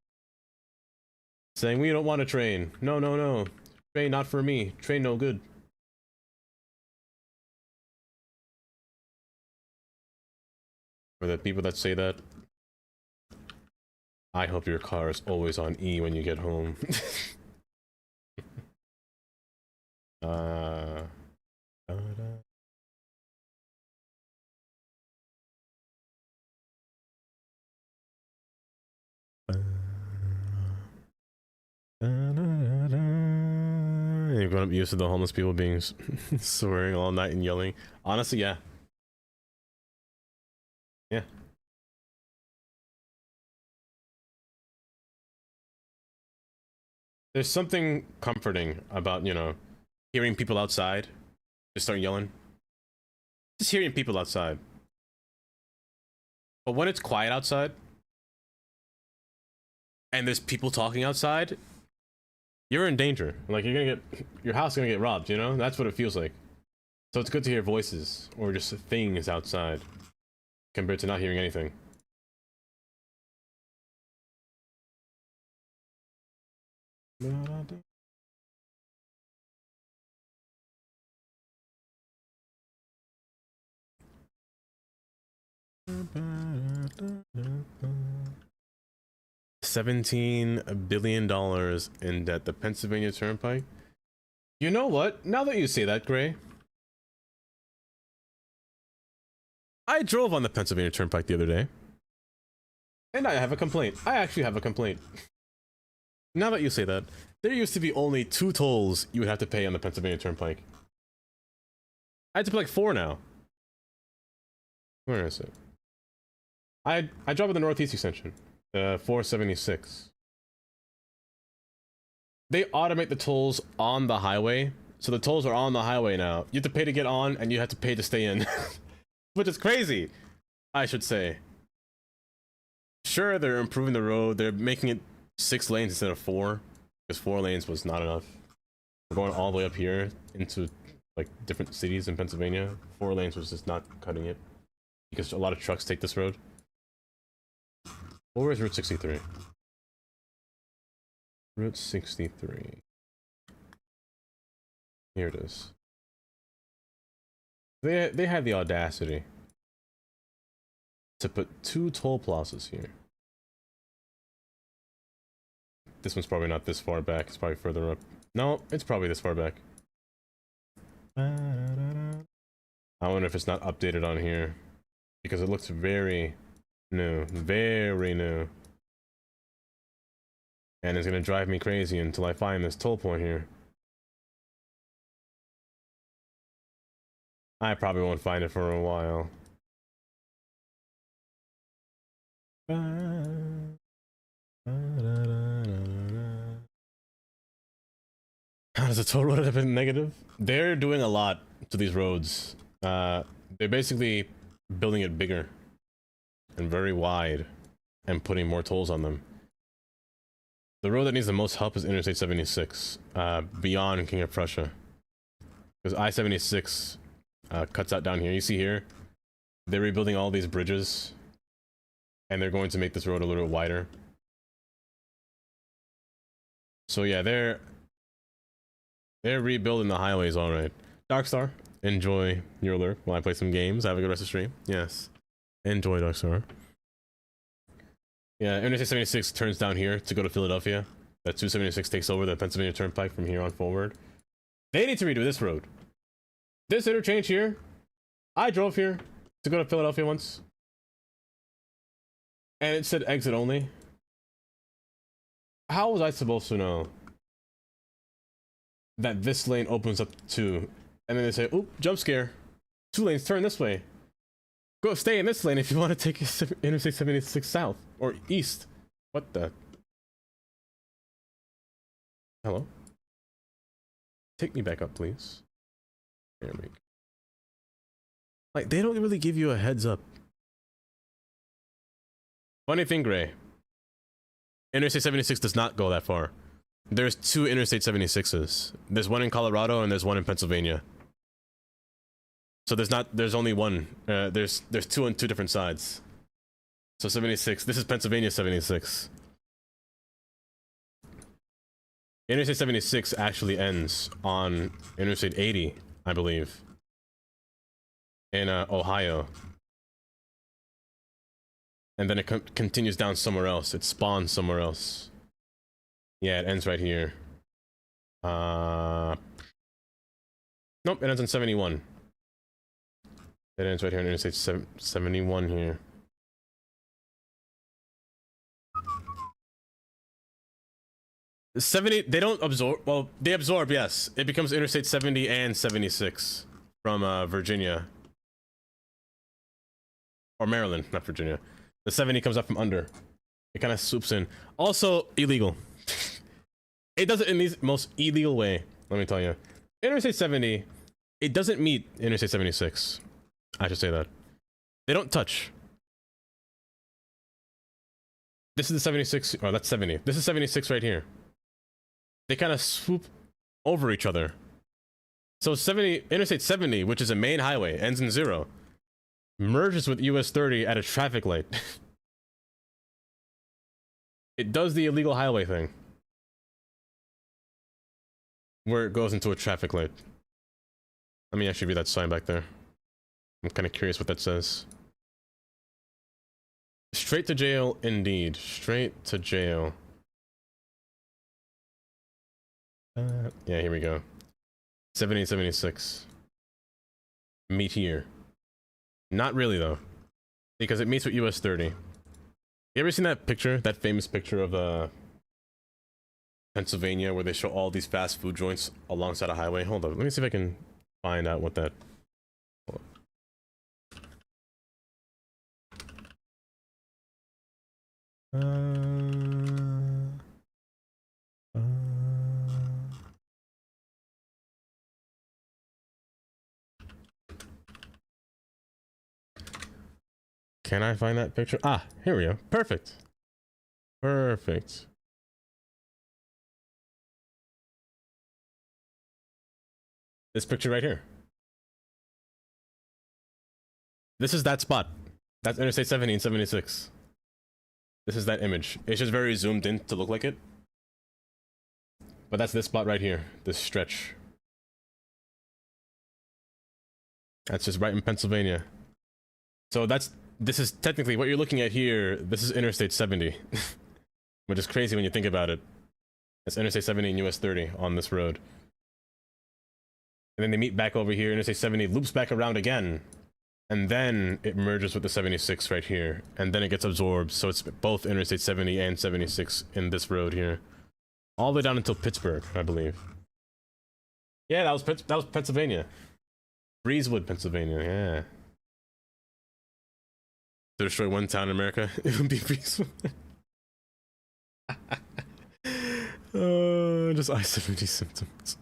saying we don't want a train. No, no, no. Train not for me. Train no good. For the people that say that, I hope your car is always on E when you get home. You're gonna be used to the homeless people being swearing all night and yelling. Honestly, yeah. Yeah. There's something comforting about, you know, hearing people outside just start yelling. Just hearing people outside. But when it's quiet outside and there's people talking outside, you're in danger. Like, you're gonna get, your house is gonna get robbed, you know? That's what it feels like. So it's good to hear voices or just things outside compared to not hearing anything. $17 billion in debt. The Pennsylvania Turnpike. You know what? Now that you say that, Gray, I drove on the Pennsylvania Turnpike the other day, and I have a complaint. I actually have a complaint. Now that you say that, there used to be only 2 tolls you would have to pay on the Pennsylvania Turnpike. I had to pay like 4 now. Where is it? I drove at the Northeast Extension, 476. They automate the tolls on the highway, so the tolls are on the highway now. You have to pay to get on, and you have to pay to stay in, which is crazy, I should say. Sure, they're improving the road. They're making it 6 lanes instead of 4, because 4 lanes was not enough. We're going all the way up here into like different cities in Pennsylvania. 4 lanes was just not cutting it because a lot of trucks take this road. Where is Route 63? Route 63. Here it is. They had the audacity to put 2 toll plazas here. This one's probably not this far back. It's probably further up. No, it's probably this far back. I wonder if it's not updated on here, because it looks very new, very new. And it's gonna drive me crazy until I find this toll point here. I probably won't find it for a while. How does the toll road have been negative? They're doing a lot to these roads. They're basically building it bigger and very wide and putting more tolls on them. The road that needs the most help is Interstate 76, beyond King of Prussia. Because I-76 cuts out down here. You see here, they're rebuilding all these bridges, and they're going to make this road a little bit wider. So yeah, they're rebuilding the highways, all right. Darkstar, enjoy your alert while I play some games. Have a good rest of the stream. Yes, enjoy, Darkstar. Yeah, Interstate 76 turns down here to go to Philadelphia. That 276 takes over the Pennsylvania Turnpike from here on forward. They need to redo this road. This interchange here, I drove here to go to Philadelphia once, and it said exit only. How was I supposed to know that this lane opens up to, and then they say, oop, jump scare, 2 lanes turn this way, go stay in this lane if you want to take Interstate 76 south or east. What the? Hello? Take me back up, please. There we go. Like, they don't really give you a heads up. Funny thing, Gray. Interstate 76 does not go that far. There's 2 Interstate 76s. There's one in Colorado and there's one in Pennsylvania. So there's only one. There's 2 on 2 different sides. So 76, this is Pennsylvania 76. Interstate 76 actually ends on Interstate 80, I believe. In Ohio. And then it continues down somewhere else. It spawns somewhere else. Yeah, it ends right here. Nope, it ends on 71. It ends right here on Interstate 71 here. The 70, they don't absorb, well, they absorb, yes. It becomes Interstate 70 and 76 from Virginia. Or Maryland, not Virginia. The 70 comes up from under. It kind of swoops in. Also, illegal. It does it in the most illegal way, let me tell you. Interstate 70, it doesn't meet Interstate 76. I should say that. They don't touch. This is the 76, oh, that's 70. This is 76 right here. They kind of swoop over each other. So Interstate 70, which is a main highway, ends in 0. Merges with US 30 at a traffic light. It does the illegal highway thing. Where it goes into a traffic light. Let me actually read that sign back there. I'm kind of curious what that says. Straight to jail, indeed. Straight to jail. Yeah, here we go. 1776. Meet here. Not really, though. Because it meets with US 30. You ever seen that picture? That famous picture of Pennsylvania where they show all these fast food joints alongside a highway? Hold on, let me see if I can find out what that... Can I find that picture? Ah, here we go. Perfect. Perfect. This picture right here. This is that spot. That's Interstate 70 and 76. This is that image. It's just very zoomed in to look like it. But that's this spot right here. This stretch. That's just right in Pennsylvania. So this is technically what you're looking at here. This is Interstate 70. Which is crazy when you think about it. That's Interstate 70 and US 30 on this road. And then they meet back over here. Interstate 70 loops back around again. And then it merges with the 76 right here. And then it gets absorbed. So it's both Interstate 70 and 76 in this road here. All the way down until Pittsburgh, I believe. Yeah, that was Pennsylvania. Breezewood, Pennsylvania, yeah. To destroy one town in America, it would be Breezewood. Just I-70 symptoms.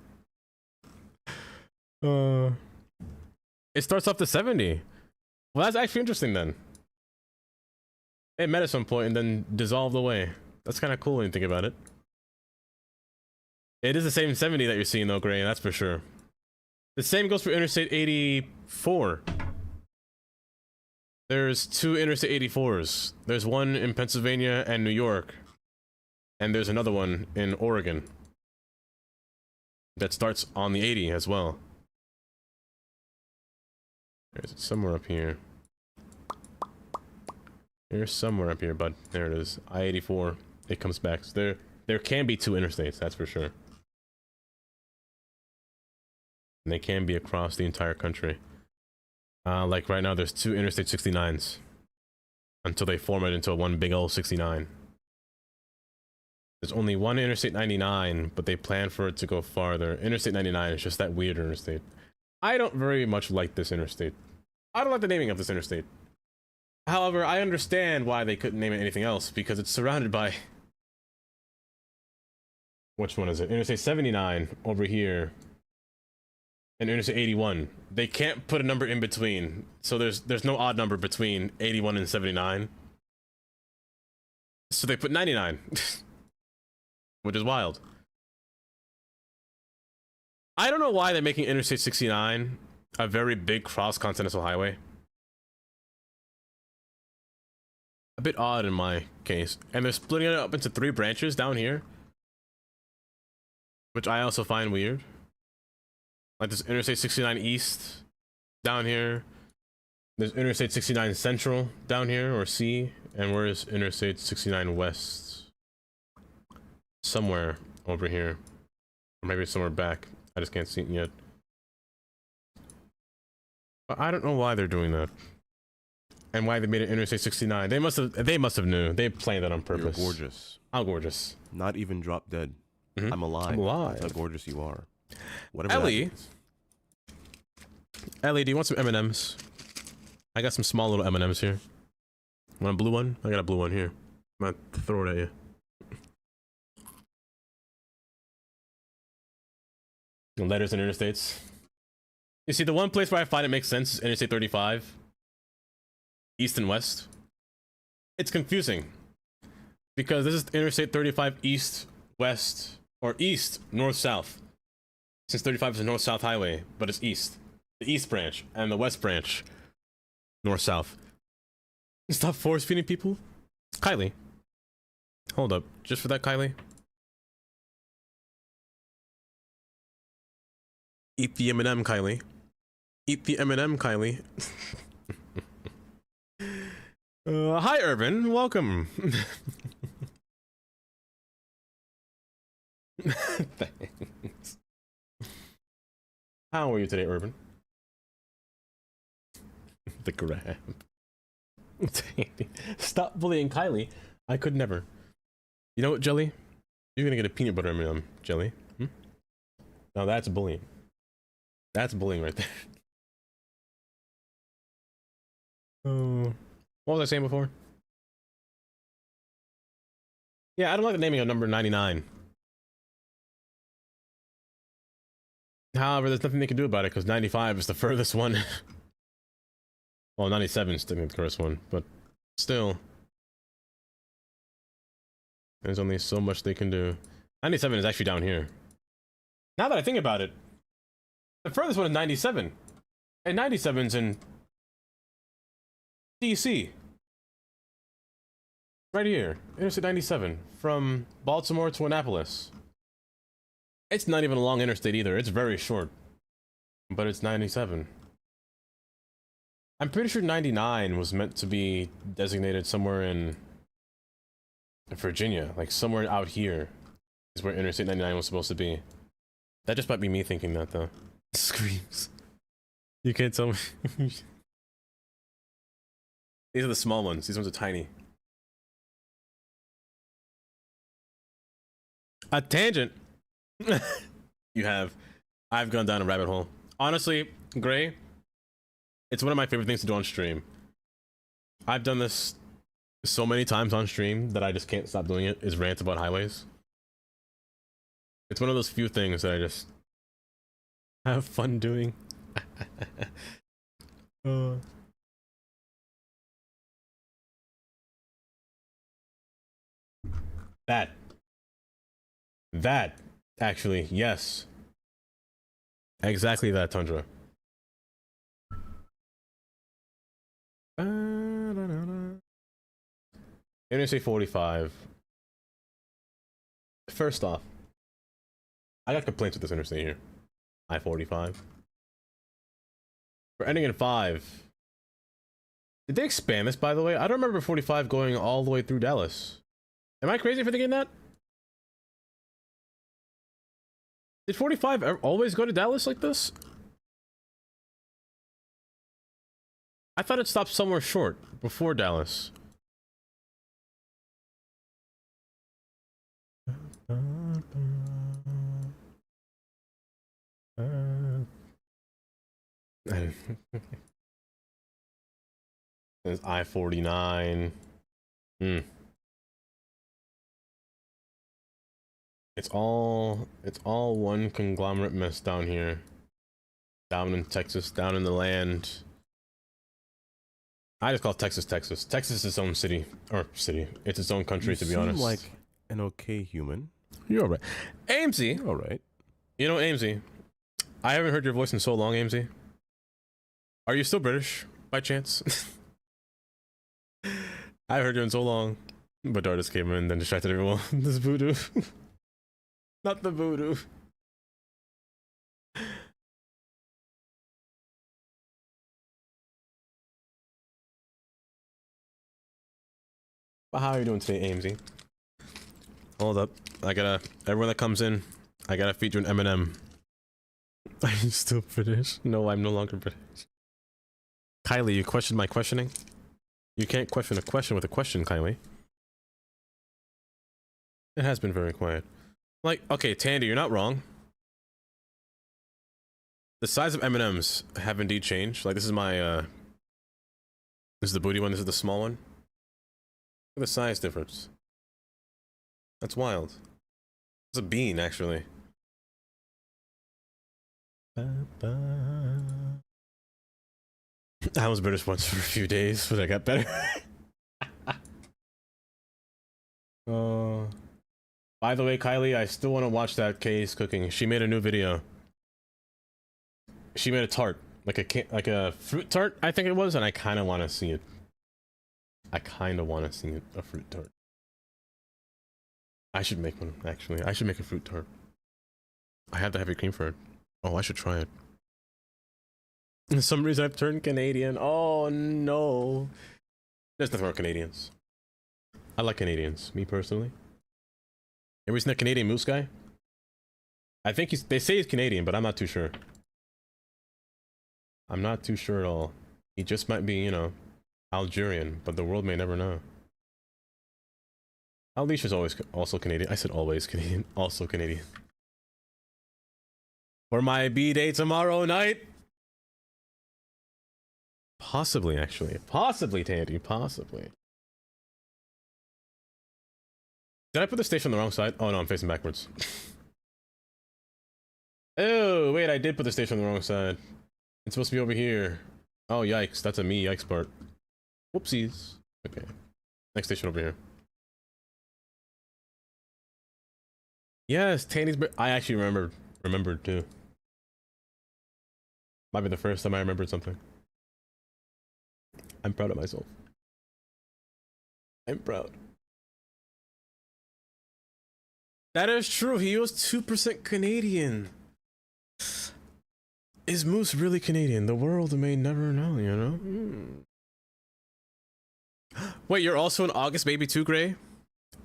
It starts off to 70. Well, that's actually interesting then. It met at some point and then dissolved away. That's kind of cool when you think about it. It is the same 70 that you're seeing though, Gray, that's for sure. The same goes for Interstate 84. There's 2 Interstate 84s. There's one in Pennsylvania and New York. And there's another one in Oregon. That starts on the 80 as well. There's it somewhere up here. There's somewhere up here, bud. There it is. I-84. It comes back. So there can be 2 interstates, that's for sure. And they can be across the entire country. Like right now, there's 2 Interstate 69s. Until they form it into one big old 69. There's only one Interstate 99, but they plan for it to go farther. Interstate 99 is just that weird interstate. I don't very much like this interstate. I don't like the naming of this interstate. However, I understand why they couldn't name it anything else, because it's surrounded by... Which one is it? Interstate 79 over here. And Interstate 81. They can't put a number in between. So there's no odd number between 81 and 79. So they put 99. Which is wild. I don't know why they're making Interstate 69 a very big cross-continental highway. A bit odd in my case. And they're splitting it up into 3 branches down here, which I also find weird. Like there's Interstate 69 East down here. There's Interstate 69 Central down here, or C. And where is Interstate 69 West? Somewhere over here. Or maybe somewhere back. I just can't see it yet. But I don't know why they're doing that. And why they made it Interstate 69. They must have knew. They planned that on purpose. You're gorgeous. How gorgeous. Not even drop dead. Mhm. I'm alive. I'm alive. That's how gorgeous you are. Whatever Ellie. that means. Ellie, do you want some M&Ms? I got some small little M&Ms here. Want a blue one? I got a blue one here. I'm gonna throw it at you. Letters and interstates. You see, the one place where I find it makes sense is Interstate 35. East and West. It's confusing. Because this is Interstate 35 East, West, or East, North, South. Since 35 is a North-South highway, but it's East. The East branch and the West branch. North-South. Stop force-feeding people? Kylie. Hold up. Just for that, Kylie. Eat the M&M, Kylie. Eat the M&M, Kylie. Hi, Urban. Welcome. Thanks. How are you today, Urban? The grab. Stop bullying Kylie. I could never. You know what, Jelly? You're gonna get a peanut butter M&M, Jelly. Hmm? Now that's bullying. That's bullying right there. Oh, what was I saying before? Yeah, I don't like the naming of number 99. However, there's nothing they can do about it because 95 is the furthest one. Well, 97 is technically the first one, but still. There's only so much they can do. 97 is actually down here. Now that I think about it, the furthest one is 97. And 97's in DC. Right here. Interstate 97. From Baltimore to Annapolis. It's not even a long interstate either. It's very short. But it's 97. I'm pretty sure 99 was meant to be designated somewhere in Virginia. Like somewhere out here is where Interstate 99 was supposed to be. That just might be me thinking that though. Screams. You can't tell me. These are the small ones. These ones are tiny. A tangent. You have. I've gone down a rabbit hole. Honestly, Gray, it's one of my favorite things to do on stream. I've done this so many times on stream that I just can't stop doing it, is rant about highways. It's one of those few things that I just have fun doing. That, actually, yes. Exactly that, Tundra. Interstate 45. First off, I got complaints with this interstate here. I-45. We're ending in 5. Did they expand this, by the way? I don't remember 45 going all the way through Dallas. Am I crazy for thinking that? Did 45 always go to Dallas like this? I thought it stopped somewhere short before Dallas. There's I-49. It's all one conglomerate mess down here. Down in Texas, down in the land. I just call Texas Texas. Texas is its own city. Or city. It's its own country, to be honest. Like an okay human. You're alright. Amesy! You're alright. You know, Amesy, I haven't heard your voice in so long, Amesy. Are you still British, by chance? I heard you in so long. But Dardis came in and then distracted everyone. This voodoo. Not the voodoo. But how are you doing today, Amesy? Hold up. Everyone that comes in, I gotta feed you an M&M. Are you still British? No, I'm no longer British. Kylie, you questioned my questioning? You can't question a question with a question, Kylie. It has been very quiet. Like, okay, Tandy, you're not wrong. The size of M&Ms have indeed changed. Like, this is my, this is the booty one, this is the small one. Look at the size difference. That's wild. It's a bean, actually. I was British once for a few days, but I got better. By the way, Kylie, I still want to watch that Kay's cooking. She made a new video. She made a tart, like a fruit tart, I think it was, and I kind of want to see it. I kind of want to see a fruit tart. I should make one, actually. I should make a fruit tart. I have the heavy cream for it. Oh, I should try it. For some reason, I've turned Canadian. Oh, no. There's nothing wrong with Canadians. I like Canadians, me personally. Ever seen that Canadian moose guy? I think they say he's Canadian, but I'm not too sure. I'm not too sure at all. He just might be, you know, Algerian, but the world may never know. Alicia's always also Canadian. I said always Canadian, also Canadian. For my B-day tomorrow night? Possibly, actually. Possibly, Tandy, possibly. Did I put the station on the wrong side? Oh no, I'm facing backwards. Oh, wait, I did put the station on the wrong side. It's supposed to be over here. Oh, yikes. That's a me yikes part. Whoopsies. Okay. Next station over here. Yes, Tandy's... I actually remembered too. Might be the first time I remembered something. I'm proud of myself. I'm proud. That is true. He was 2% Canadian. Is Moose really Canadian? The world may never know, you know? Wait, you're also an August baby too, Gray?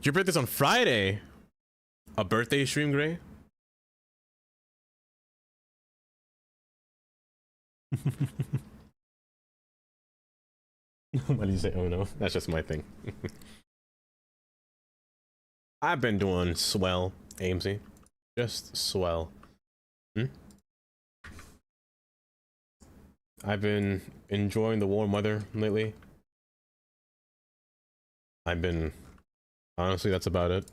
Your birthday's on Friday. A birthday stream, Gray? Why do you say, oh no? That's just my thing. I've been doing swell, Amesy. Just swell. I've been enjoying the warm weather lately. Honestly, that's about it.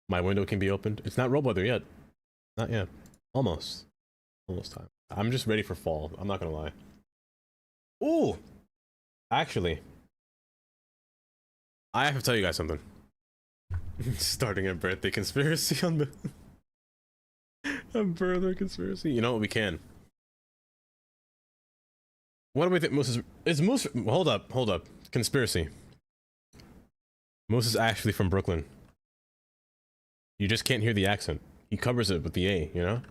My window can be opened. It's not robe weather yet. Not yet. Almost. Almost time. I'm just ready for fall. I'm not gonna lie. Ooh! Actually, I have to tell you guys something. Starting a birthday conspiracy on the... a birthday conspiracy? You know what, we can. What do we think Moose is Moose... Hold up. Conspiracy. Moose is actually from Brooklyn. You just can't hear the accent. He covers it with the A, you know?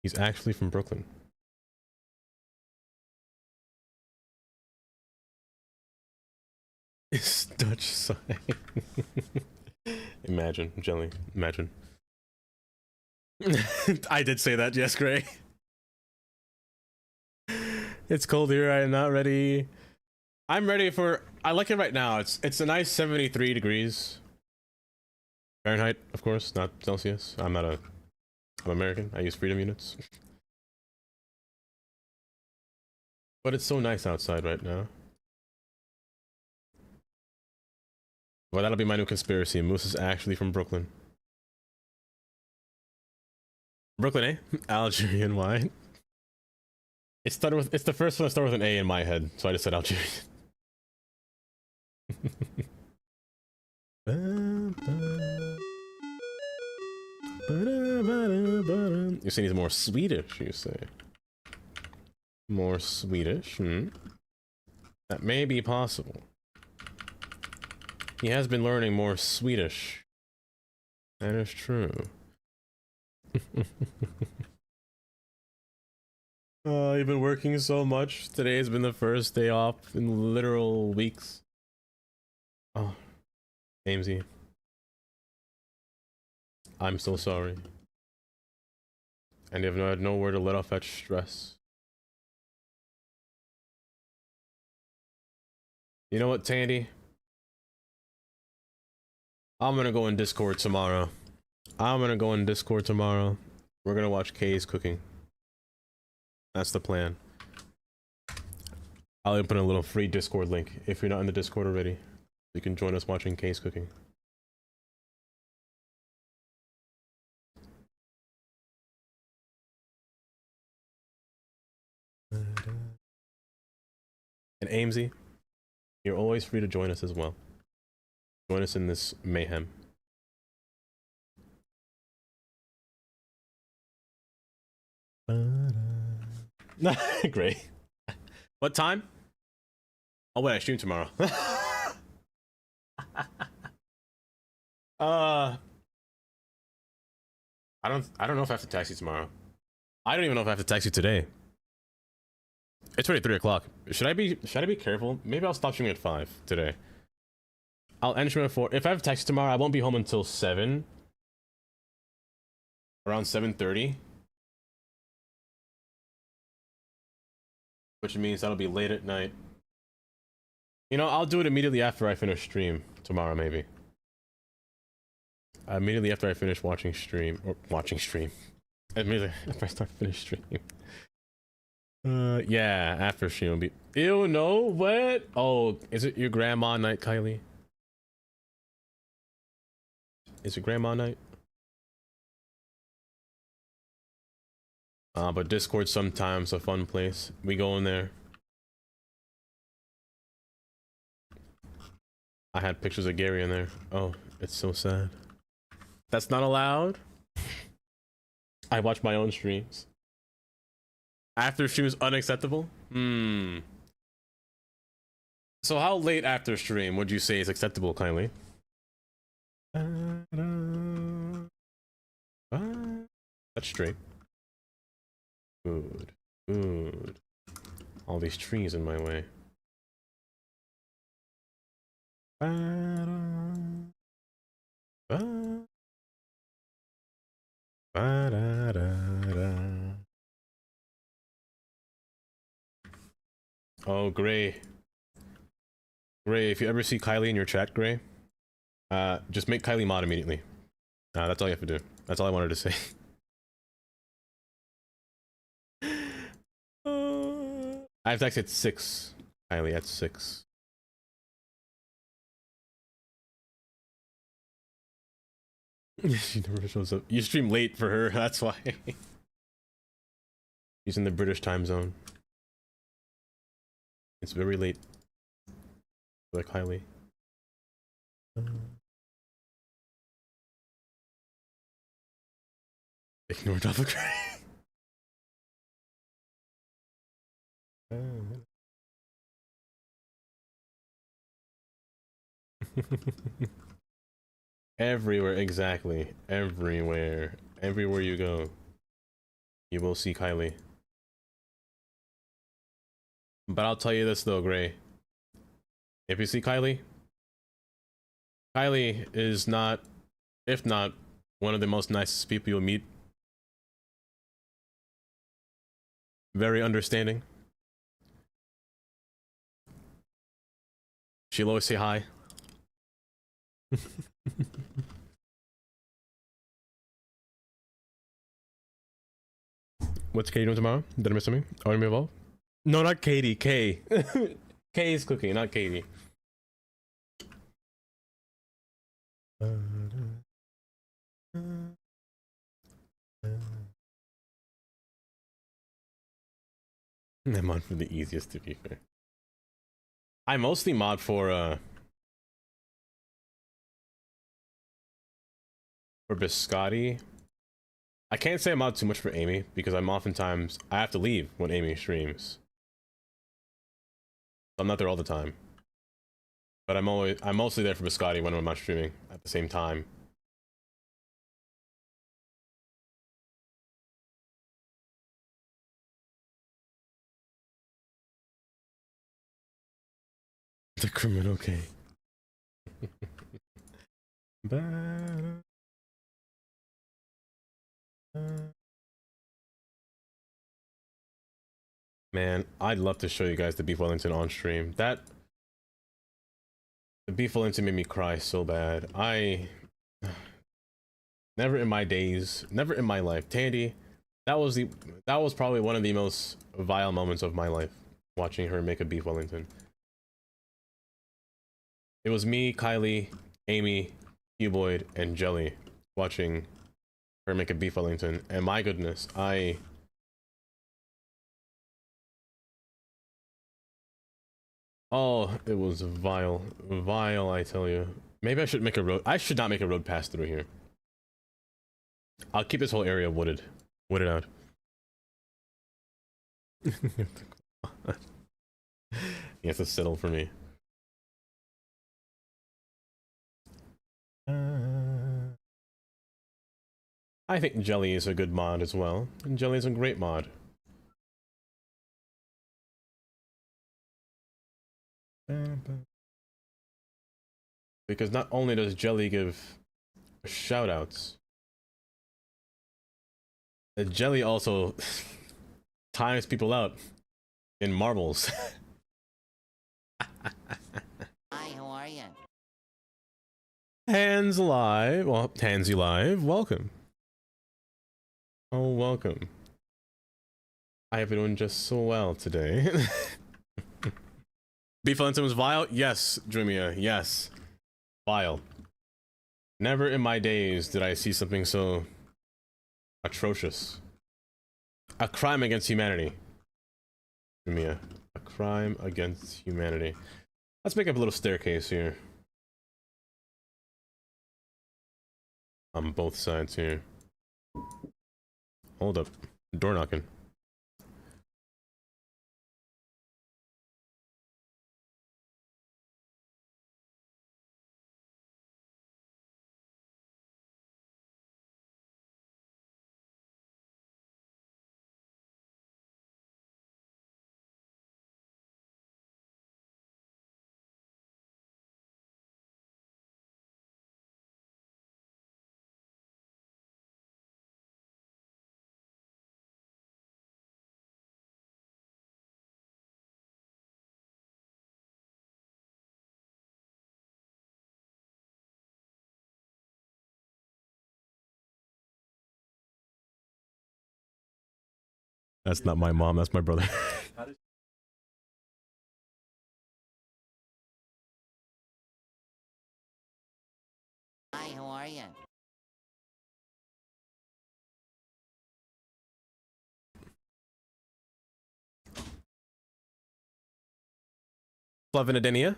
He's actually from Brooklyn. It's Dutch sign. Imagine, Jelly. Imagine. I did say that, yes, Gray. It's cold here. I am not ready. I'm ready for... I like it right now. It's a nice 73 degrees. Fahrenheit, of course, not Celsius. I'm American. I use freedom units. But it's so nice outside right now. Well, that'll be my new conspiracy. Moose is actually from Brooklyn. Brooklyn, eh? Algerian wine. It's the first one that started with an A in my head, so I just said Algerian. You say he's more Swedish, you say. More Swedish, That may be possible. He has been learning more Swedish. That is true. You've been working so much. Today has been the first day off in literal weeks. Oh, Amesy. I'm so sorry. And you have had nowhere to let off that stress. You know what, Tandy? I'm gonna go in Discord tomorrow. We're gonna watch Kay's cooking. That's the plan. I'll open a little free Discord link if you're not in the Discord already. You can join us watching Kay's cooking. And Amesy, you're always free to join us as well. Join us in this mayhem. Great. What time? Oh wait, I stream tomorrow. I don't know if I have to taxi tomorrow. I don't even know if I have to taxi today. It's already 3 o'clock. Should I be careful? Maybe I'll stop streaming at 5 today. I'll end stream at 4. If I have taxi tomorrow, I won't be home until 7. Around 7:30. Which means that'll be late at night. You know, I'll do it immediately after I finish stream tomorrow, maybe. Immediately after I finish watching stream. Immediately after I start finish stream. Yeah, after stream will be. Ew, no, what? Oh, is it your grandma night, Kylie? Is it grandma night? But Discord's sometimes a fun place. We go in there. I had pictures of Gary in there. Oh, it's so sad. That's not allowed. I watch my own streams. After stream is unacceptable? So how late after stream would you say is acceptable, kindly? That's straight. Good. Good. All these trees in my way. Oh, Gray. Gray, if you ever see Kylie in your chat, Gray, just make Kylie mod immediately. That's all you have to do. That's all I wanted to say. I have to exit 6. Kylie, at 6. She never shows up. You stream late for her, that's why. She's in the British time zone. It's very late. Like Kylie. Ignore double cry. Everywhere, exactly. Everywhere. Everywhere you go, you will see Kylie. But I'll tell you this though, Gray. If you see Kylie, Kylie is not, if not, one of the most nicest people you'll meet. Very understanding. She'll always say hi. What's Katie doing tomorrow? Did I miss something? Are you involved? No, not Katie. Kay. Kay is cooking, not Katie. I mod for the easiest, to be fair. I mostly mod for Biscotti. I can't say I mod too much for Amy because I have to leave when Amy streams. I'm not there all the time. But I'm mostly there for Biscotti when I'm not streaming at the same time. The criminal K. Man, I'd love to show you guys the beef Wellington on stream. The beef Wellington made me cry so bad. Never in my days, never in my life. Tandy, that was probably one of the most vile moments of my life, watching her make a beef Wellington. It was me, Kylie, Amy, Hugh Boyd, and Jelly watching her make a beef Wellington, and my goodness, oh, it was vile, vile, I tell you. Maybe I should not make a road pass through here. I'll keep this whole area wooded out. He has to settle for me. I think Jelly is a good mod as well, and Jelly is a great mod. Because not only does Jelly give shoutouts, the Jelly also tires people out in marbles. Hi, how are you? Hands live, well, Tansy live, welcome. Oh, welcome. I have been doing just so well today. Beef Wellington was vile? Yes, Dreamia, yes. Vile. Never in my days did I see something so atrocious. A crime against humanity. Dreamia. A crime against humanity. Let's make up a little staircase here. On both sides here. Hold up. Door knocking. That's not my mom, that's my brother. Hi, how are you? Flavin Adenia?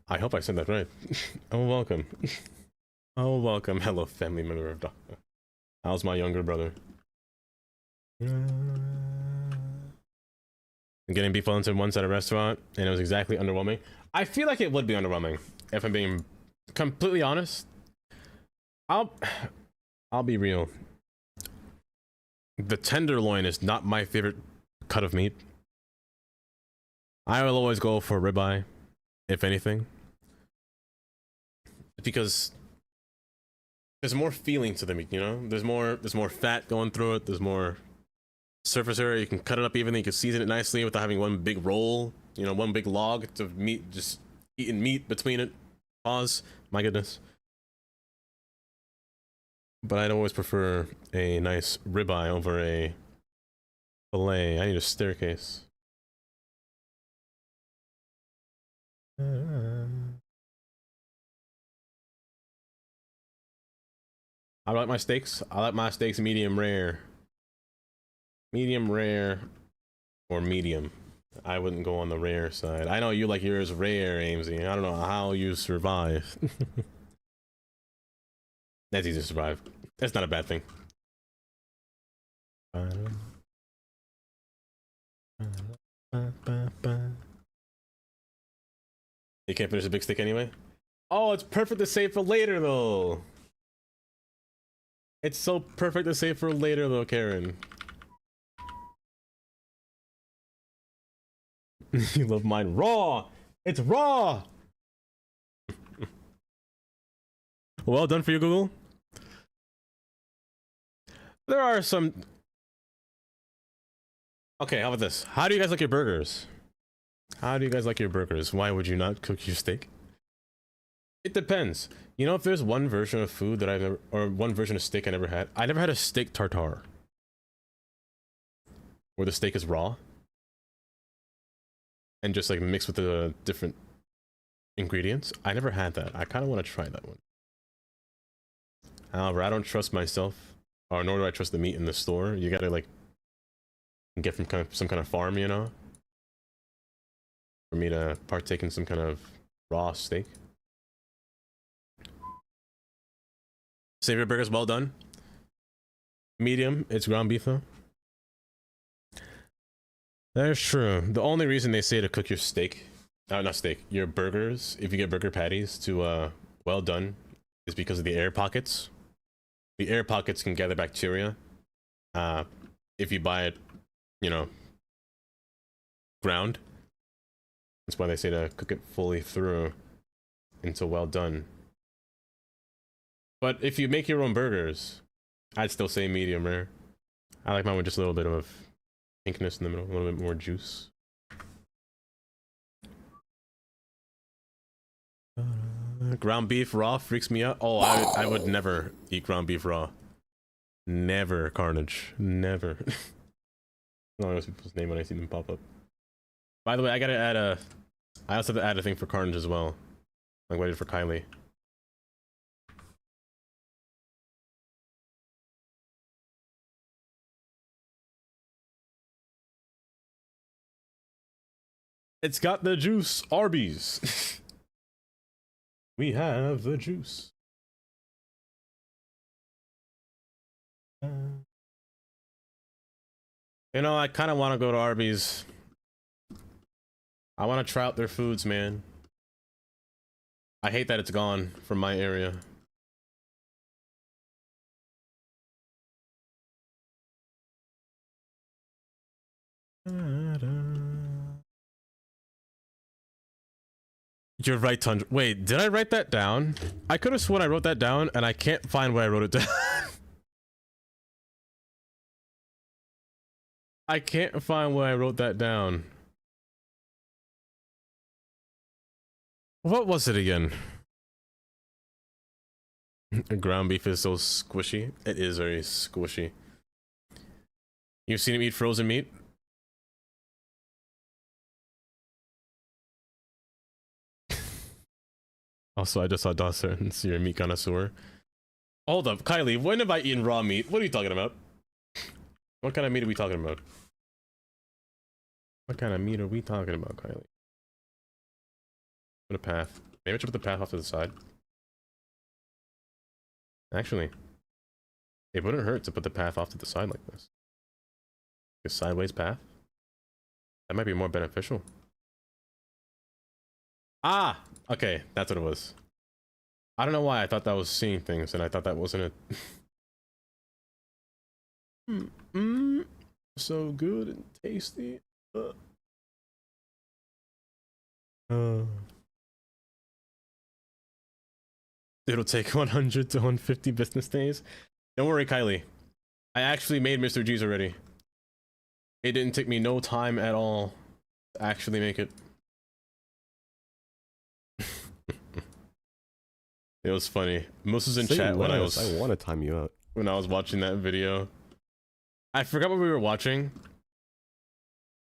I hope I said that right. Oh, welcome. Oh, welcome. Hello, family member of Doctor. How's my younger brother? Getting beef Wellington once at a restaurant, and it was exactly underwhelming. I feel like it would be underwhelming, if I'm being completely honest. I'll be real. The tenderloin is not my favorite cut of meat. I will always go for ribeye, if anything, because there's more feeling to the meat. You know, there's more fat going through it. There's more surface area. You can cut it up evenly. You can season it nicely without having one big roll. You know, one big log of meat, just eating meat between it. Pause. My goodness. But I'd always prefer a nice ribeye over a fillet. I need a staircase. I like my steaks. I like my steaks medium rare. Medium rare or medium. I wouldn't go on the rare side. I know you like yours rare, Amesy. I don't know how you survive. That's easy to survive. That's not a bad thing. You can't finish a big stick anyway? Oh, it's perfect to save for later though. It's so perfect to save for later though, Karen. You love mine raw. It's raw. Well done for you, Google. There are some. Okay, how about this? How do you guys like your burgers? How do you guys like your burgers? Why would you not cook your steak? It depends. You know, if there's one version of food that I've never, or one version of steak I never had, I never had a steak tartare. Where the steak is raw. And just like mixed with the different ingredients. I never had that. I kind of want to try that one. However, I don't trust myself, or nor do I trust the meat in the store. You gotta like get from some kind of farm, you know, for me to partake in some kind of raw steak. Savory burgers, well done. Medium, it's ground beef though. That's true. The only reason they say to cook your steak, not steak, your burgers, if you get burger patties to well done, is because of the air pockets. The air pockets can gather bacteria. If you buy it, you know, ground. That's why they say to cook it fully through until well done. But if you make your own burgers, I'd still say medium rare. I like mine with just a little bit of pinkness in the middle, a little bit more juice. Ground beef raw freaks me out. Oh, I would never eat ground beef raw. Never, Carnage. Never. I don't know people's name when I see them pop up. By the way, I gotta add a. I also have to add a thing for Carnage as well. I'm waiting for Kylie. It's got the juice, Arby's. We have the juice. You know, I kind of want to go to Arby's. I want to try out their foods, man. I hate that it's gone from my area. You're right, Tundra. Wait, did I write that down? I could have sworn I wrote that down, and I can't find where I wrote it down. I can't find where I wrote that down. What was it again? Ground beef is so squishy. It is very squishy. You've seen him eat frozen meat? Also, I just saw Dawson, so you're a meat connoisseur. Hold up, Kylie, when have I eaten raw meat? What are you talking about? What kind of meat are we talking about? What kind of meat are we talking about, Kylie? Put a path. Maybe I should put the path off to the side. Actually, it wouldn't hurt to put the path off to the side like this. A sideways path? That might be more beneficial. Ah! Okay, that's what it was. I don't know why I thought that was seeing things, and I thought that wasn't it. So good and tasty. It'll take 100 to 150 business days. Don't worry, Kylie. I actually made Mr. G's already. It didn't take me no time at all to actually make it. It was funny. Moose was in chat when I was. I want to time you out. When I was watching that video. I forgot what we were watching.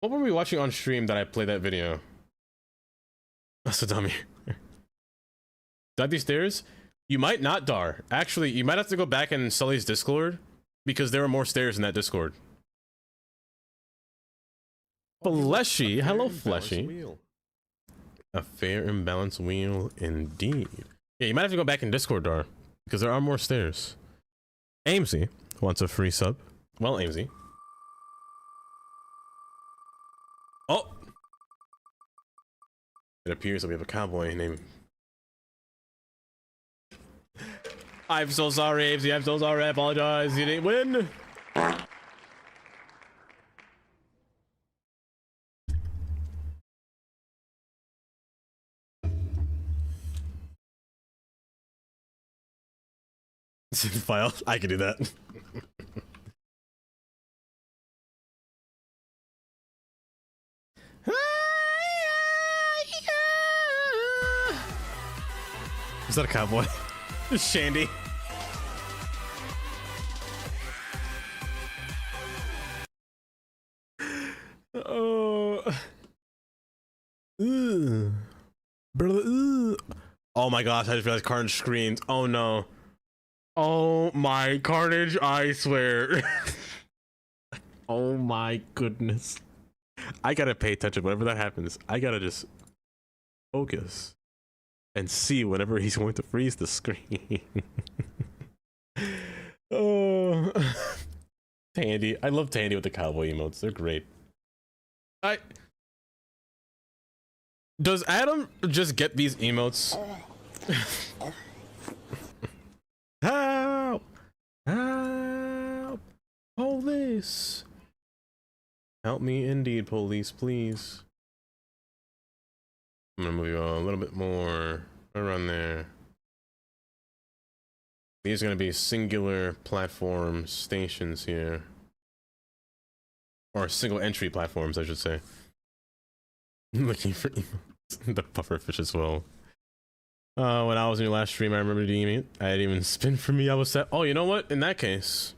What were we watching on stream that I played that video? That's a dummy. Did these stairs? You might not, Dar. Actually, you might have to go back in Sully's Discord because there are more stairs in that Discord. Fleshy, hello, Fleshy. A fair and balanced wheel, indeed. Yeah, you might have to go back in Discord, Dar, because there are more stairs. Amesy wants a free sub. Well, Amesy. Oh! It appears that we have a cowboy named... I'm so sorry, Amesy. I'm so sorry. I apologize. You didn't win. File. I can do that. Is that a cowboy? Shandy. Oh. Brother. Oh my gosh, I just realized Carnage screens. Oh no. Oh my Carnage, I swear. Oh my goodness. I gotta pay attention whenever that happens. I gotta just focus and see whenever he's going to freeze the screen. Oh. Tandy. I love Tandy with the cowboy emotes. They're great. Does Adam just get these emotes? Help! Help! Police! Help me indeed, police, please. I'm gonna move you a little bit more around there. These are gonna be singular platform stations here. Or single entry platforms, I should say. Looking for the pufferfish as well. When I was in your last stream, I remember redeeming it. I didn't even spin for me. I was set. Oh, you know what? In that case,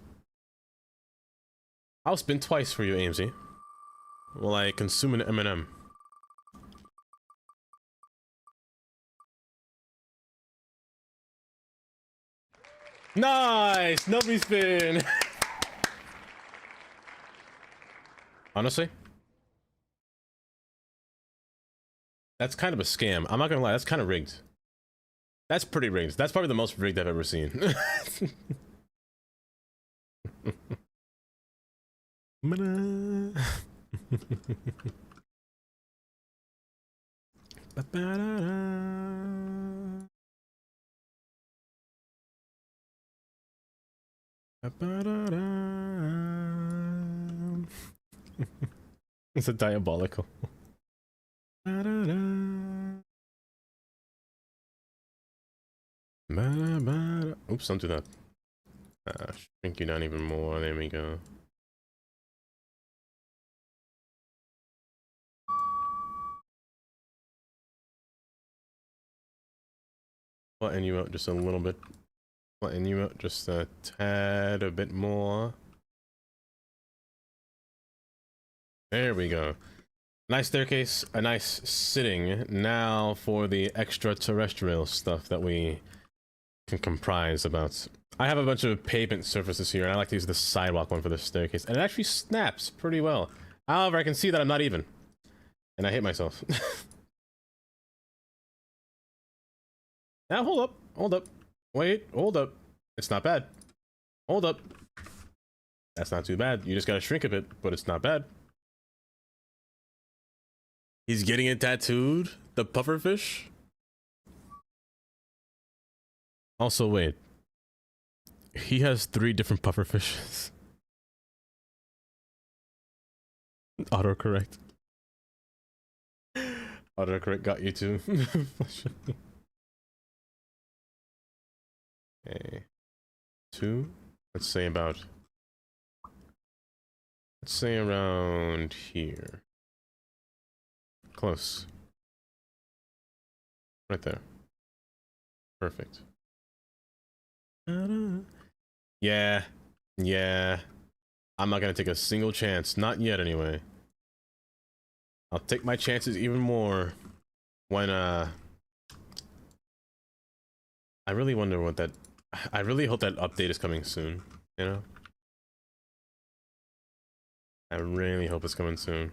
I'll spin twice for you, AMZ. While I consume an M&M. Nice! Nobody spin! Honestly, that's kind of a scam. I'm not gonna lie, that's kind of rigged. That's pretty rigged. That's probably the most rigged I've ever seen. It's a diabolical. Oops, don't do that. Shrink you down even more. There we go. Flatten you out just a little bit. Flatten you out just a tad, a bit more. There we go. Nice staircase, a nice sitting. Now for the extraterrestrial stuff that we can comprise about. I have a bunch of pavement surfaces here, and I like to use the sidewalk one for the staircase, and it actually snaps pretty well. However, I can see that I'm not even, and I hate myself. Now hold up, wait, hold up. It's not bad. Hold up. That's not too bad. You just gotta shrink a bit, but it's not bad. He's getting it tattooed? The pufferfish? Also, wait. He has 3 different pufferfishes. Autocorrect. Autocorrect got you too. Okay. 2. Let's say about... Let's say around here. Close. Right there. Perfect. Yeah. Yeah. I'm not gonna take a single chance. Not yet, anyway. I'll take my chances even more when I really wonder what that. I really hope that update is coming soon. You know. I really hope it's coming soon.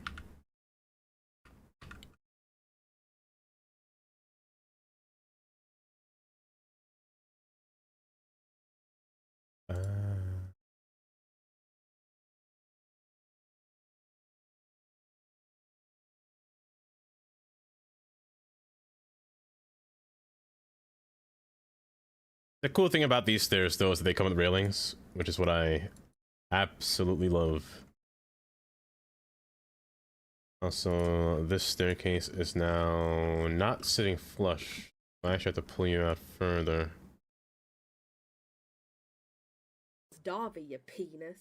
The cool thing about these stairs, though, is that they come with railings, which is what I absolutely love. Also, this staircase is now not sitting flush. I actually have to pull you out further. Darby, you penis.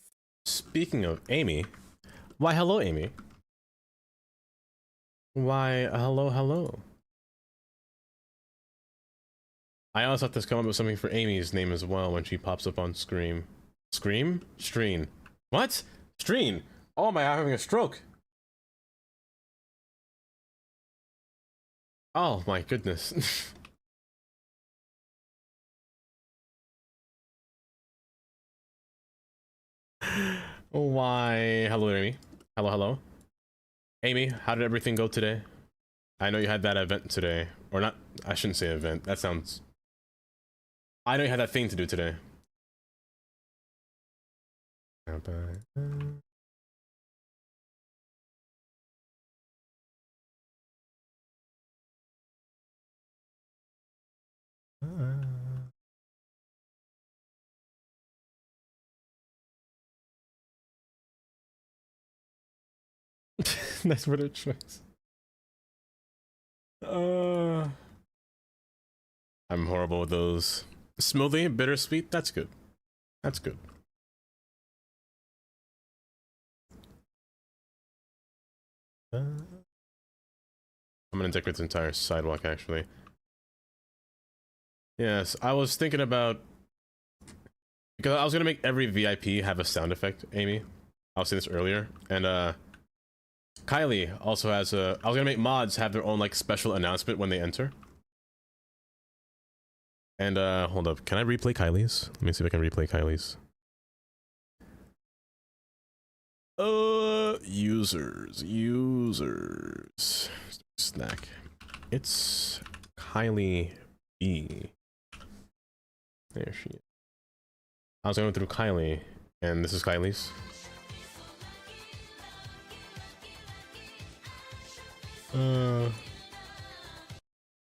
Speaking of Amy, why hello, Amy. Why hello, hello. I also have to come up with something for Amy's name as well when she pops up on Scream. Scream? Streen. What? Streen! Oh my, I'm having a stroke. Oh my goodness. Why? Hello, Amy. Hello, hello. Amy, how did everything go today? I know you had that event today. Or not, I shouldn't say event. That sounds... I know you had that thing to do today. Nice word of choice. I'm horrible with those. Smoothie, bittersweet, that's good. That's good. I'm gonna decorate this entire sidewalk, actually. Yes, I was thinking about... Because I was gonna make every VIP have a sound effect, Amy. I was saying this earlier. And, Kylie also has a... I was gonna make mods have their own, like, special announcement when they enter. And, hold up. Can I replay Kylie's? Let me see if I can replay Kylie's. Users. Snack. It's Kylie B. There she is. I was going through Kylie, and this is Kylie's.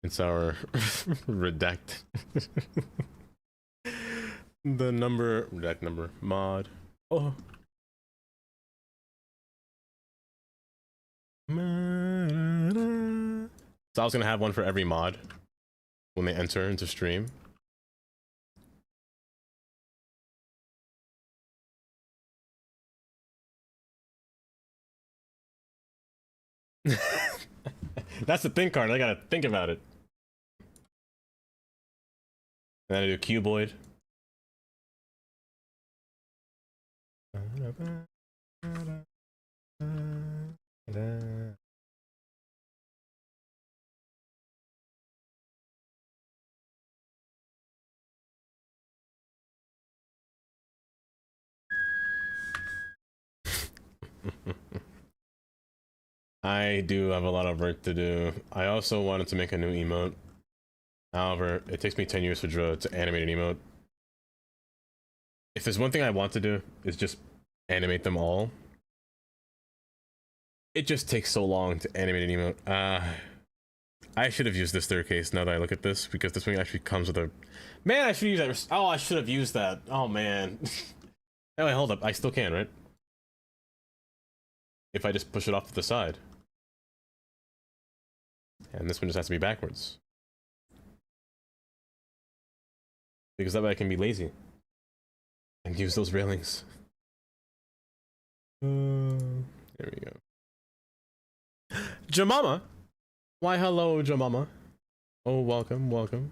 It's our redact. The number, redact number, mod. Oh. So I was gonna have one for every mod when they enter into stream. That's the thing card. I gotta think about it. And then I do cuboid. I do have a lot of work to do. I also wanted to make a new emote. However, it takes me 10 years to animate an emote. If there's one thing I want to do, is just animate them all. It just takes so long to animate an emote. I should have used this staircase now that I look at this, because this one actually comes with a... Man, I should use that. Oh, I should have used that. Oh, man. Anyway, hold up. I still can, right? If I just push it off to the side. And this one just has to be backwards. Because that way I can be lazy. And use those railings. There we go. Jamama! Why hello, Jamama. Oh, welcome, welcome.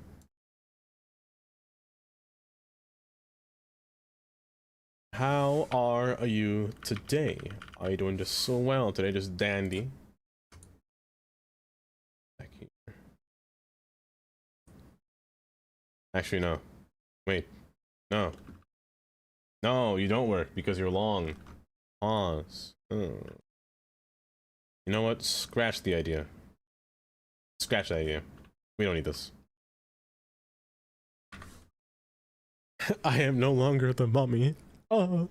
How are you today? Are you doing just so well today? Just dandy. Back here. Actually, no. Wait. No. No, you don't work because you're long. Pause. You know what? Scratch the idea. Scratch that idea. We don't need this. I am no longer the mummy. Oh.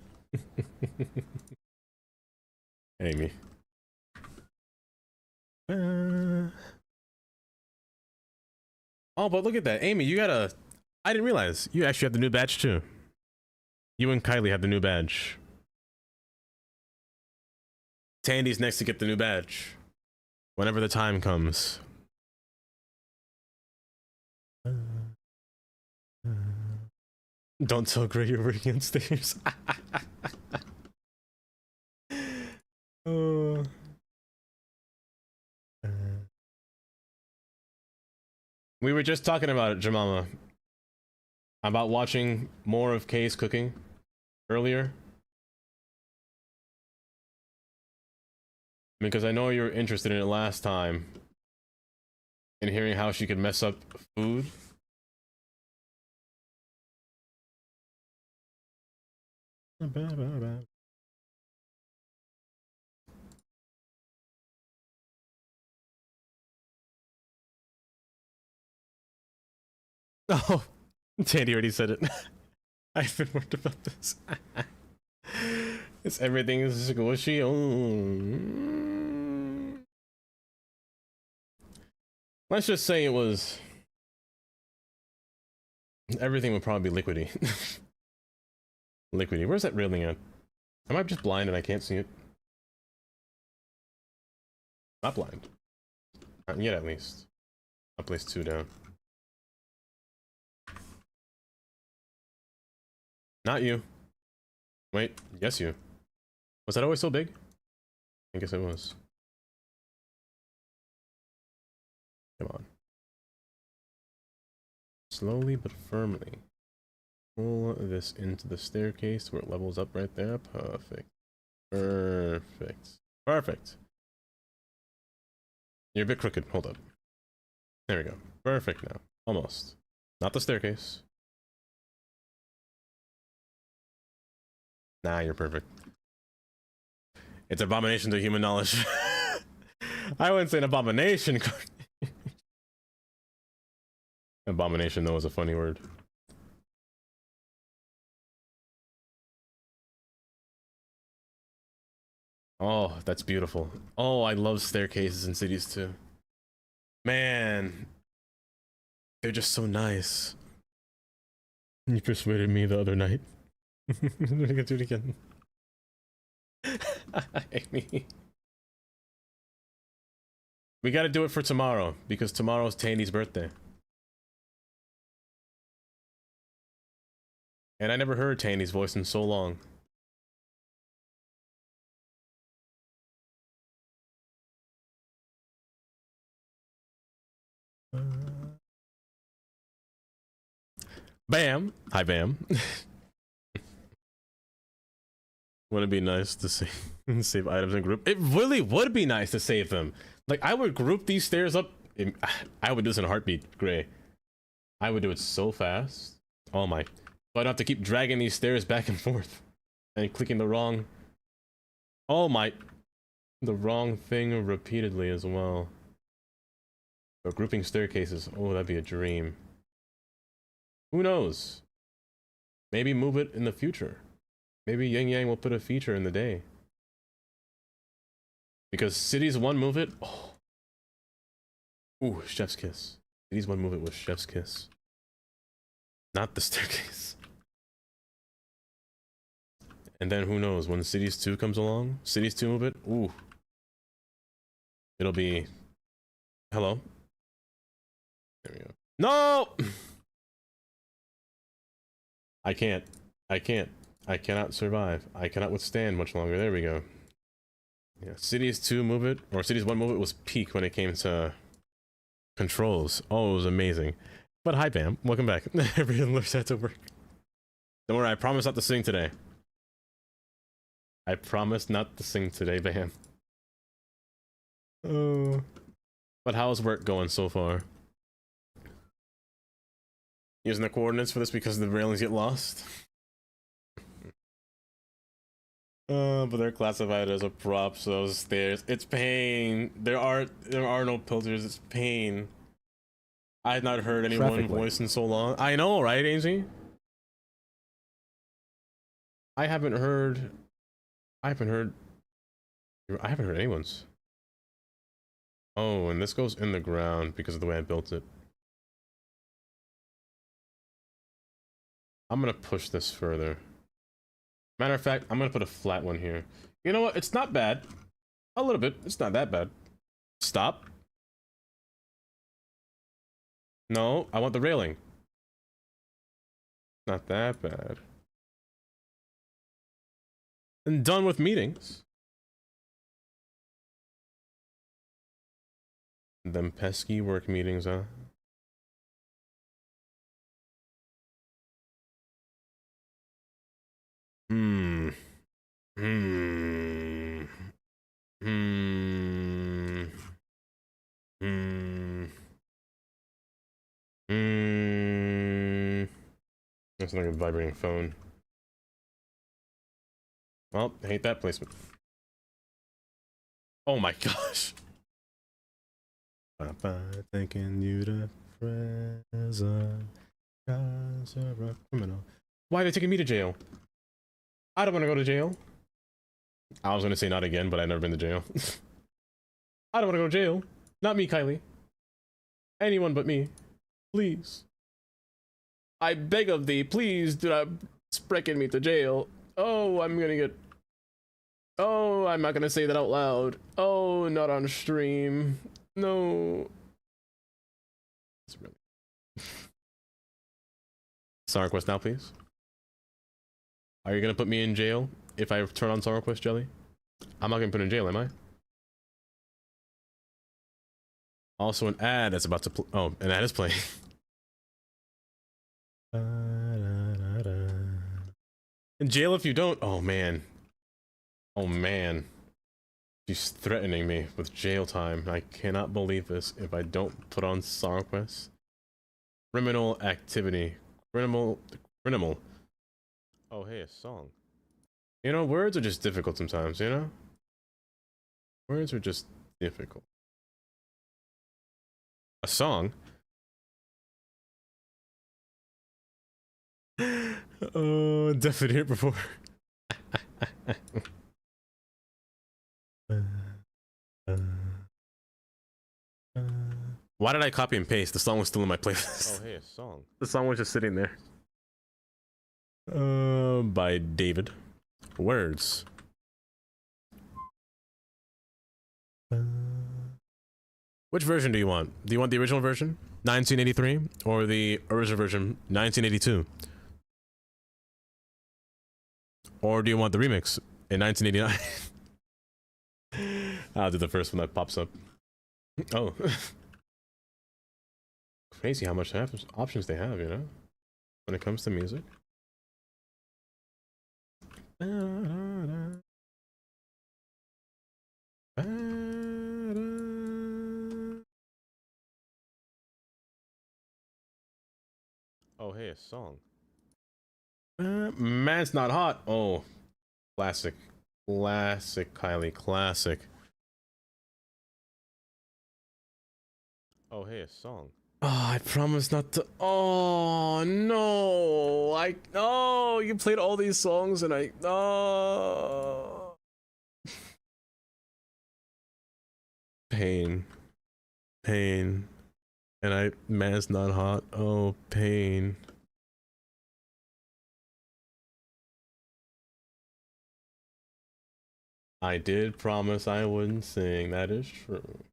Amy. Oh, but look at that. Amy, you got a... I didn't realize. You actually have the new badge, too. You and Kylie have the new badge. Tandy's next to get the new badge. Whenever the time comes. Don't tell Gray you're working on stairs. Oh. We were just talking about it, Jemama. About watching more of Kay's cooking earlier. Because I know you were interested in it last time. In hearing how she could mess up food. Oh, Tandy already said it. I've been worried about this. It's everything is squishy. Oh. Let's just say it was. Everything would probably be liquidy. Liquidy. Where's that railing at? Am I just blind and I can't see it? Not blind. Not yet, at least. I'll place 2 down. Not you. Wait, yes you. Was that always so big? I guess it was. Come on. Slowly but firmly. Pull this into the staircase where it levels up right there. Perfect. Perfect. Perfect. You're a bit crooked. Hold up. There we go. Perfect now. Almost. Not the staircase. Nah, you're perfect. It's an abomination to human knowledge. I wouldn't say an abomination. Abomination, though, is a funny word. Oh, that's beautiful. Oh, I love staircases in cities, too. Man. They're just so nice. You persuaded me the other night. We're gonna do it again. Amy. We gotta do it for tomorrow, because tomorrow's Tandy's birthday. And I never heard Tandy's voice in so long. Bam! Hi, Bam. Wouldn't it be nice to save items in group? It really would be nice to save them. Like, I would group these stairs up. I would do this in a heartbeat, Gray. I would do it so fast. Oh my. So I don't have to keep dragging these stairs back and forth. And clicking the wrong... Oh my... The wrong thing repeatedly as well. But grouping staircases. Oh, that'd be a dream. Who knows? Maybe move it in the future. Maybe Yang Yang will put a feature in the day. Because Cities 1 move it. Oh. Ooh, Chef's Kiss. Cities 1 move it was Chef's Kiss. Not the staircase. And then who knows, when Cities 2 comes along, Cities 2 move it. Ooh. It'll be... Hello? There we go. No! I can't. I can't. I cannot survive. I cannot withstand much longer. There we go. Yeah, Cities 2 move it, or Cities 1 move it was peak when it came to controls. Oh, it was amazing. But hi, Bam. Welcome back. Everyone looks at to work. Don't worry, I promise not to sing today. I promise not to sing today, Bam. Oh. But how's work going so far? Using the coordinates for this because the railings get lost. But they're classified as a prop, so those stairs. It's pain. There are no pillars. It's pain. I had not heard anyone Traffic light. voice in so long. I know, right, AZ? I haven't heard anyone's. Oh, and this goes in the ground because of the way I built it. I'm gonna push this further. Matter of fact, I'm gonna put a flat one here. You know what? It's not bad. A little bit. It's not that bad. Stop. No, I want the railing. Not that bad. And done with meetings. Them pesky work meetings, huh? Hmm. Hmm. Hmm. Hmm. Hmm. That's not a vibrating phone. Well, hate that placement. Oh my gosh. Thinking you the present. Criminal. Why are they taking me to jail? I don't want to go to jail. I was gonna say not again, but I've never been to jail. I don't want to go to jail. Not me, Kylie. Anyone but me. Please. I beg of thee, please do not sprechen me to jail. Oh, I'm gonna get... Oh, I'm not gonna say that out loud. Oh, not on stream. No. It's really... Song request now, please. Are you gonna put me in jail if I turn on song request, Jelly? I'm not gonna put in jail, am I? Also, an ad that's about to play. Oh, an ad is playing. In jail if you don't. Oh man. Oh man. She's threatening me with jail time. I cannot believe this if I don't put on song request. Criminal activity. Criminal. Oh, hey, a song. You know, words are just difficult sometimes, you know? Words are just difficult. A song? Oh, definitely heard it before. Why did I copy and paste? The song was still in my playlist. Oh, hey, a song. The song was just sitting there. By David. Words. Which version do you want? Do you want the original version, 1983, or the original version, 1982? Or do you want the remix in 1989? I'll do the first one that pops up. Oh. Crazy how much options they have, you know? When it comes to music. Oh, hey, a song. Man's Not Hot. Oh, classic. Classic, Kylie. Classic. Oh, hey, a song. Oh, I promise not to. Oh, no. Oh, you played all these songs and I. Oh. Pain. Pain. And Man's Not Hot. Oh, pain. I did promise I wouldn't sing. That is true.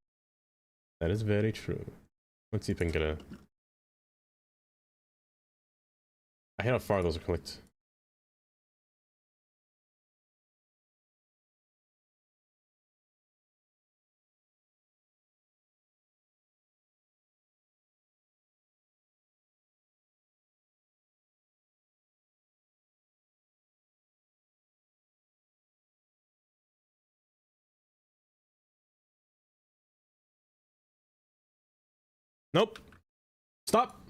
That is very true. Let's see if I can get a... I hate how far those are clicked. Nope. Stop.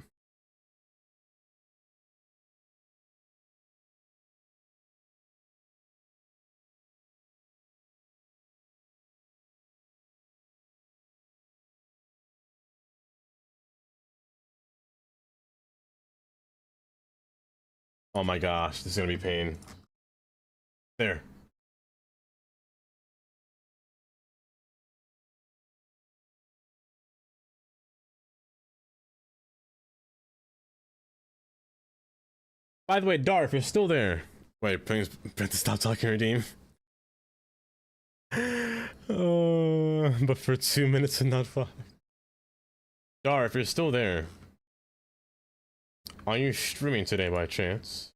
Oh my gosh, this is gonna be pain. There. By the way, Darf, you're still there. Wait, please, stop talking, redeem. But for 2 minutes and not 5. Darf, you're still there. Are you streaming today by chance?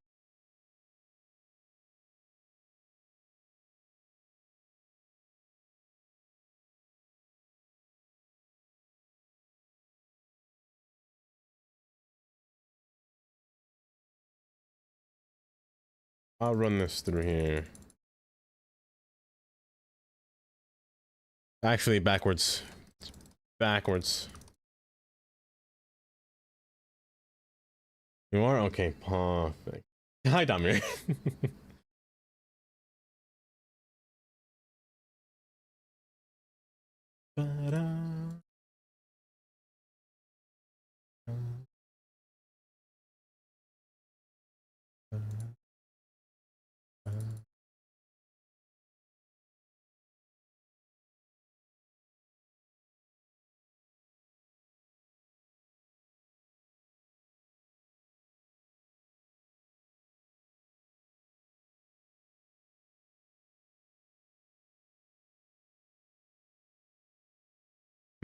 I'll run this through here. Actually, backwards. Backwards. You are? Okay, perfect. Hi, Damir.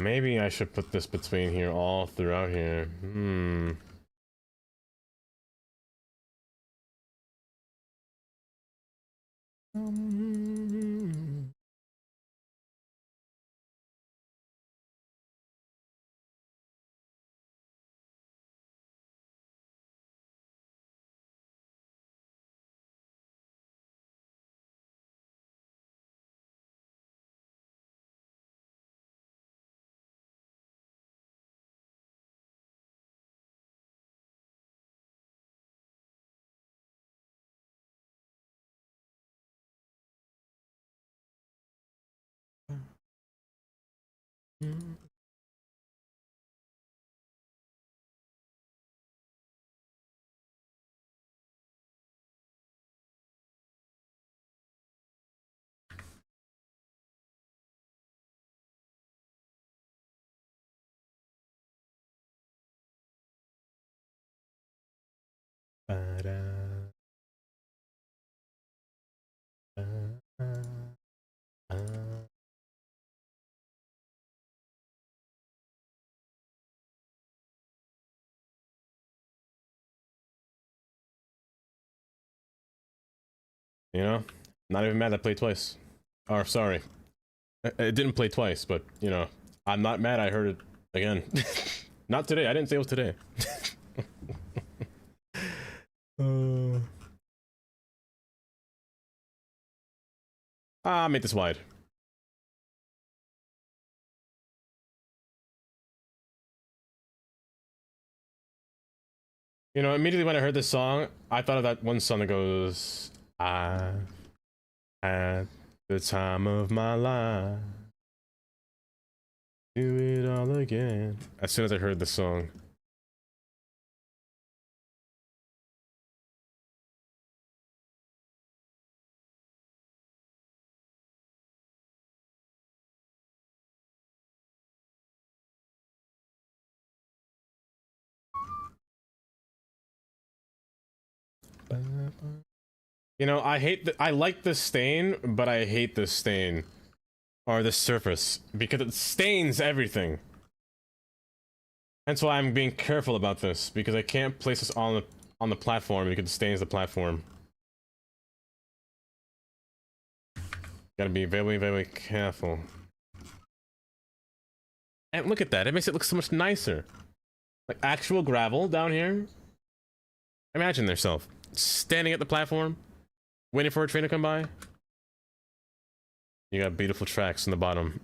Maybe I should put this between here, all throughout here. You know, not even mad I played twice. Or sorry, it didn't play twice, but you know, I'm not mad I heard it again. Not today. I didn't say it was today. Make this wide. You know, immediately when I heard this song, I thought of that one song that goes, "I had the time of my life. Do it all again." As soon as I heard the song. You know, I like the stain, but I hate the stain. Or the surface. Because it stains everything. That's why I'm being careful about this, because I can't place this on the platform because it stains the platform. Gotta be very, very careful. And look at that, it makes it look so much nicer. Like actual gravel down here. Imagine yourself standing at the platform, waiting for a train to come by. You got beautiful tracks in the bottom.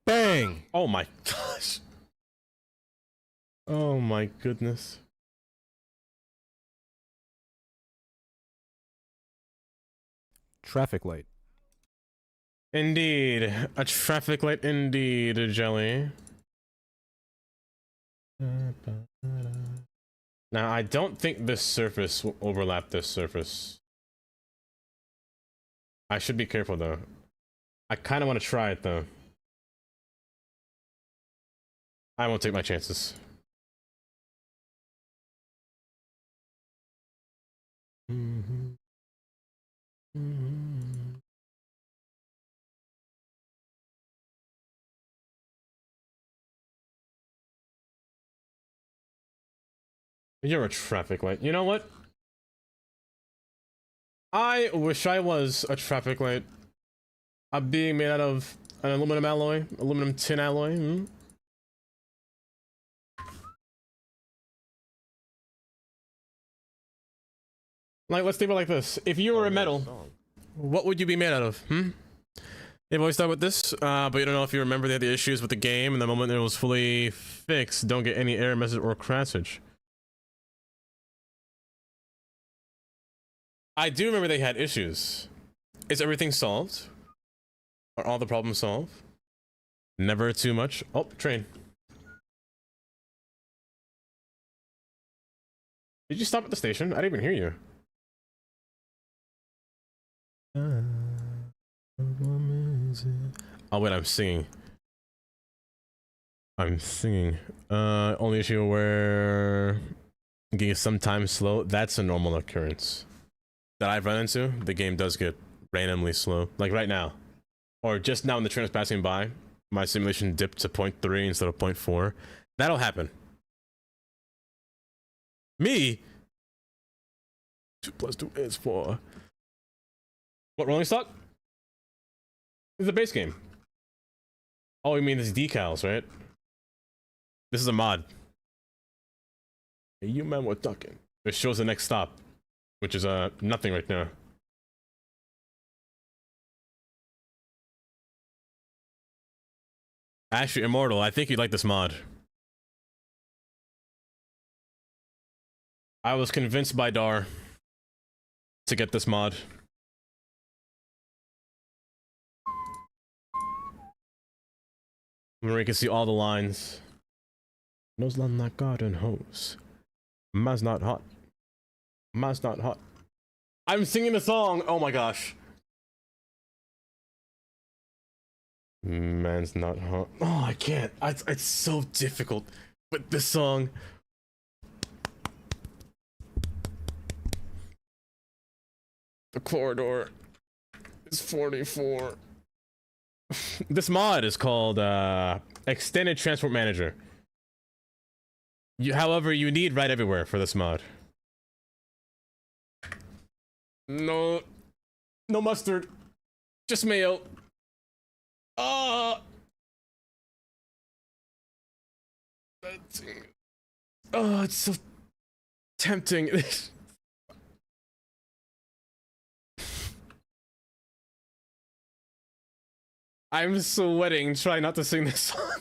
Bang! Oh my gosh. Oh my goodness. traffic light. Indeed, a traffic light indeed, Jelly. Now, I don't think this surface will overlap this surface. I should be careful, though. I kind of want to try it, though. I won't take my chances. You're a traffic light. You know what? I wish I was a traffic light. I'm being made out of an aluminum alloy, aluminum tin alloy. Like, let's think about it like this. If you were a metal, what would you be made out of? They've always thought with this, but you don't know if you remember they had the issues with the game, and the moment it was fully fixed, don't get any error message or crashage. I do remember they had issues. Is everything solved? Are all the problems solved? Never too much. Oh, train. Did you stop at the station? I didn't even hear you. Oh wait, I'm singing. Only issue where getting sometimes slow. That's a normal occurrence that I've run into. The game does get randomly slow, like right now, or just now when the train is passing by. My simulation dipped to 0.3 instead of 0.4. That'll happen. Me. 2 + 2 is 4. What, rolling stock? This is a base game. Oh, you mean this decals, right? This is a mod. Hey, you man were ducking. It shows the next stop, which is nothing right now. Actually, Immortal, I think you'd like this mod. I was convinced by Dar to get this mod. Where you can see all the lines. Nose land like garden hose. Man's not hot. Man's not hot. I'm singing the song. Oh my gosh. Man's not hot. Oh, I can't. It's so difficult with this song. The corridor is 44. This mod is called Extended Transport Manager. However, you need Right Everywhere for this mod. No mustard, just mayo. Oh, it's so tempting. I'm sweating. Try not to sing this song.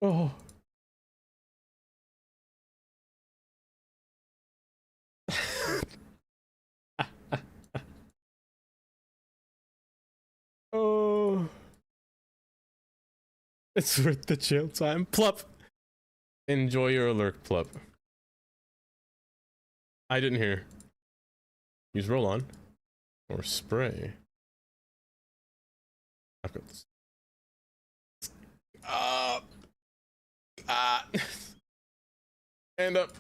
Oh. Oh. It's worth the jail time. Plup. Enjoy your alert, Plup. I didn't hear. Use roll on. Or spray. I've got this. Stand up.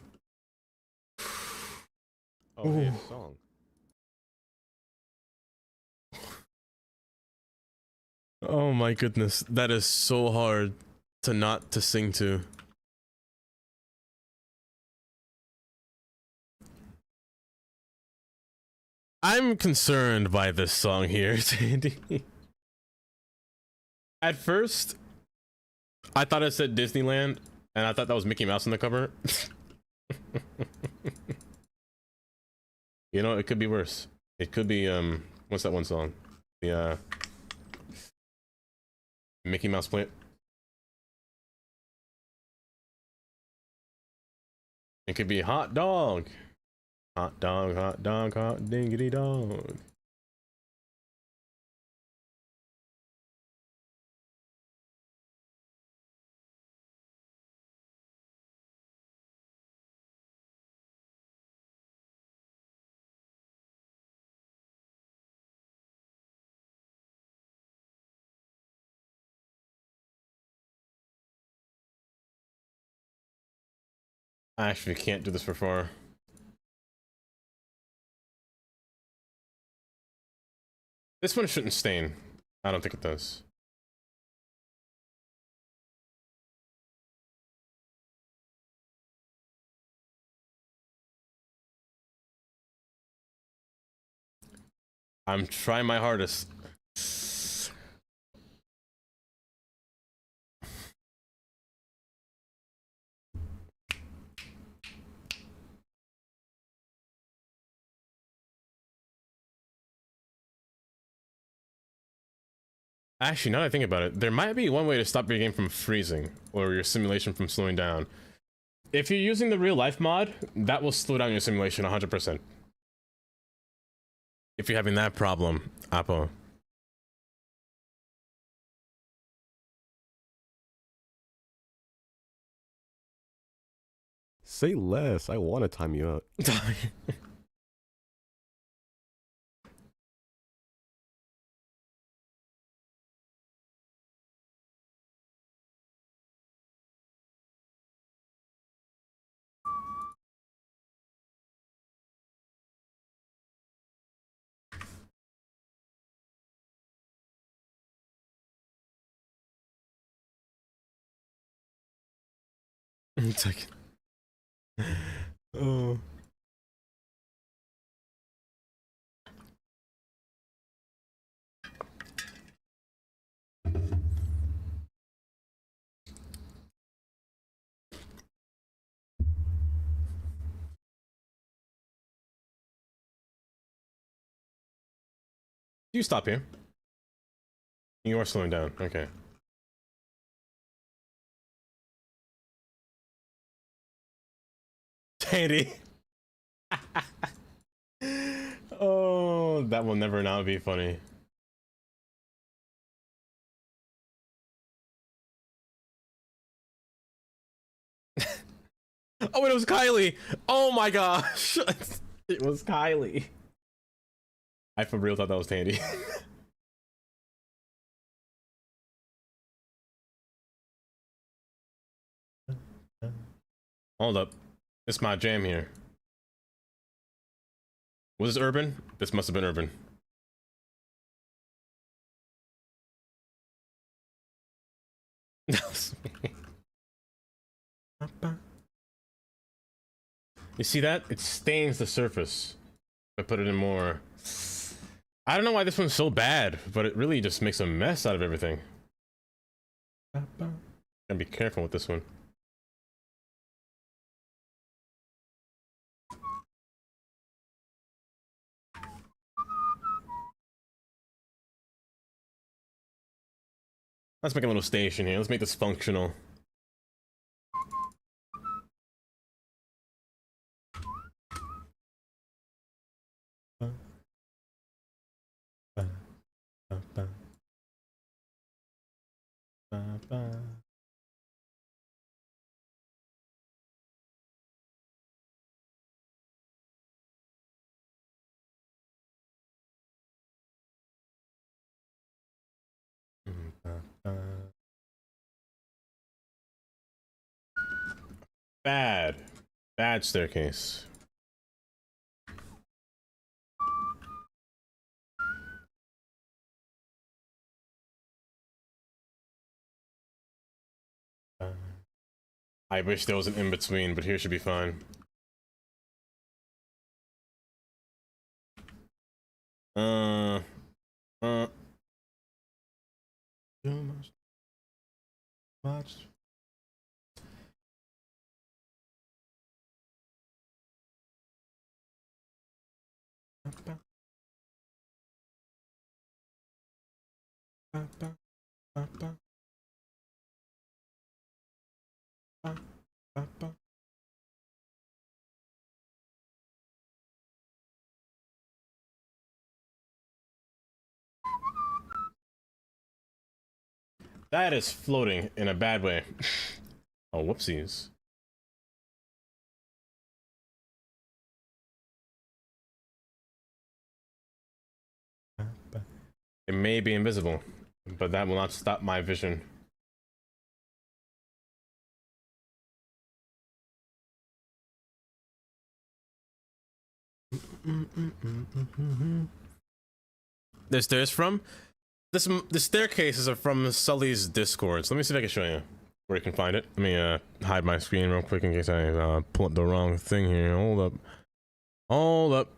Oh, hey, it's a song. Oh my goodness, that is so hard to not to sing to. I'm concerned by this song here, Sandy. At first, I thought it said Disneyland, and I thought that was Mickey Mouse on the cover. You know, it could be worse. It could be, what's that one song? The, Mickey Mouse plant. It could be hot dog. Hot dog, hot dog, hot diggity dog. I actually can't do this for 4. This one shouldn't stain. I don't think it does. I'm trying my hardest. Actually, now that I think about it, there might be one way to stop your game from freezing or your simulation from slowing down. If you're using the real life mod, that will slow down your simulation 100%. If you're having that problem, Apo. Say less. I want to time you out. It's like, oh. You stop here. You are slowing down. Okay. Tandy. Oh, that will never not be funny. Oh, it was Kylie. Oh my gosh. It was Kylie. I for real thought that was Tandy. Hold up. It's my jam here. Was this urban? This must have been urban. That was me. You see that? It stains the surface. If I put it in more. I don't know why this one's so bad, but it really just makes a mess out of everything. Gotta be careful with this one. Let's make a little station here. Let's make this functional. Bad staircase. I wish there was an in-between, but here should be fine. Too much. That is floating in a bad way. Oh, whoopsies. It may be invisible, but that will not stop my vision. The stairs from the staircases are from Sully's Discords. Let me see if I can show you where you can find it. Let me hide my screen real quick in case I pull up the wrong thing here. Hold up.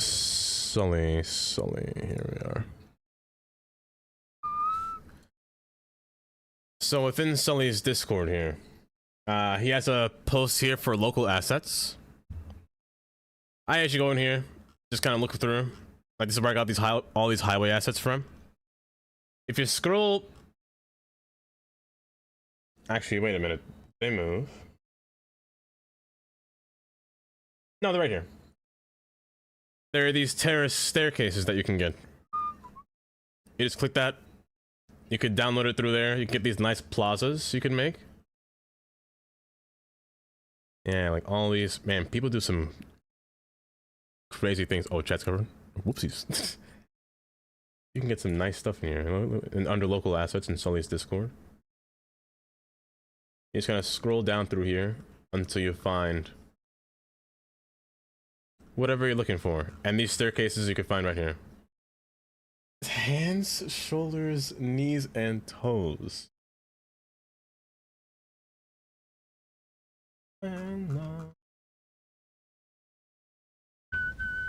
Sully. Here we are. So within Sully's Discord here, he has a post here for local assets. I actually go in here, just kind of look through. Like this is where I got all these highway assets from. If you scroll, actually, wait a minute. They move. No, they're right here. There are these terrace staircases that you can get. You just click that. You could download it through there. You can get these nice plazas you can make. Yeah, like all these. Man, people do some crazy things. Oh, chat's covered. Whoopsies. You can get some nice stuff in here. And under local assets in Sully's Discord. You just kind of scroll down through here until you find whatever you're looking for. And these staircases you can find right here. Hands, shoulders, knees, and toes.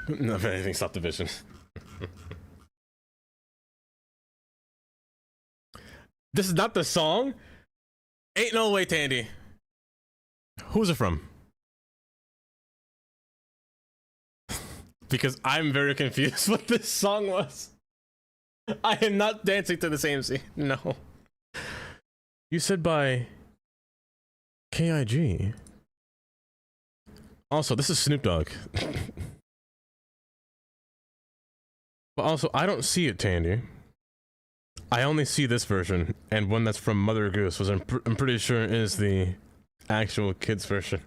No, if anything, stop the vision. This is not the song? Ain't no way, Tandy. Who's it from? Because I'm very confused what this song was. I am not dancing to the same scene. No. You said by KIG. Also, this is Snoop Dogg. But also, I don't see it, Tandy. I only see this version, and one that's from Mother Goose, was I'm pretty sure is the actual kids version.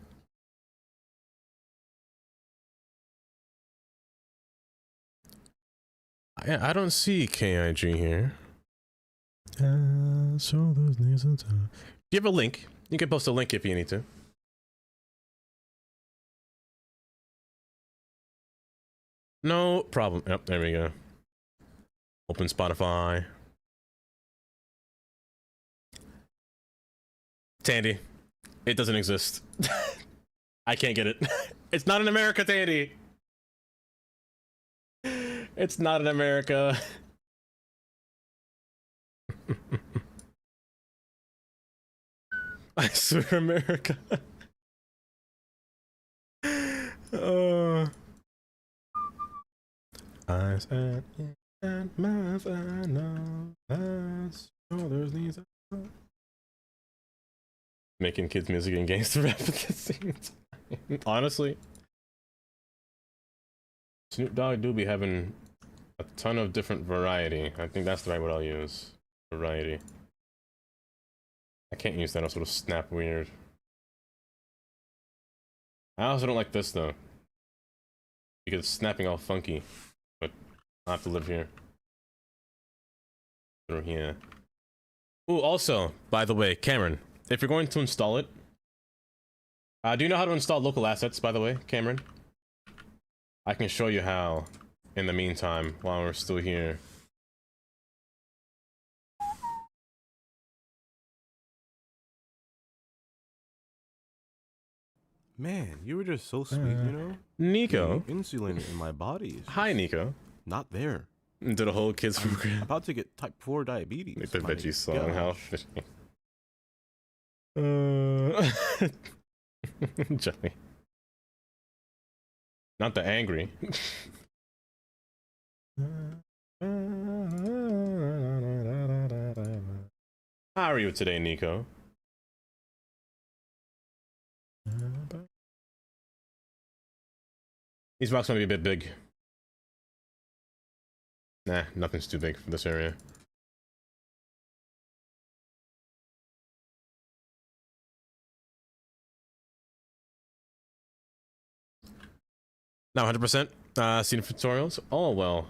I don't see KIG here. So those names and time. Do you have a link? You can post a link if you need to. No problem. Yep, there we go. Open Spotify. Tandy, it doesn't exist. I can't get it. It's not in America, Tandy. It's not in America. I swear, America. Eyes and mouth, I know that's shoulders, knees. Making kids music and gangster rap at the same time. Honestly, Snoop Dogg do be having a ton of different variety. I think that's the right word I'll use. Variety. I can't use that. I'll sort of snap weird. I also don't like this though, because it's snapping all funky. But I have to live here. Through here. Ooh, also, by the way, Cameron, if you're going to install it, do you know how to install local assets, by the way, Cameron? I can show you how in the meantime while we're still here. Man, you were just so sweet, you know? Nico. The insulin in my body is Hi, Nico. not there. Did a whole kids program. About to get type 4 diabetes. Like the My veggie song. gosh. How fitting. Jelly. Not the angry. How are you today, Nico? These rocks might be a bit big. Nah, nothing's too big for this area. Not 100%. Seen tutorials. Oh well.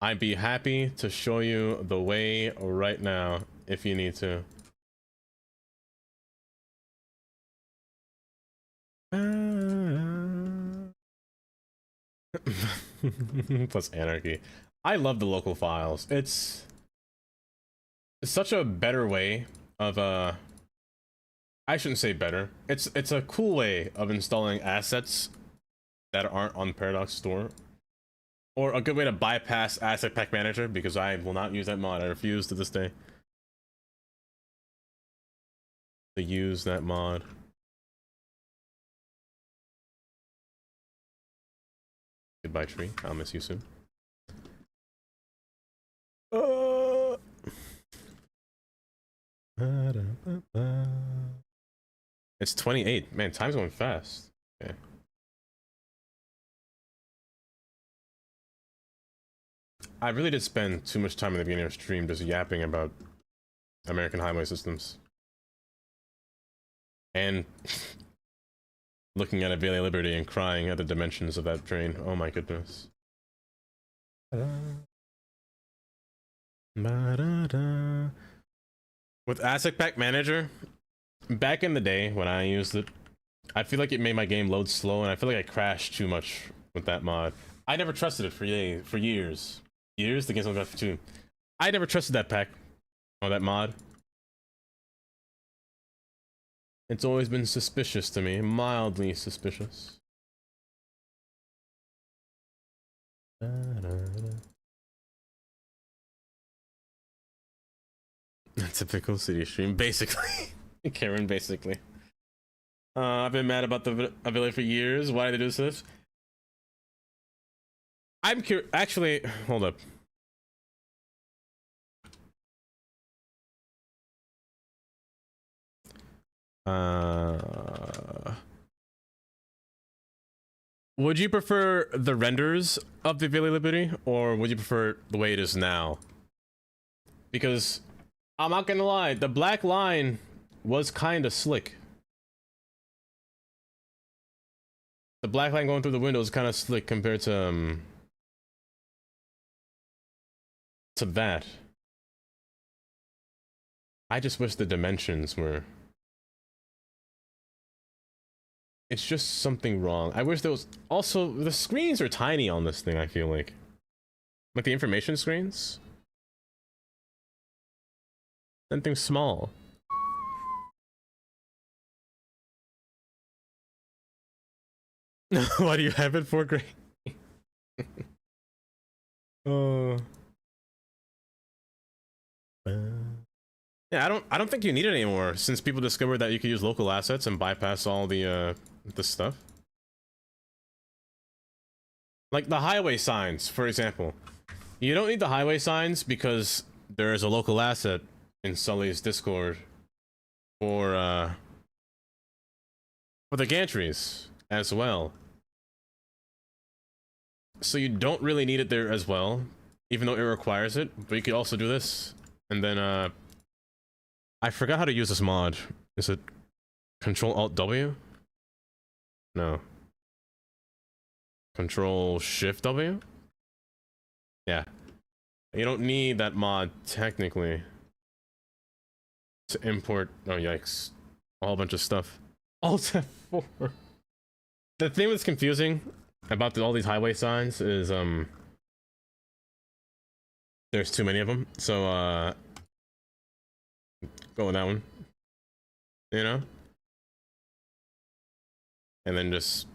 I'd be happy to show you the way right now if you need to. Plus anarchy. I love the local files. It's such a better way of I shouldn't say better. It's a cool way of installing assets that aren't on Paradox Store. Or a good way to bypass Asset Pack Manager, because I will not use that mod. I refuse to this day to use that mod. Goodbye, tree. I'll miss you soon. It's 28. Man, time's going fast. Okay. I really did spend too much time in the beginning of stream just yapping about American highway systems. And looking at a Valley of Liberty and crying at the dimensions of that train. Oh my goodness. With Asset Pack Manager, back in the day when I used it, I feel like it made my game load slow, and I feel like I crashed too much with that mod. I never trusted it for years. The game's only got for 2. I never trusted that pack or that mod. It's always been suspicious to me, mildly suspicious. Typical city stream, basically. Karen, basically. I've been mad about the ability for years. Why did they do this? I'm curious. Actually, hold up. Would you prefer the renders of the Valley of Liberty, or would you prefer the way it is now? Because I'm not gonna lie, the black line was kind of slick. The black line going through the window is kind of slick compared to that. I just wish the dimensions were. It's just something wrong. I wish there was also the screens are tiny on this thing. I feel like the information screens. Something small. Why do you have it for, Gray? Oh. Yeah, I don't think you need it anymore since people discovered that you could use local assets and bypass all the stuff. Like the highway signs, for example. You don't need the highway signs because there is a local asset in Sully's Discord for the gantries as well. So you don't really need it there as well, even though it requires it. But you could also do this, and then I forgot how to use this mod. Is it Control Alt W? No. Control Shift W? Yeah. You don't need that mod technically to import. Oh yikes! A whole bunch of stuff. Alt F4. The thing that's confusing about all these highway signs is there's too many of them. So go with that one. You know? And then just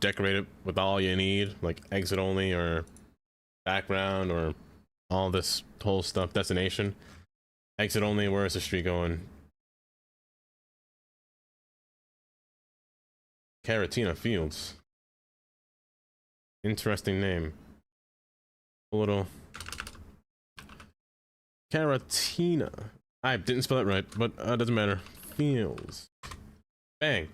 decorate it with all you need, like exit only or background or all this whole stuff. Destination. Exit only, where is the street going? Caratina Fields. Interesting name. A little Caratina. I didn't spell it right, but it doesn't matter. Fields. Bang.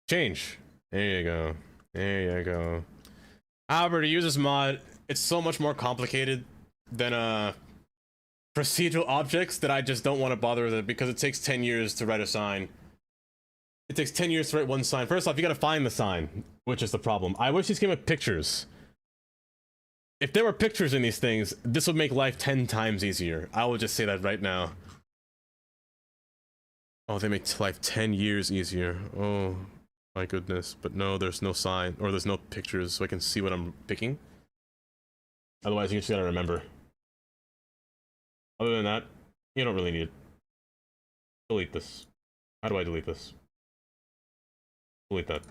Change. There you go. There you go. However, to use this mod, it's so much more complicated than procedural objects that I just don't want to bother with it because it takes 10 years to write a sign. It takes 10 years to write one sign. First off, you gotta find the sign, which is the problem. I wish this came with pictures. If there were pictures in these things, this would make life 10 times easier. I will just say that right now. Oh, they make life 10 years easier. Oh, my goodness. But no, there's no sign, or there's no pictures, so I can see what I'm picking. Otherwise, you just gotta remember. Other than that, you don't really need it. Delete this. How do I delete this? Delete that.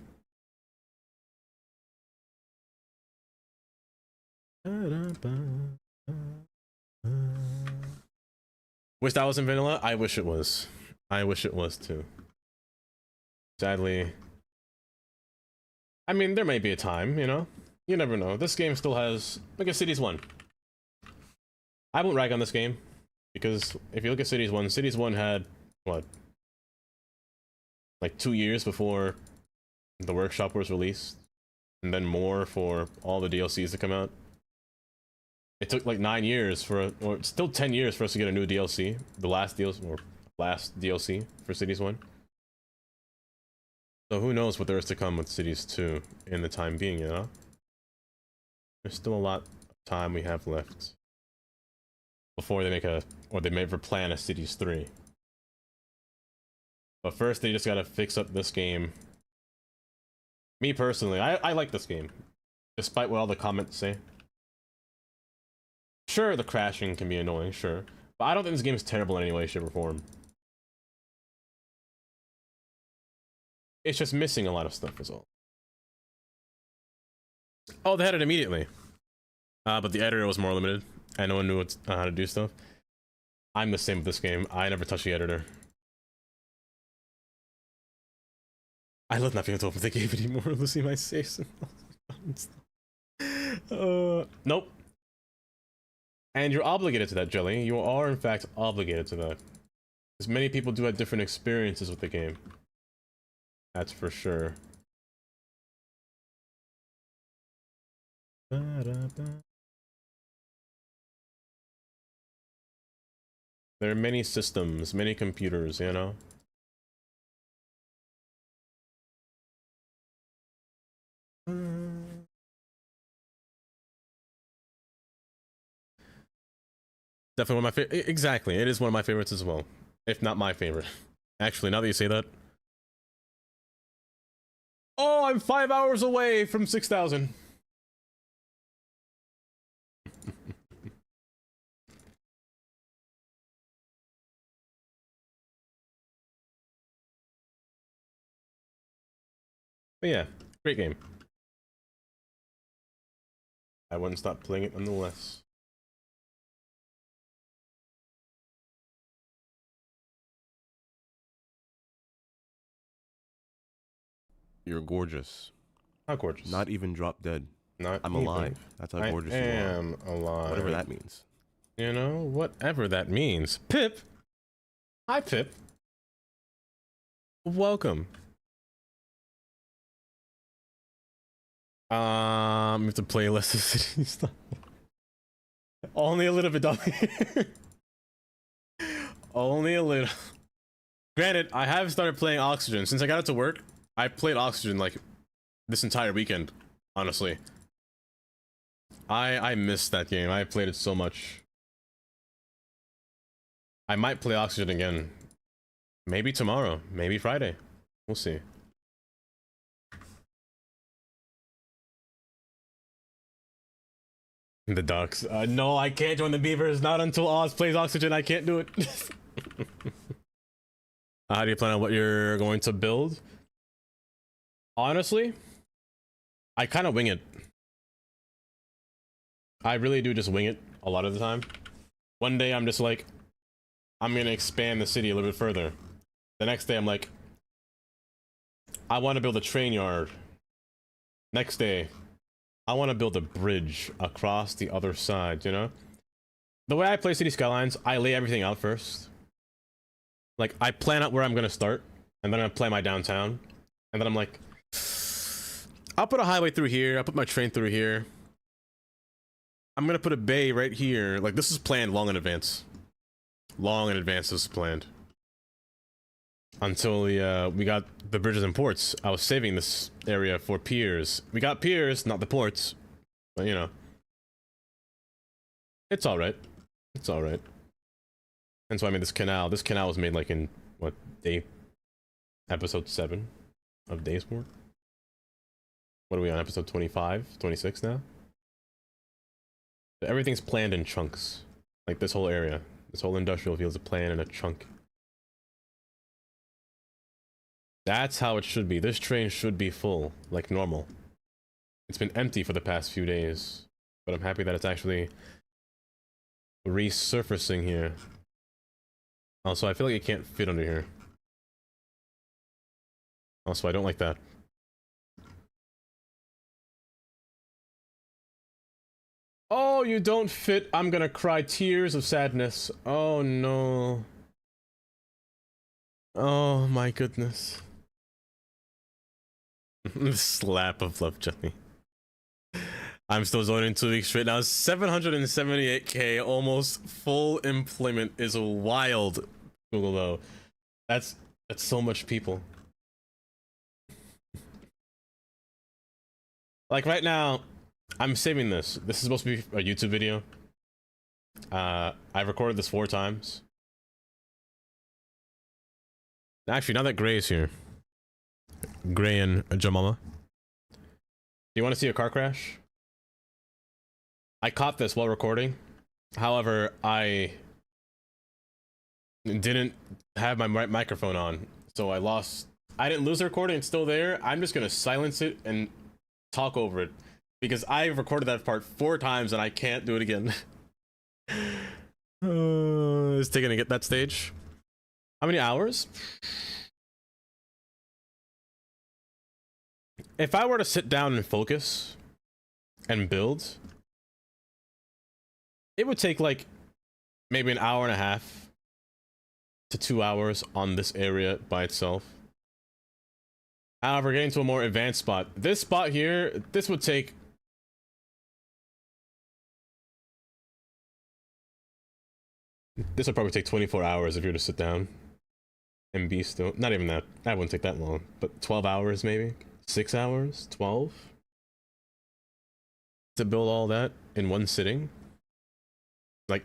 Wish that was in vanilla? I wish it was. I wish it was too. Sadly. I mean, there may be a time, you know? You never know. This game still has... Look at Cities 1. I won't rag on this game. Because if you look at Cities 1 had... What? Like 2 years before the workshop was released. And then more for all the DLCs to come out. It took like 9 years for, or still 10 years for us to get a new DLC. The last DLC for Cities 1. So who knows what there is to come with Cities 2 in the time being, you know? There's still a lot of time we have left before they make they plan a Cities 3. But first they just gotta fix up this game. Me personally, I like this game. Despite what all the comments say. Sure, the crashing can be annoying, sure. But I don't think this game is terrible in any way, shape, or form. It's just missing a lot of stuff is all. Oh, they had it immediately. But the editor was more limited, and no one knew how to do stuff. I'm the same with this game. I never touched the editor. I love not being able to open the game anymore, losing my saves. Nope. And you're obligated to that, Jelly. You are, in fact, obligated to that. Because many people do have different experiences with the game. That's for sure. There are many systems, many computers, you know? Definitely one of my favorite. Exactly, it is one of my favorites as well. If not my favorite. Actually, now that you say that. Oh, I'm 5 hours away from 6,000. But yeah, great game. I wouldn't stop playing it nonetheless. You're gorgeous. How gorgeous? Not even drop dead. Not I'm even. alive. That's how gorgeous you are. I am alive. Whatever that means. You know, whatever that means. Pip! Hi, Pip. Welcome. We have to playlist the city stuff. Only a little bit, dummy. Only a little. Granted, I have started playing Oxygen. Since I got it to work, I played Oxygen like this entire weekend, honestly. I missed that game. I played it so much. I might play Oxygen again. Maybe tomorrow, maybe Friday. We'll see. The ducks. No, I can't join the beavers. Not until Oz plays Oxygen. I can't do it. How do you plan on what you're going to build? Honestly, I kind of wing it. I really do just wing it a lot of the time. One day I'm just like, I'm gonna expand the city a little bit further. The next day I'm like, I want to build a train yard. Next day, I want to build a bridge across the other side, you know? The way I play City Skylines, I lay everything out first. Like, I plan out where I'm gonna start, and then I plan my downtown. And then I'm like, I'll put a highway through here, I'll put my train through here. I'm gonna put a bay right here. Like, this is planned long in advance. Long in advance this is planned. Until we got the bridges and ports. I was saving this area for piers. We got piers, not the ports. But, you know. It's alright. It's alright. And so I made this canal. This canal was made like in, what, episode 7 of Days War? What are we on, episode 25? 26 now? So everything's planned in chunks. Like this whole area. This whole industrial field is a plan in a chunk. That's how it should be. This train should be full, like normal. It's been empty for the past few days, but I'm happy that it's actually resurfacing here. Also, I feel like it can't fit under here. Also, I don't like that. Oh, you don't fit. I'm gonna cry tears of sadness. Oh no. Oh my goodness. Slap of love, Johnny. I'm still zoning 2 weeks straight now. 778k, almost full employment is wild, Google though. That's so much people. Like right now, I'm saving this. This is supposed to be a YouTube video. I've recorded this 4 times. Actually, now that Gray is here. Gray and Jamama. Do you want to see a car crash? I caught this while recording. However, I didn't have my microphone on. So I didn't lose the recording, it's still there. I'm just gonna silence it and talk over it. Because I recorded that part 4 times and I can't do it again. It's taking to get that stage. How many hours? If I were to sit down and focus and build, it would take like maybe an hour and a half to 2 hours on this area by itself. However, getting to a more advanced spot, this spot here, this would take probably take 24 hours if you were to sit down and be still. Not even that. That wouldn't take that long. But 12 hours maybe? 6 hours? 12? To build all that in one sitting? Like,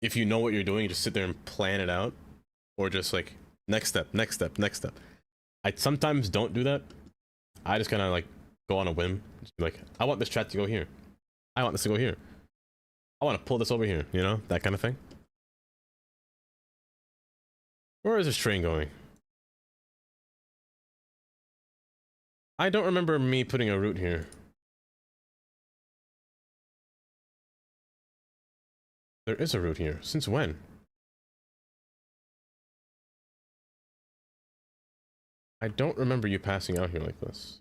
if you know what you're doing, you just sit there and plan it out. Or just like, next step, next step, next step. I sometimes don't do that. I just kind of like go on a whim. Just be like, I want this chat to go here. I want this to go here. I want to pull this over here, you know? That kind of thing. Where is this train going? I don't remember me putting a route here. There is a route here. Since when? I don't remember you passing out here like this.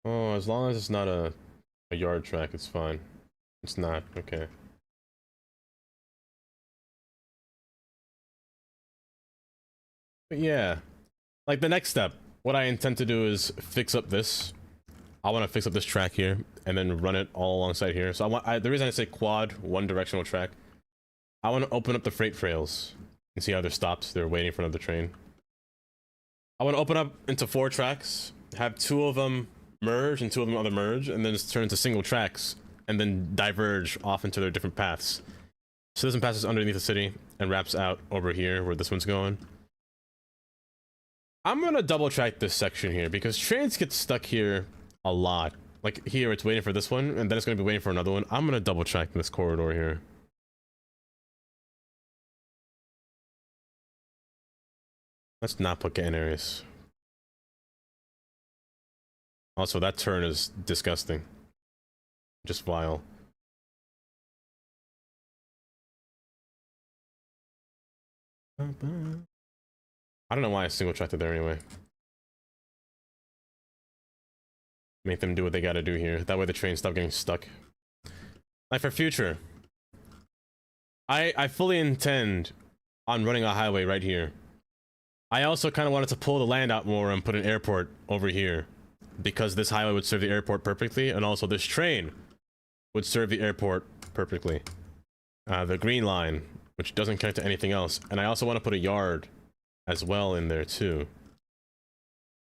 Oh, as long as it's not a yard track, it's fine. It's not. Okay. But yeah, like the next step, what I intend to do is fix up this. I want to fix up this track here and then run it all alongside here. So the reason I say quad, one directional track, I want to open up the freight trails and see how they're stopped. They're waiting for another train. I want to open up into 4 tracks, have 2 of them merge and 2 of them other merge, and then just turn into single tracks and then diverge off into their different paths. So this one passes underneath the city and wraps out over here where this one's going. I'm gonna double track this section here because trains get stuck here a lot. Like here, it's waiting for this one, and then it's gonna be waiting for another one. I'm gonna double track this corridor here. Let's not put getting areas. Also, that turn is disgusting. Just vile. I don't know why I single tracked it there anyway. Make them do what they gotta do here. That way the trains stop getting stuck. Like for future, I fully intend on running a highway right here. I also kind of wanted to pull the land out more and put an airport over here, because this highway would serve the airport perfectly, and also this train would serve the airport perfectly. The green line, which doesn't connect to anything else. And I also want to put a yard as well in there too.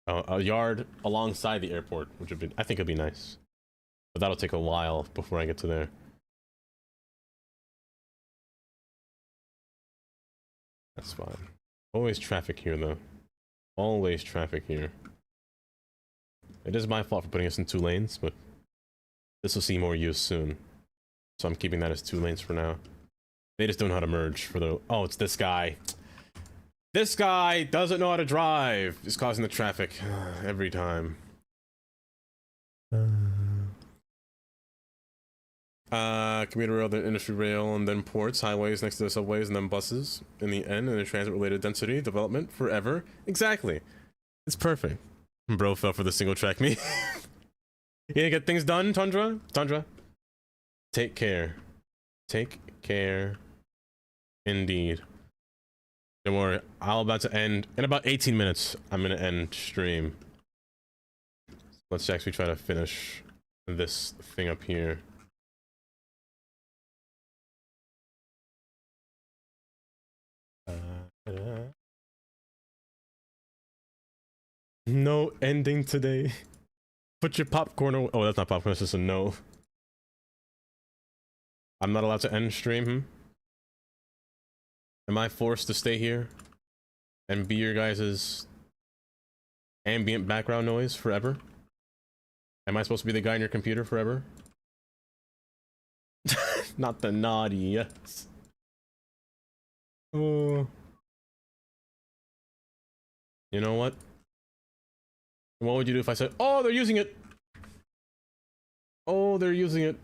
A yard alongside the airport, which would be, I think it'd be nice. But that'll take a while before I get to there. That's fine. Always traffic here though. Always traffic here. It is my fault for putting us in 2 lanes, but this will see more use soon. So I'm keeping that as 2 lanes for now. They just don't know how to merge for the... Oh, it's this guy. This guy doesn't know how to drive. He's causing the traffic every time. Commuter rail, then industry rail, and then ports, highways next to the subways, and then buses in the end, and then transit-related density development forever. Exactly. It's perfect. Bro fell for the single track me. You gonna get things done, Tundra? Tundra? Take care. Take care. Indeed. Don't worry, I'm about to end in about 18 minutes. I'm gonna end stream. Let's actually try to finish this thing up here. No ending today. Put your popcorn away. Oh, that's not popcorn, that's just a no. I'm not allowed to end stream, Am I forced to stay here and be your guys' ambient background noise forever? Am I supposed to be the guy on your computer forever? Not the naughty, yes. Oh. You know what? What would you do if I said, oh, they're using it? Oh, they're using it.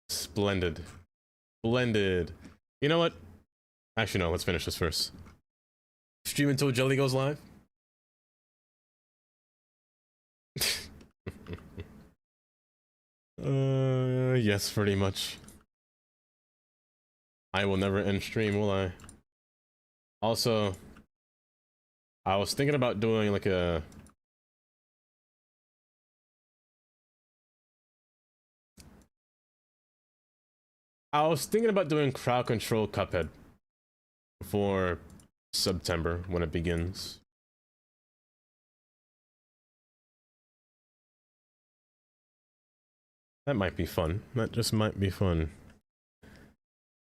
Splendid. Splendid. You know what? Actually, no, let's finish this first. Stream until Jelly goes live. Yes, pretty much. I will never end stream, will I? Also, I was thinking about doing like a... I was thinking about doing crowd control Cuphead for September when it begins. That might be fun. That just might be fun.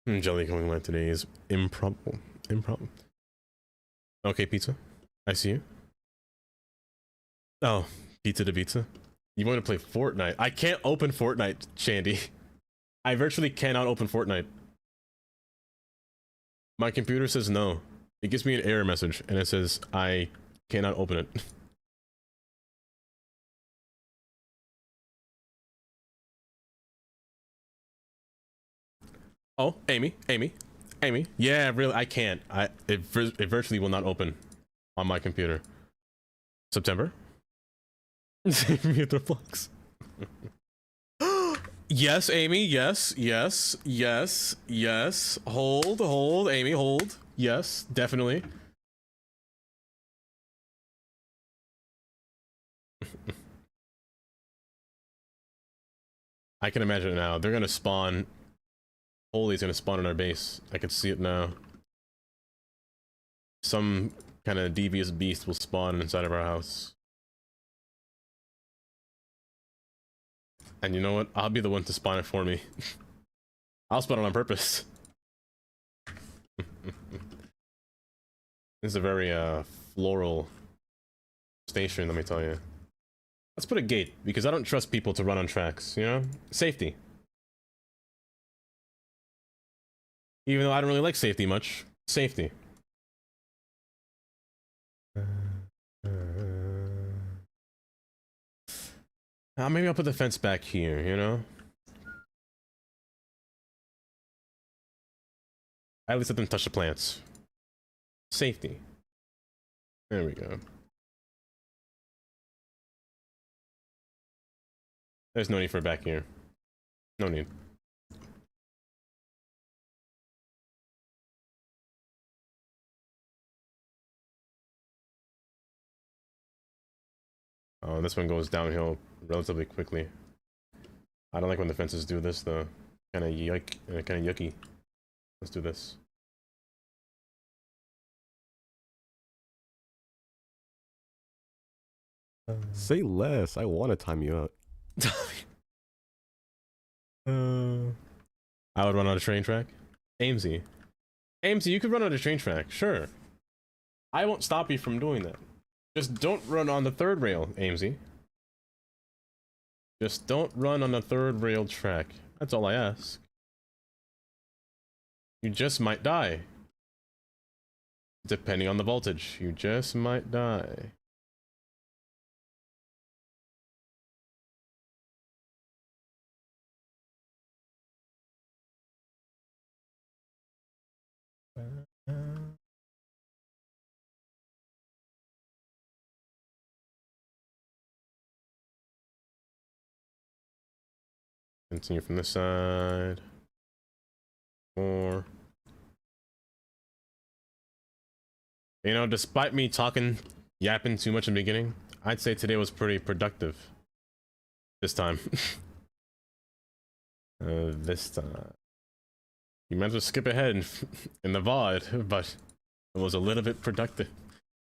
Jelly coming live today is improbable. Improbable. Okay, pizza. I see you. Oh, pizza to pizza. You want to play Fortnite? I can't open Fortnite, Shandy. I virtually cannot open Fortnite. My computer says no. It gives me an error message and it says I cannot open it. Oh, Amy. Yeah, really, I can't. It virtually will not open on my computer. September? Mute the flux. Yes, Amy, yes. Hold, Amy, hold. Yes, definitely. I can imagine it now. They're gonna spawn. Holy's gonna spawn in our base. I can see it now. Some kind of devious beast will spawn inside of our house. And you know what? I'll be the one to spawn it for me. I'll spawn it on purpose. This is a very floral station, let me tell you. Let's put a gate, because I don't trust people to run on tracks, you know? Safety. Even though I don't really like safety much. Safety. Maybe I'll put the fence back here, you know? At least let them touch the plants. Safety. There we go. There's no need for it back here. No need. Oh, this one goes downhill relatively quickly. I don't like when the fences do this, though. Kind of yucky. Let's do this. Say less. I want to time you out. I would run on a train track. Amesy, you could run on a train track, sure. I won't stop you from doing that. Just don't run on the third rail, Amesy. Just don't run on the third rail track. That's all I ask. You just might die. Depending on the voltage, you just might die. Continue from this side. More. You know, despite me yapping too much in the beginning, I'd say today was pretty productive. This time. This time. You might as well skip ahead in the VOD, but it was a little bit productive.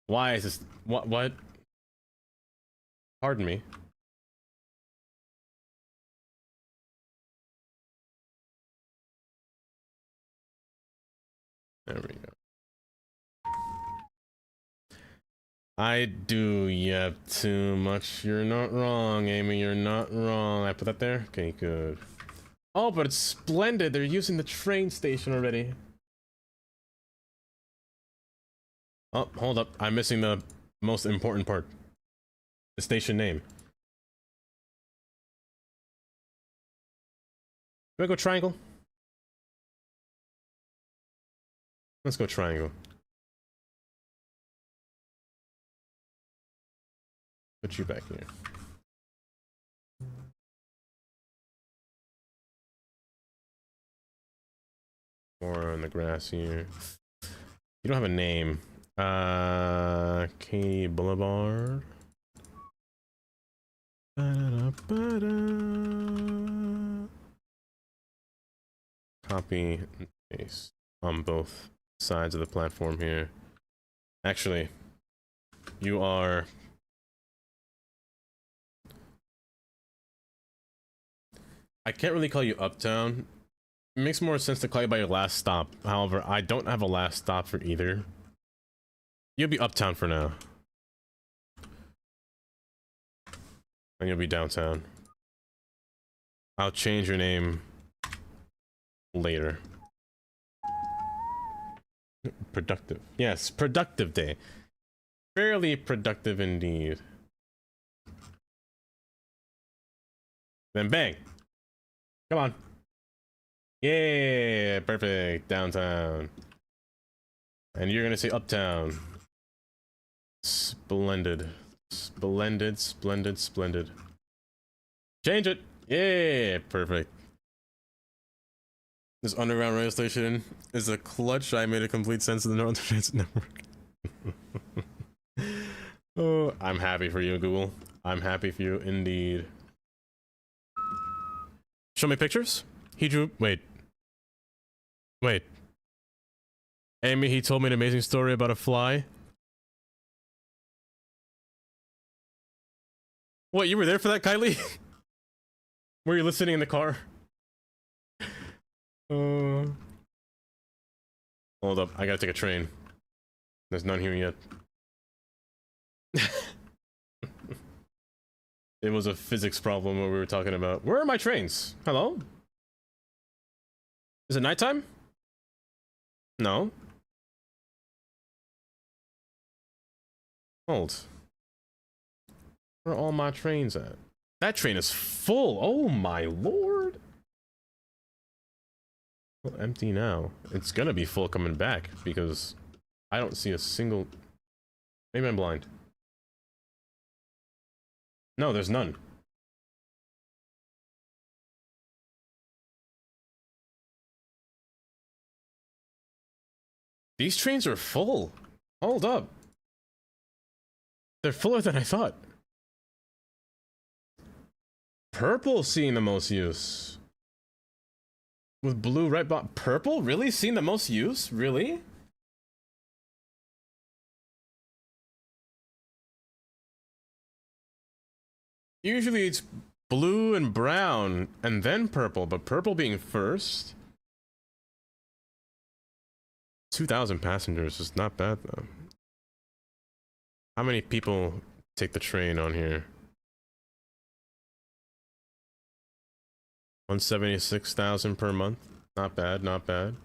Why is this? What? Pardon me. There we go. I do yap too much. You're not wrong, Amy. You're not wrong. I put that there? Okay, good. Oh, but it's splendid. They're using the train station already. Oh, hold up. I'm missing the most important part. The station name. Do I go triangle? Let's go triangle. Put you back here. More on the grass here. You don't have a name. Katy Boulevard. Copy and paste on both sides of the platform here. Actually, you are... I can't really call you Uptown. It makes more sense to call you by your last stop. However, I don't have a last stop for either. You'll be Uptown for now. And you'll be downtown. I'll change your name later. Productive. Yes, productive day. Fairly productive indeed. Then bang. Come on. Yeah, perfect. Downtown. And you're gonna say Uptown. Splendid. Splendid, splendid, splendid. Change it. Yeah, perfect. This underground rail station is a clutch. I made a complete sense of the Northern Transit Network. Oh, I'm happy for you, Google. I'm happy for you indeed. Show me pictures. He drew. Wait. Amy, he told me an amazing story about a fly. What, you were there for that, Kylie? Were you listening in the car? Hold up, I gotta take a train. There's none here yet. It was a physics problem what we were talking about. Where are my trains? Hello? Is it nighttime? No. Hold. Where are all my trains at? That train is full. Oh my lord. Well, empty now. It's gonna be full coming back because I don't see a single... Maybe I'm blind. No, there's none. These trains are full. Hold up. They're fuller than I thought. Purple seeing the most use. With blue right bot purple? Really? Seen the most use? Really? Usually it's blue and brown and then purple, but purple being first. 2,000 passengers is not bad though. How many people take the train on here? 176,000 per month. Not bad, not bad.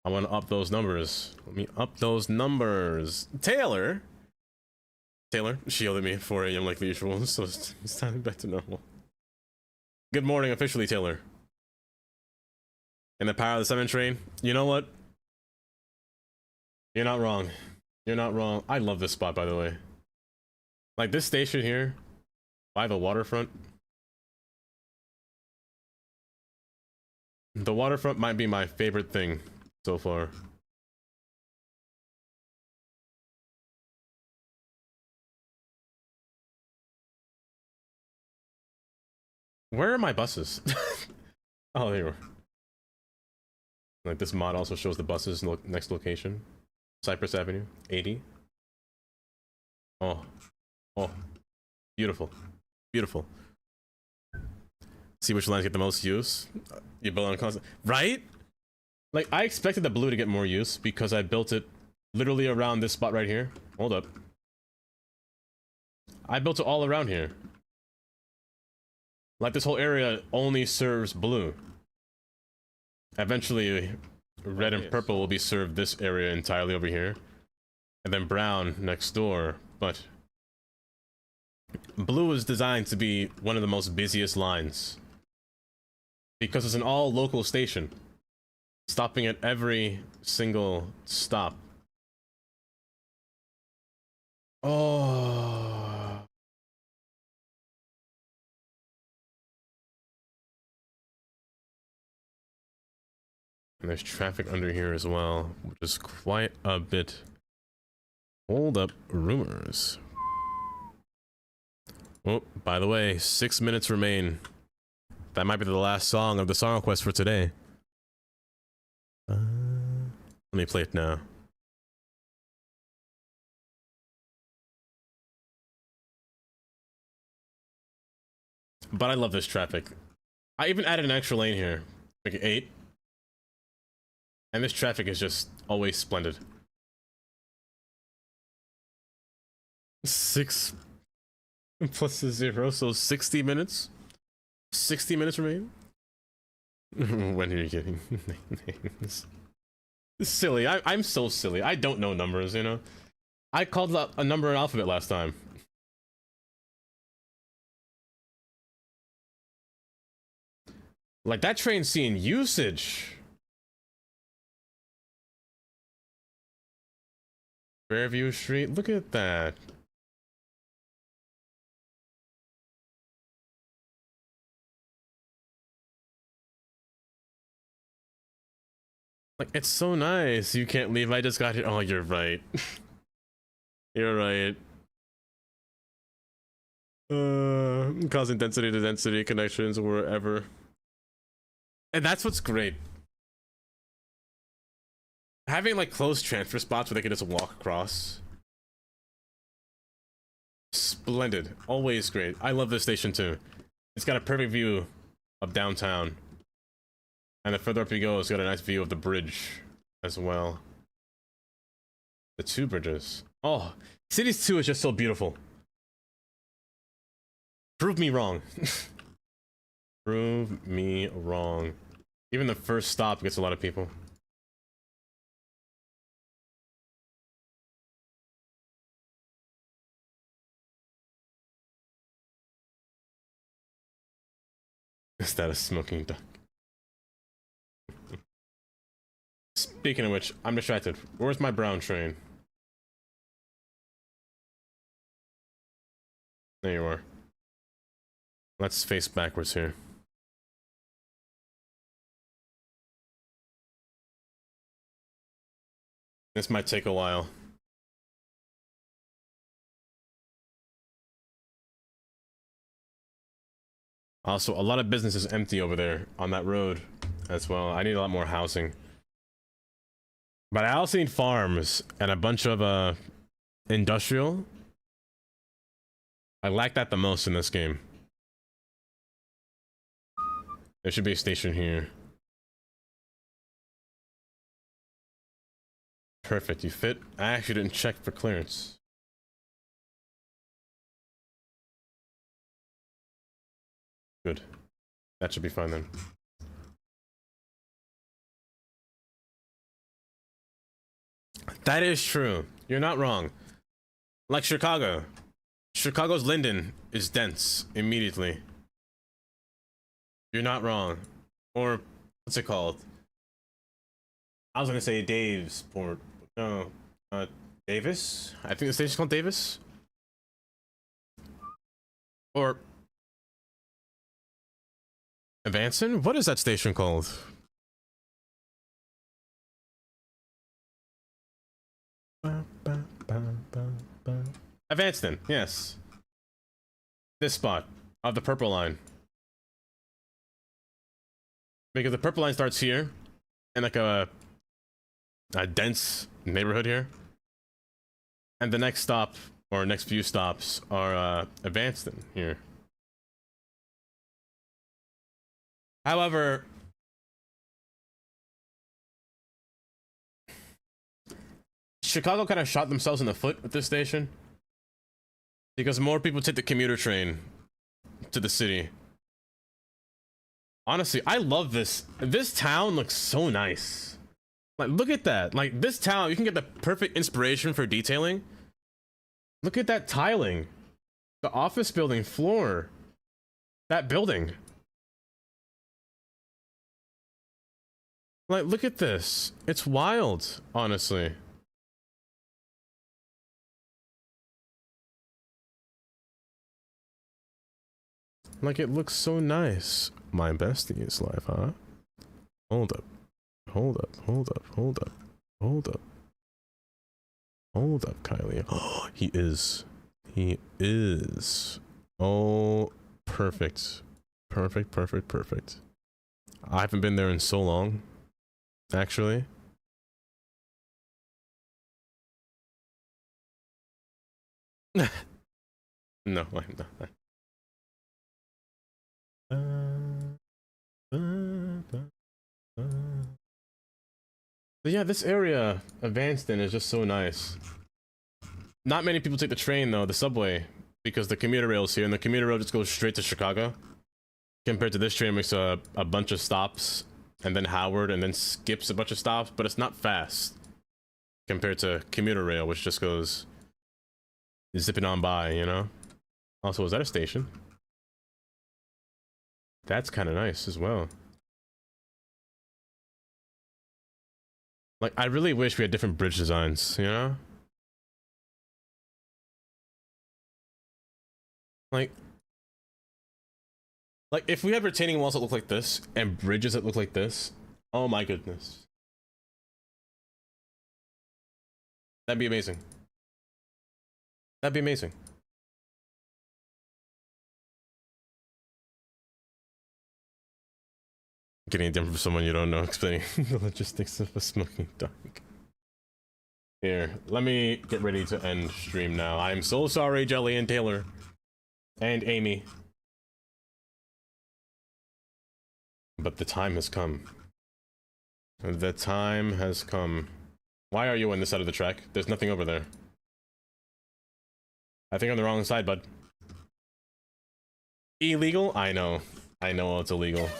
I want to up those numbers. Let me up those numbers. Taylor, shielded me at 4 a.m. like the usual, so it's time back to normal. Good morning, officially, Taylor. In the power of the 7 train, you know what? You're not wrong. You're not wrong. I love this spot, by the way. Like this station here, by the waterfront. The waterfront might be my favorite thing so far. Where are my buses? Oh, there you are. Like this mod also shows the buses next location. Cypress Avenue, 80. Oh, beautiful, beautiful. See which lines get the most use. You build on constant, right? Like I expected the blue to get more use because I built it literally around this spot right here. Hold up. I built it all around here. Like this whole area only serves blue. Eventually, red and purple will be served this area entirely over here. And then brown next door, but blue is designed to be one of the most busiest lines. Because it's an all local station. Stopping at every single stop. Oh. And there's traffic under here as well, which is quite a bit. Hold up, rumors. Oh, by the way, 6 minutes remain. That might be the last song of the song request for today. Let me play it now. But I love this traffic. I even added an extra lane here. Like 8. And this traffic is just always splendid. 6 plus the 0, so 60 minutes. 60 minutes remain. When are you getting names? Silly. I'm so silly. I don't know numbers, you know. I called up a number in alphabet last time. Like that train's seeing usage. Fairview Street. Look at that. Like, it's so nice. You can't leave. I just got here. Oh, you're right. You're right. Causing density to density connections wherever. And that's what's great. Having like close transfer spots where they can just walk across. Splendid. Always great. I love this station too. It's got a perfect view of downtown. And the further up you go, it's got a nice view of the bridge as well. The 2 bridges. Oh, Cities 2 is just so beautiful. Prove me wrong. Prove me wrong. Even the first stop gets a lot of people. Is that a smoking duck? Speaking of which, I'm distracted. Where's my brown train? There you are. Let's face backwards here. This might take a while. Also, a lot of business is empty over there on that road as well. I need a lot more housing. But I also need farms and a bunch of industrial. I lack that the most in this game. There should be a station here. Perfect, you fit. I actually didn't check for clearance. Good. That should be fine then. That is true. You're not wrong. Like Chicago. Chicago's Linden is dense immediately. You're not wrong. Or, what's it called? I was gonna say Dave's Port. No. Davis? I think the station's called Davis? Or... Evanston? What is that station called? Evanston, yes. This spot of the purple line. Because the purple line starts here, in like a dense neighborhood here. And the next stop, or next few stops, are Evanston here. However, Chicago kind of shot themselves in the foot with this station because more people take the commuter train to the city. Honestly, I love this. This town looks so nice. Like, look at that. Like, this town, you can get the perfect inspiration for detailing. Look at that tiling. The office building floor. That building. Like, look at this. It's wild, honestly. Like, it looks so nice. My bestie's life, huh? Hold up. Hold up, hold up, hold up, hold up. Hold up, Kylie. Oh, he is. He is. Oh, perfect. Perfect, perfect, perfect. I haven't been there in so long, actually. No, I'm not. But yeah, this area of Vanston is just so nice. Not many people take the train though, the subway, because the commuter rail's here, and the commuter rail just goes straight to Chicago. Compared to this train, makes a bunch of stops, and then Howard, and then skips a bunch of stops, but it's not fast. Compared to commuter rail, which just goes zipping on by, you know? Also, is that a station? That's kind of nice as well. Like, I really wish we had different bridge designs, you know? Like, if we had retaining walls that look like this, and bridges that look like this, oh my goodness. That'd be amazing. That'd be amazing. Getting it done from someone you don't know, explaining the logistics of a smoking dog. Here, let me get ready to end stream now. I'm so sorry, Jelly and Taylor. And Amy. But the time has come. The time has come. Why are you on this side of the track? There's nothing over there. I think I'm on the wrong side, bud. Illegal? I know. I know it's illegal.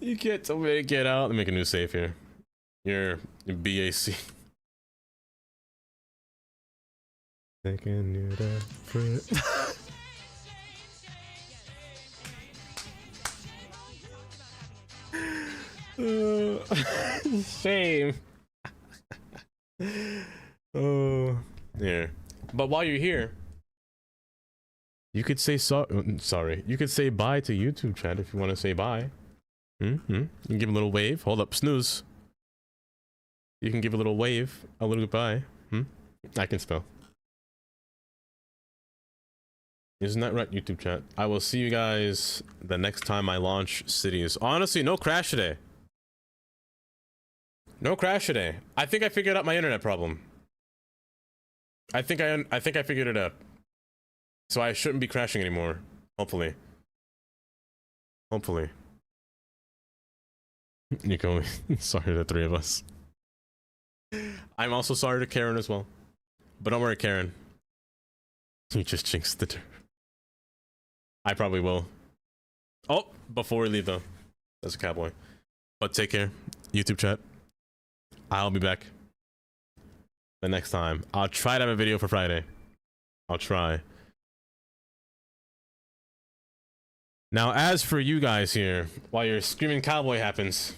You can't tell me to get out. Let me make a new save here. Your BAC. Taking it up for shame. Oh, yeah. But while you're here, you could say sorry. You could say bye to YouTube chat if you want to say bye. You can give a little wave. Hold up, snooze. You can give a little wave, a little goodbye. I can spell. Isn't that right, YouTube chat? I will see you guys the next time I launch cities. Honestly, no crash today. No crash today. I think I figured out my internet problem. I think I figured it out. So I shouldn't be crashing anymore. Hopefully. Hopefully. Nico, sorry to the three of us. I'm also sorry to Karen as well. But don't worry, Karen. You just jinxed the turn. I probably will. Oh, before we leave though. That's a cowboy. But take care, YouTube chat. I'll be back the next time. I'll try to have a video for Friday. I'll try. Now, as for you guys here, while your screaming cowboy happens,